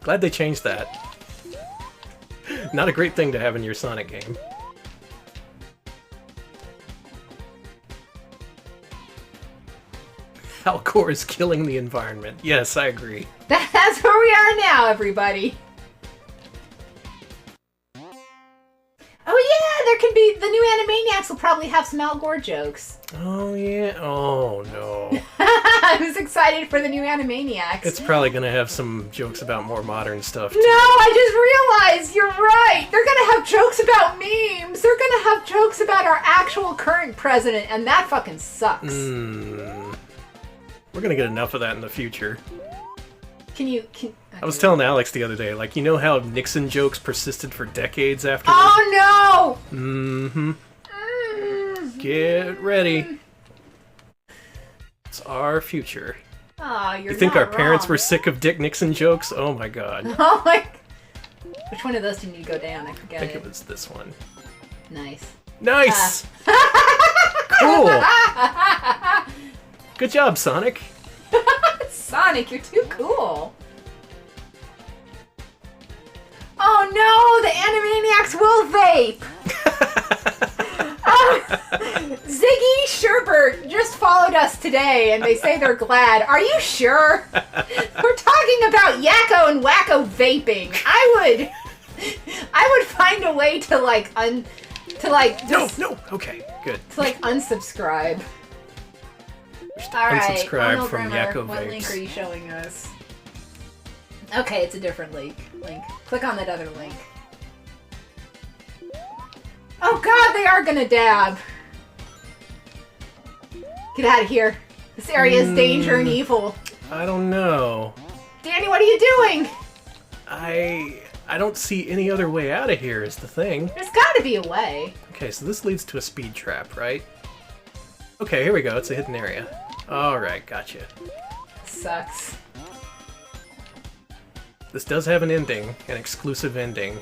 Speaker 2: Glad they changed that. Not a great thing to have in your Sonic game. Al Gore is killing the environment. Yes, I agree.
Speaker 1: That's where we are now, everybody. Oh yeah, there can be... The new Animaniacs will probably have some Al Gore jokes.
Speaker 2: Oh yeah? Oh no.
Speaker 1: I was excited for the new Animaniacs.
Speaker 2: It's probably gonna have some jokes about more modern stuff, too.
Speaker 1: No, I just realized, you're right. They're gonna have jokes about memes. They're gonna have jokes about our actual current president, and that fucking sucks.
Speaker 2: We're gonna get enough of that in the future.
Speaker 1: I
Speaker 2: was telling Alex the other day, like, you know how Nixon jokes persisted for decades after?
Speaker 1: Oh no!
Speaker 2: Mm-hmm. Get ready. It's our future.
Speaker 1: Oh, you're
Speaker 2: You think
Speaker 1: not
Speaker 2: our parents
Speaker 1: wrong.
Speaker 2: were sick of Dick Nixon jokes? Oh my god.
Speaker 1: Oh my... Which one of those did you go down? I forget
Speaker 2: I think it was this one.
Speaker 1: Nice.
Speaker 2: Nice! Cool! Good job, Sonic.
Speaker 1: Sonic, you're too cool. Alex will vape. Ziggy Sherbert just followed us today, and they say they're glad. Are you sure? We're talking about Yakko and Wacko vaping. I would find a way to
Speaker 2: No. Okay, good.
Speaker 1: to unsubscribe. All right,
Speaker 2: Unsubscribe from Yakko
Speaker 1: what
Speaker 2: Vapes.
Speaker 1: link are you showing us? Okay, it's a different link. Click on that other link. Oh god, they are gonna dab. Get out of here. This area is danger and evil.
Speaker 2: I don't know.
Speaker 1: Danny, what are you doing?
Speaker 2: I don't see any other way out of here is the thing.
Speaker 1: There's gotta be a way.
Speaker 2: Okay, so this leads to a speed trap, right? Okay, here we go. It's a hidden area. Alright, gotcha.
Speaker 1: Sucks.
Speaker 2: This does have an ending, an exclusive ending.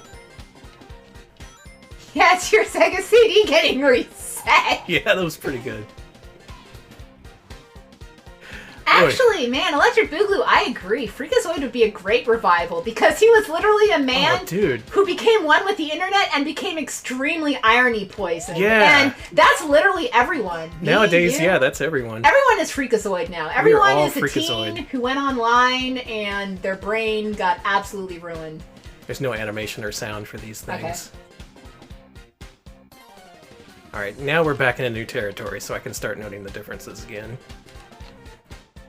Speaker 1: Yeah, it's your Sega CD getting reset.
Speaker 2: Yeah, that was pretty good.
Speaker 1: Actually, man, Electric Boogaloo, I agree. Freakazoid would be a great revival because he was literally a man who became one with the internet and became extremely irony poisoned.
Speaker 2: Yeah.
Speaker 1: And that's literally everyone.
Speaker 2: Nowadays, yeah, that's everyone.
Speaker 1: Everyone is Freakazoid now. Everyone is a
Speaker 2: Freakazoid.
Speaker 1: teen who went online and their brain got absolutely ruined.
Speaker 2: There's no animation or sound for these things.
Speaker 1: Okay.
Speaker 2: Alright, now we're back in a new territory, so I can start noting the differences again.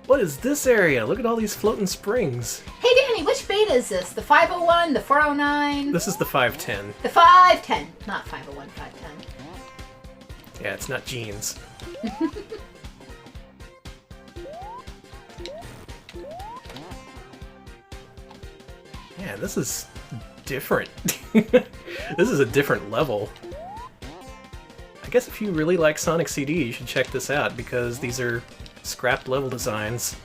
Speaker 2: What is this area? Look at all these floating springs.
Speaker 1: Hey Danny, which beta is this? The 501, the 409?
Speaker 2: This is the 510.
Speaker 1: The 510. Not 501, 510.
Speaker 2: Yeah, it's not jeans. Yeah, this is different. This is a different level. I guess if you really like Sonic CD, you should check this out, because these are scrapped level designs.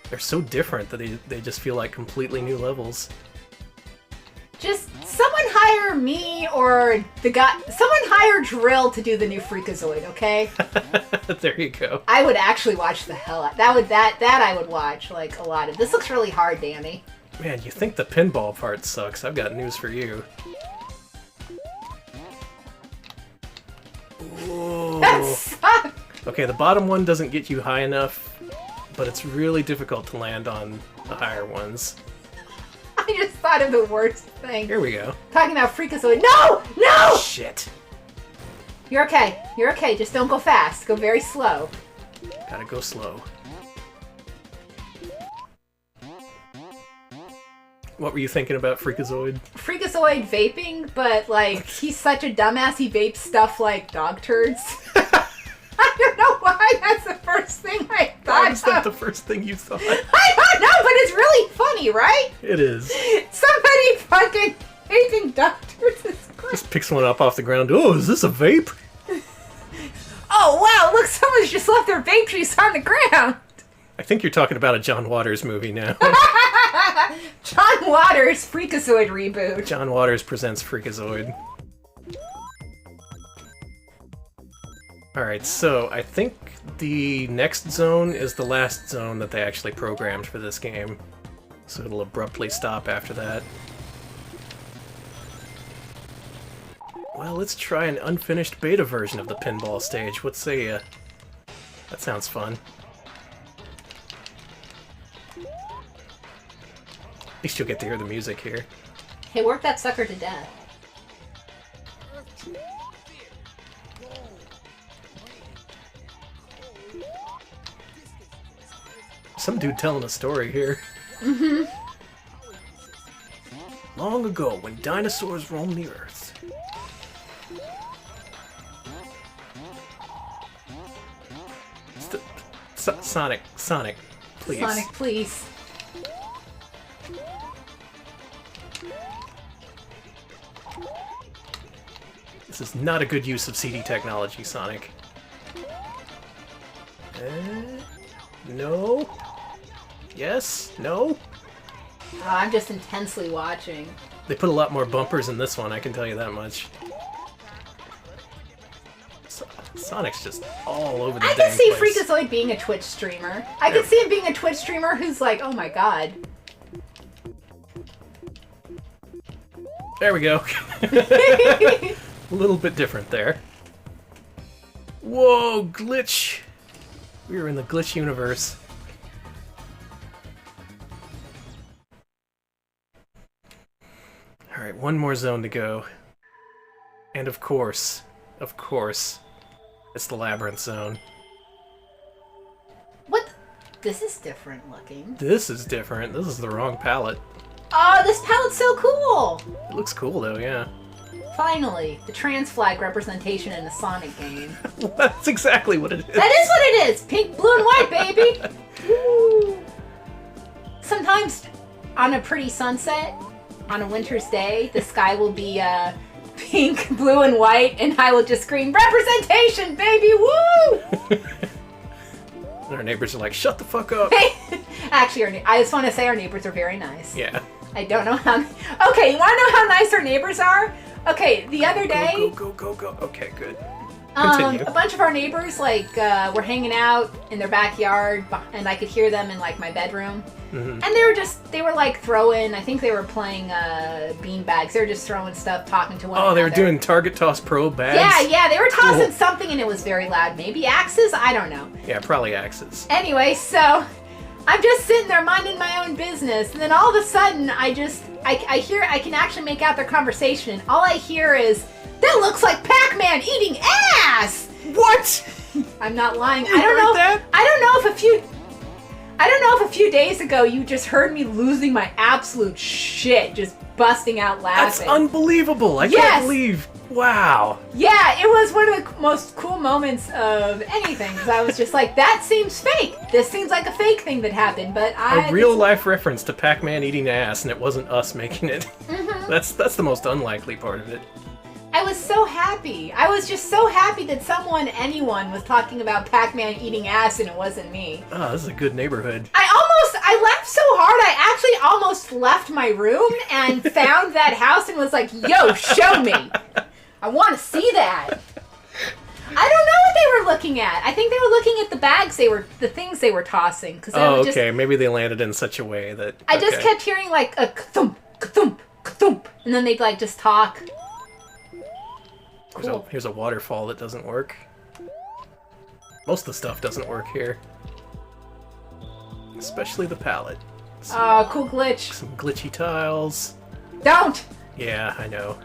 Speaker 2: They're so different that they just feel like completely new levels.
Speaker 1: Just someone hire me or someone hire Drill to do the new Freakazoid, okay?
Speaker 2: There you go.
Speaker 1: I would actually watch the hell out. That I would watch like a lot of. This looks really hard, Danny.
Speaker 2: Man, you think the pinball part sucks. I've got news for you. Ooh.
Speaker 1: That sucks.
Speaker 2: Okay, the bottom one doesn't get you high enough, but it's really difficult to land on the higher ones.
Speaker 1: I just thought of the worst thing.
Speaker 2: Here we go.
Speaker 1: Talking about Freakazoid. No! No!
Speaker 2: Shit.
Speaker 1: You're okay. You're okay. Just don't go fast. Go very slow.
Speaker 2: Gotta go slow. What were you thinking about Freakazoid?
Speaker 1: Freakazoid vaping, but like he's such a dumbass. He vapes stuff like dog turds. I don't know why that's the first thing I thought.
Speaker 2: Why is that the first thing you thought?
Speaker 1: I don't know, but it's really funny, right?
Speaker 2: It is.
Speaker 1: Somebody fucking vaping dog turds is great.
Speaker 2: Just picks one up off the ground. Oh, is this a vape?
Speaker 1: Oh wow! Look, someone's just left their vape juice on the ground.
Speaker 2: I think you're talking about a John Waters movie now.
Speaker 1: John Waters Freakazoid reboot.
Speaker 2: John Waters presents Freakazoid. Alright, so I think the next zone is the last zone that they actually programmed for this game. So it'll abruptly stop after that. Well, let's try an unfinished beta version of the pinball stage. What say ya? That sounds fun. At least you'll get to hear the music here.
Speaker 1: Hey, work that sucker to death.
Speaker 2: Some dude telling a story here. Mm-hmm. Long ago, when dinosaurs roamed the earth. Sonic, please.
Speaker 1: Sonic, please.
Speaker 2: This is not a good use of CD technology, Sonic. No. Yes? No?
Speaker 1: Oh, I'm just intensely watching.
Speaker 2: They put a lot more bumpers in this one, I can tell you that much. Sonic's just all over the
Speaker 1: I
Speaker 2: dang
Speaker 1: could see
Speaker 2: place.
Speaker 1: Freakazoid being a Twitch streamer. I could see him being a Twitch streamer who's like, oh my god.
Speaker 2: There we go. A little bit different there. Whoa, glitch! We were in the glitch universe. Alright, one more zone to go. And of course, it's the labyrinth zone.
Speaker 1: What? This is different looking.
Speaker 2: This is different. This is the wrong palette.
Speaker 1: Oh, this palette's so cool!
Speaker 2: It looks cool though, yeah.
Speaker 1: Finally, the trans flag representation in a Sonic game.
Speaker 2: That's exactly what it is.
Speaker 1: That is what it is! Pink, blue, and white, baby! Woo. Sometimes, on a pretty sunset, on a winter's day, the sky will be pink, blue, and white, and I will just scream, "Representation, baby! Woo!"
Speaker 2: And our neighbors are like, "Shut the fuck up!"
Speaker 1: Actually, I just want to say our neighbors are very nice.
Speaker 2: Yeah.
Speaker 1: I don't know how... Okay, you want to know how nice our neighbors are? Okay, the other day...
Speaker 2: Go. Okay, good. Continue.
Speaker 1: A bunch of our neighbors, like, were hanging out in their backyard, and I could hear them in, like, my bedroom.
Speaker 2: Mm-hmm.
Speaker 1: And they were, like, throwing... I think they were playing bean bags. They were just throwing stuff, talking to one another.
Speaker 2: Oh, they were doing Target Toss Pro bags?
Speaker 1: Yeah, they were tossing
Speaker 2: Cool.
Speaker 1: something, and it was very loud. Maybe axes? I don't know.
Speaker 2: Yeah, probably axes.
Speaker 1: Anyway, so... I'm just sitting there minding my own business, and then all of a sudden, I can actually make out their conversation, and all I hear is, "That looks like Pac-Man eating ass!"
Speaker 2: What?
Speaker 1: I'm not lying.
Speaker 2: You heard that?
Speaker 1: I don't know if a few days ago you just heard me losing my absolute shit, just busting out
Speaker 2: That's
Speaker 1: laughing.
Speaker 2: unbelievable. I can't believe. Wow.
Speaker 1: Yeah, it was one of the most cool moments of anything, because I was just like, that seems fake. This seems like a fake thing that happened, but
Speaker 2: A real-life reference to Pac-Man eating ass, and it wasn't us making it.
Speaker 1: Mm-hmm.
Speaker 2: That's the most unlikely part of it.
Speaker 1: I was so happy. I was just so happy that anyone was talking about Pac-Man eating ass, and it wasn't me.
Speaker 2: Oh, this is a good neighborhood.
Speaker 1: I laughed so hard, I actually almost left my room and found that house and was like, "Yo, show me. I want to see that." I don't know what they were looking at. I think they were looking at the bags the things they were tossing.
Speaker 2: Oh, okay. Maybe they landed in such a way that...
Speaker 1: I just kept hearing like a ka-thump, ka-thump, ka-thump, and then they'd like just talk. Cool.
Speaker 2: Here's a waterfall that doesn't work. Most of the stuff doesn't work here. Especially the palette.
Speaker 1: Oh, cool glitch.
Speaker 2: Some glitchy tiles.
Speaker 1: Don't!
Speaker 2: Yeah, I know.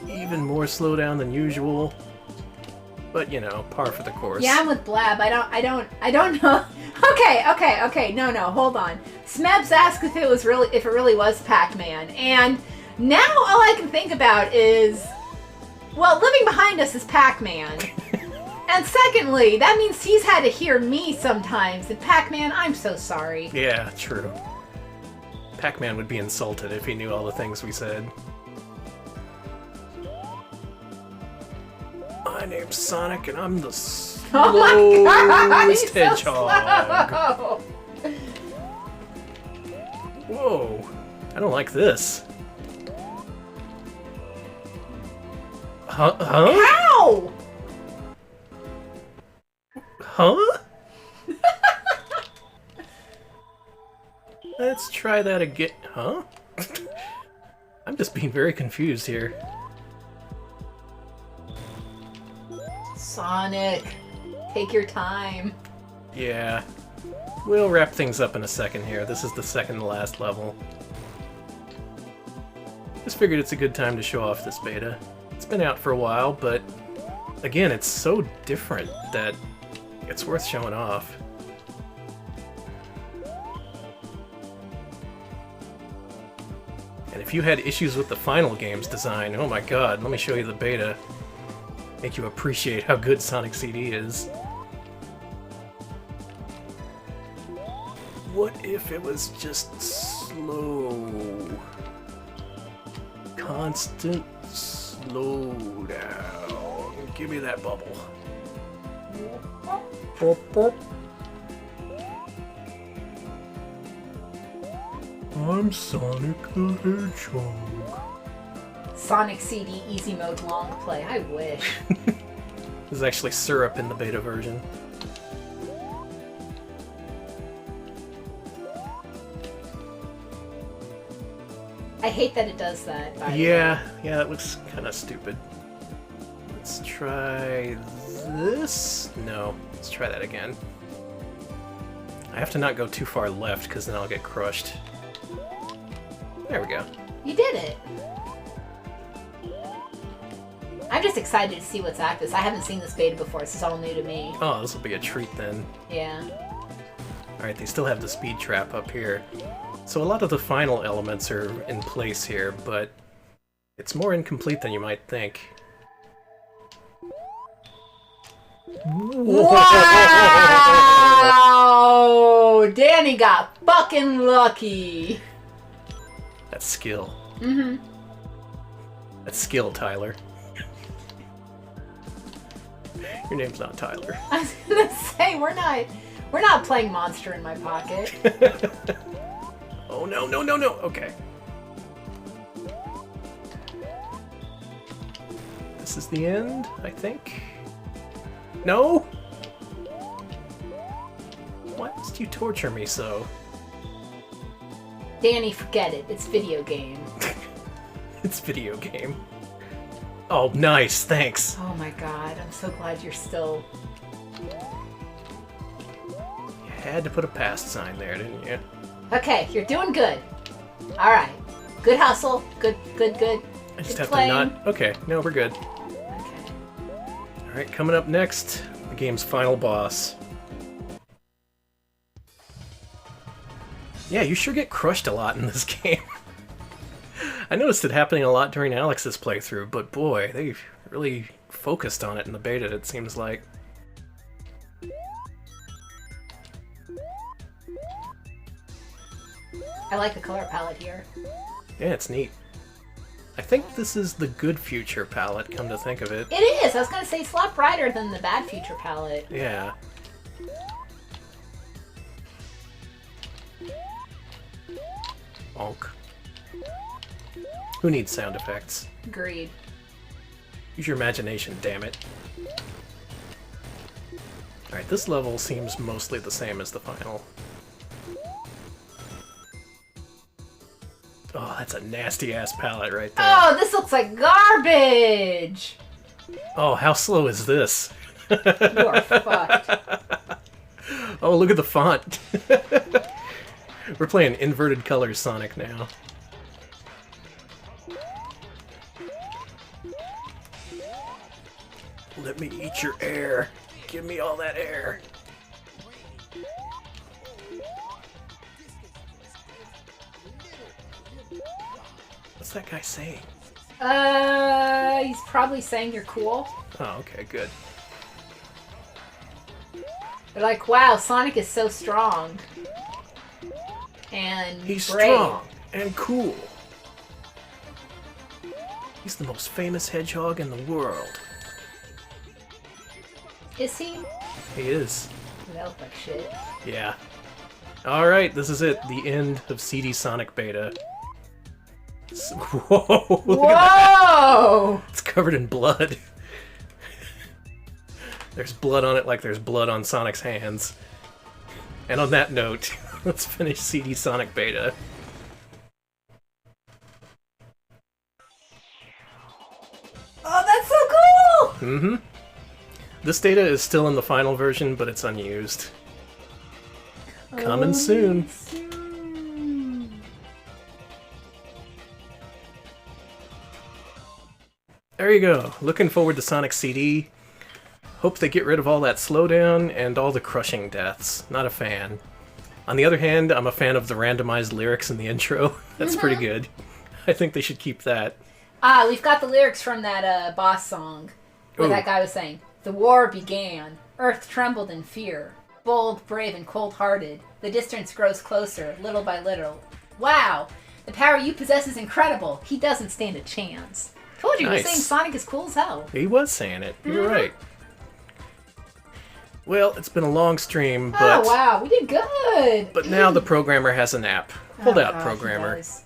Speaker 2: Even more slowdown than usual. But, you know, par for the course.
Speaker 1: Yeah, I'm with Blab. I don't know. Okay. No, hold on. Smebs asked if it really was Pac-Man. And now all I can think about is, well, living behind us is Pac-Man. And secondly, that means he's had to hear me sometimes. And Pac-Man, I'm so sorry.
Speaker 2: Yeah, true. Pac-Man would be insulted if he knew all the things we said. My name's Sonic, and I'm the slowest
Speaker 1: Oh my God, he's so
Speaker 2: hedgehog.
Speaker 1: slow.
Speaker 2: Whoa, I don't like this. Huh?
Speaker 1: How?
Speaker 2: Huh? Let's try that again. Huh? I'm just being very confused here.
Speaker 1: Sonic, take your time.
Speaker 2: Yeah. We'll wrap things up in a second here. This is the second to last level. Just figured it's a good time to show off this beta. It's been out for a while, but again, it's so different that it's worth showing off. And if you had issues with the final game's design, oh my god, let me show you the beta. Make you appreciate how good Sonic CD is. What if it was just slow? Constant slowdown. Give me that bubble. I'm Sonic the Hedgehog.
Speaker 1: Sonic CD easy mode long play. I wish.
Speaker 2: There's actually syrup in the beta version.
Speaker 1: I hate that it does that. By the way.
Speaker 2: Yeah, it looks kind of stupid. Let's try this. No, let's try that again. I have to not go too far left because then I'll get crushed. There we go.
Speaker 1: You did it. I'm just excited to see what's at this. I haven't seen this beta before. This is all new to me.
Speaker 2: Oh, this will be a treat then.
Speaker 1: Yeah.
Speaker 2: Alright, they still have the speed trap up here. So a lot of the final elements are in place here, but it's more incomplete than you might think.
Speaker 1: Wow! Danny got fucking lucky.
Speaker 2: That's skill.
Speaker 1: Mm-hmm.
Speaker 2: That's skill, Tyler. Your name's not Tyler.
Speaker 1: I was gonna say we're not playing Monster in My Pocket.
Speaker 2: Oh no. Okay. This is the end, I think. No? Why must you torture me so?
Speaker 1: Danny, forget it. It's video game.
Speaker 2: It's video game. Oh, nice, thanks.
Speaker 1: Oh my god, I'm so glad you're still...
Speaker 2: You had to put a past sign there, didn't you?
Speaker 1: Okay, you're doing good. Alright. Good hustle. Good.
Speaker 2: I just have to not... Okay, no, we're good.
Speaker 1: Okay.
Speaker 2: Alright, coming up next, the game's final boss. Yeah, you sure get crushed a lot in this game. I noticed it happening a lot during Alex's playthrough, but boy, they've really focused on it in the beta, it seems like.
Speaker 1: I like the color palette here.
Speaker 2: Yeah, it's neat. I think this is the Good Future palette, come to think of it.
Speaker 1: It is! I was gonna say it's a lot brighter than the Bad Future palette.
Speaker 2: Yeah. Bonk. Who needs sound effects?
Speaker 1: Agreed.
Speaker 2: Use your imagination, damn it. Alright, this level seems mostly the same as the final. Oh, that's a nasty-ass palette right there.
Speaker 1: Oh, this looks like garbage!
Speaker 2: Oh, how slow is this?
Speaker 1: You are fucked.
Speaker 2: Oh, look at the font. We're playing inverted colors Sonic now. Let me eat your air. Give me all that air. What's that guy saying?
Speaker 1: He's probably saying you're cool.
Speaker 2: Oh, okay, good.
Speaker 1: They're like, wow, Sonic is so strong. And
Speaker 2: He's
Speaker 1: brave.
Speaker 2: strong and cool. He's the most famous hedgehog in the world.
Speaker 1: Is he?
Speaker 2: He is.
Speaker 1: That looked like shit.
Speaker 2: Yeah. Alright, this is it. The end of CD Sonic Beta. Whoa! Look at that.
Speaker 1: Whoa!
Speaker 2: It's covered in blood. There's blood on it like there's blood on Sonic's hands. And on that note, let's finish CD Sonic Beta.
Speaker 1: Oh, that's so cool!
Speaker 2: Mm-hmm. This data is still in the final version, but it's unused. Coming soon. There you go. Looking forward to Sonic CD. Hope they get rid of all that slowdown and all the crushing deaths. Not a fan. On the other hand, I'm a fan of the randomized lyrics in the intro. That's pretty good. I think they should keep that.
Speaker 1: Ah, we've got the lyrics from that boss song. Where that guy was saying, "The war began. Earth trembled in fear. Bold, brave, and cold-hearted. The distance grows closer, little by little. Wow! The power you possess is incredible. He doesn't stand a chance." Told you, he was saying Sonic is cool as hell.
Speaker 2: He was saying it. You were right. Well, it's been a long stream, but...
Speaker 1: Oh, wow, we did good!
Speaker 2: But now the programmer has an app. Hold out,
Speaker 1: gosh,
Speaker 2: programmer.
Speaker 1: he does.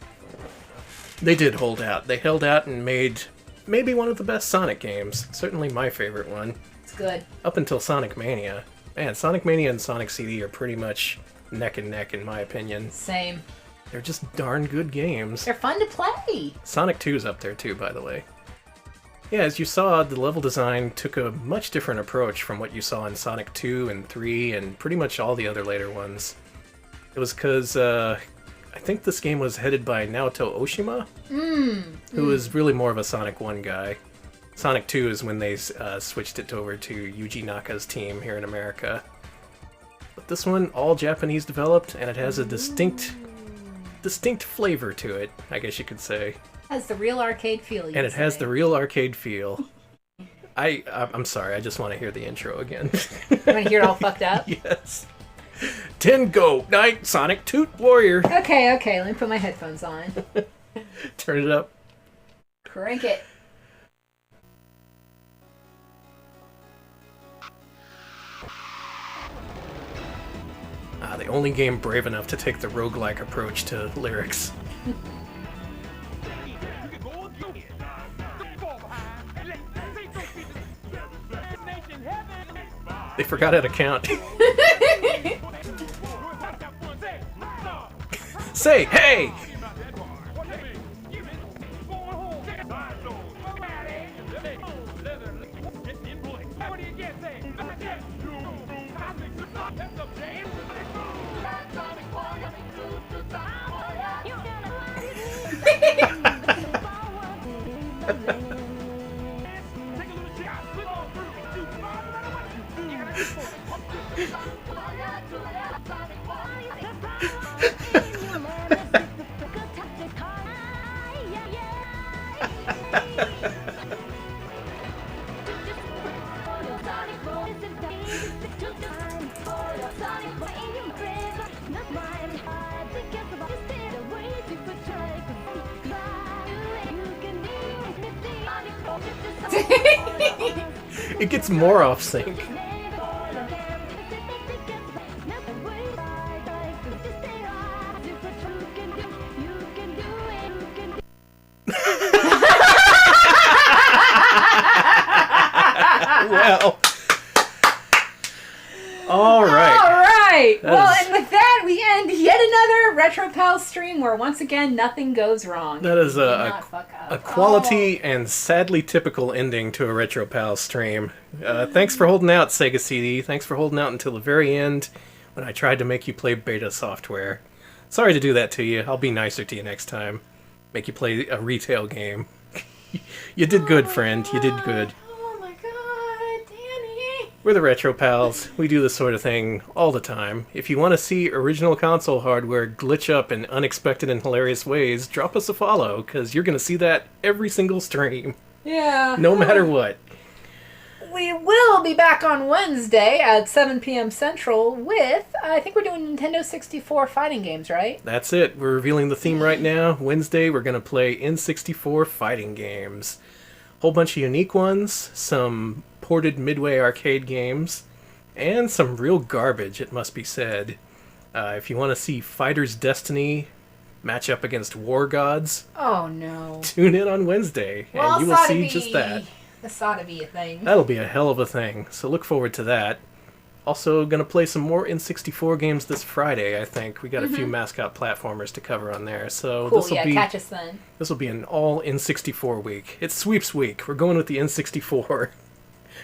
Speaker 2: They did hold out. They held out and made maybe one of the best Sonic games. Certainly my favorite one.
Speaker 1: It's good.
Speaker 2: Up until Sonic Mania. Man, Sonic Mania and Sonic CD are pretty much neck and neck in my opinion.
Speaker 1: Same.
Speaker 2: They're just darn good games.
Speaker 1: They're fun to play.
Speaker 2: Sonic 2's up there too, by the way. Yeah, as you saw, the level design took a much different approach from what you saw in Sonic 2 and 3 and pretty much all the other later ones. It was because I think this game was headed by Naoto Oshima, who was really more of a Sonic 1 guy. Sonic 2 is when they switched it over to Yuji Naka's team here in America. But this one, all Japanese developed, and it has a distinct flavor to it, I guess you could say.
Speaker 1: Has the real arcade feel,
Speaker 2: and it has the real arcade feel. I'm sorry, I just want to hear the intro again.
Speaker 1: You want to hear it all fucked up?
Speaker 2: Yes. 10 go, 9 Sonic Toot Warrior.
Speaker 1: Okay, let me put my headphones on.
Speaker 2: Turn it up.
Speaker 1: Crank it.
Speaker 2: The only game brave enough to take the roguelike approach to lyrics. They forgot how to count. Say, hey! It gets more off sync. Well, all right.
Speaker 1: Well, and with that, we end yet another Retro Pal stream where once again nothing goes wrong.
Speaker 2: That is a quality and sadly typical ending to a Retro Pal stream. Thanks for holding out, Sega CD. Thanks for holding out until the very end when I tried to make you play beta software. Sorry to do that to you. I'll be nicer to you next time. Make you play a retail game. You did good, friend. You did good.
Speaker 1: Oh my god, Danny.
Speaker 2: We're the Retro Pals. We do this sort of thing all the time. If you want to see original console hardware glitch up in unexpected and hilarious ways, drop us a follow, because you're going to see that every single stream.
Speaker 1: Yeah.
Speaker 2: No matter what.
Speaker 1: We will be back on Wednesday at 7 p.m. Central with, I think we're doing Nintendo 64 fighting games, right?
Speaker 2: That's it. We're revealing the theme right now. Wednesday, we're going to play N64 fighting games. Whole bunch of unique ones, some ported Midway arcade games, and some real garbage, it must be said. If you want to see Fighter's Destiny match up against War Gods,
Speaker 1: oh no,
Speaker 2: tune in on Wednesday, and you will see just that.
Speaker 1: This ought to be a thing.
Speaker 2: That'll be a hell of a thing, so look forward to that. Also, gonna play some more N64 games this Friday, I think. We got a few mascot platformers to cover on there, so
Speaker 1: cool, catch us then.
Speaker 2: This will be an all N64 week. It's sweeps week. We're going with the N64,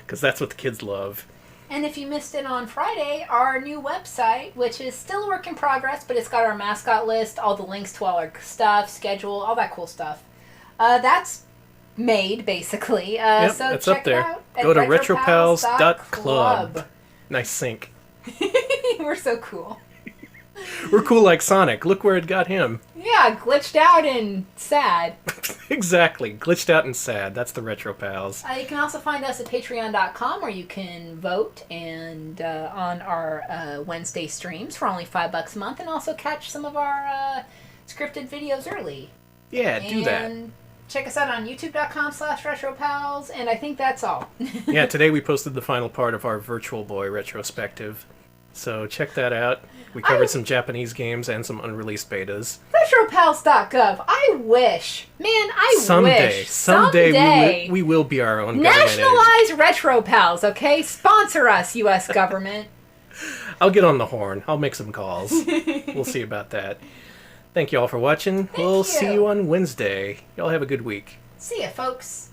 Speaker 2: because that's what the kids love.
Speaker 1: And if you missed it on Friday, our new website, which is still a work in progress, but it's got our mascot list, all the links to all our stuff, schedule, all that cool stuff. That's made, basically.
Speaker 2: Yep,
Speaker 1: so
Speaker 2: it's
Speaker 1: check
Speaker 2: up there.
Speaker 1: It out
Speaker 2: Go to
Speaker 1: retropals.club.
Speaker 2: retropals.club. Nice sync.
Speaker 1: We're so cool.
Speaker 2: We're cool like Sonic. Look where it got him.
Speaker 1: Yeah, glitched out and sad.
Speaker 2: Exactly. Glitched out and sad. That's the Retro Pals.
Speaker 1: You can also find us at patreon.com where you can vote and on our Wednesday streams for only $5 a month and also catch some of our scripted videos early.
Speaker 2: Yeah, do that.
Speaker 1: Check us out on youtube.com/retropals, and I think that's all.
Speaker 2: Yeah, today we posted the final part of our Virtual Boy retrospective. So check that out. We covered some Japanese games and some unreleased betas.
Speaker 1: Retropals.gov. I wish. Man, I wish.
Speaker 2: Someday we will be our own government.
Speaker 1: Nationalize Retropals, okay? Sponsor us, U.S. government.
Speaker 2: I'll get on the horn. I'll make some calls. We'll see about that. Thank you all for watching. We'll see
Speaker 1: you.
Speaker 2: you on Wednesday. Y'all have a good week.
Speaker 1: See ya, folks.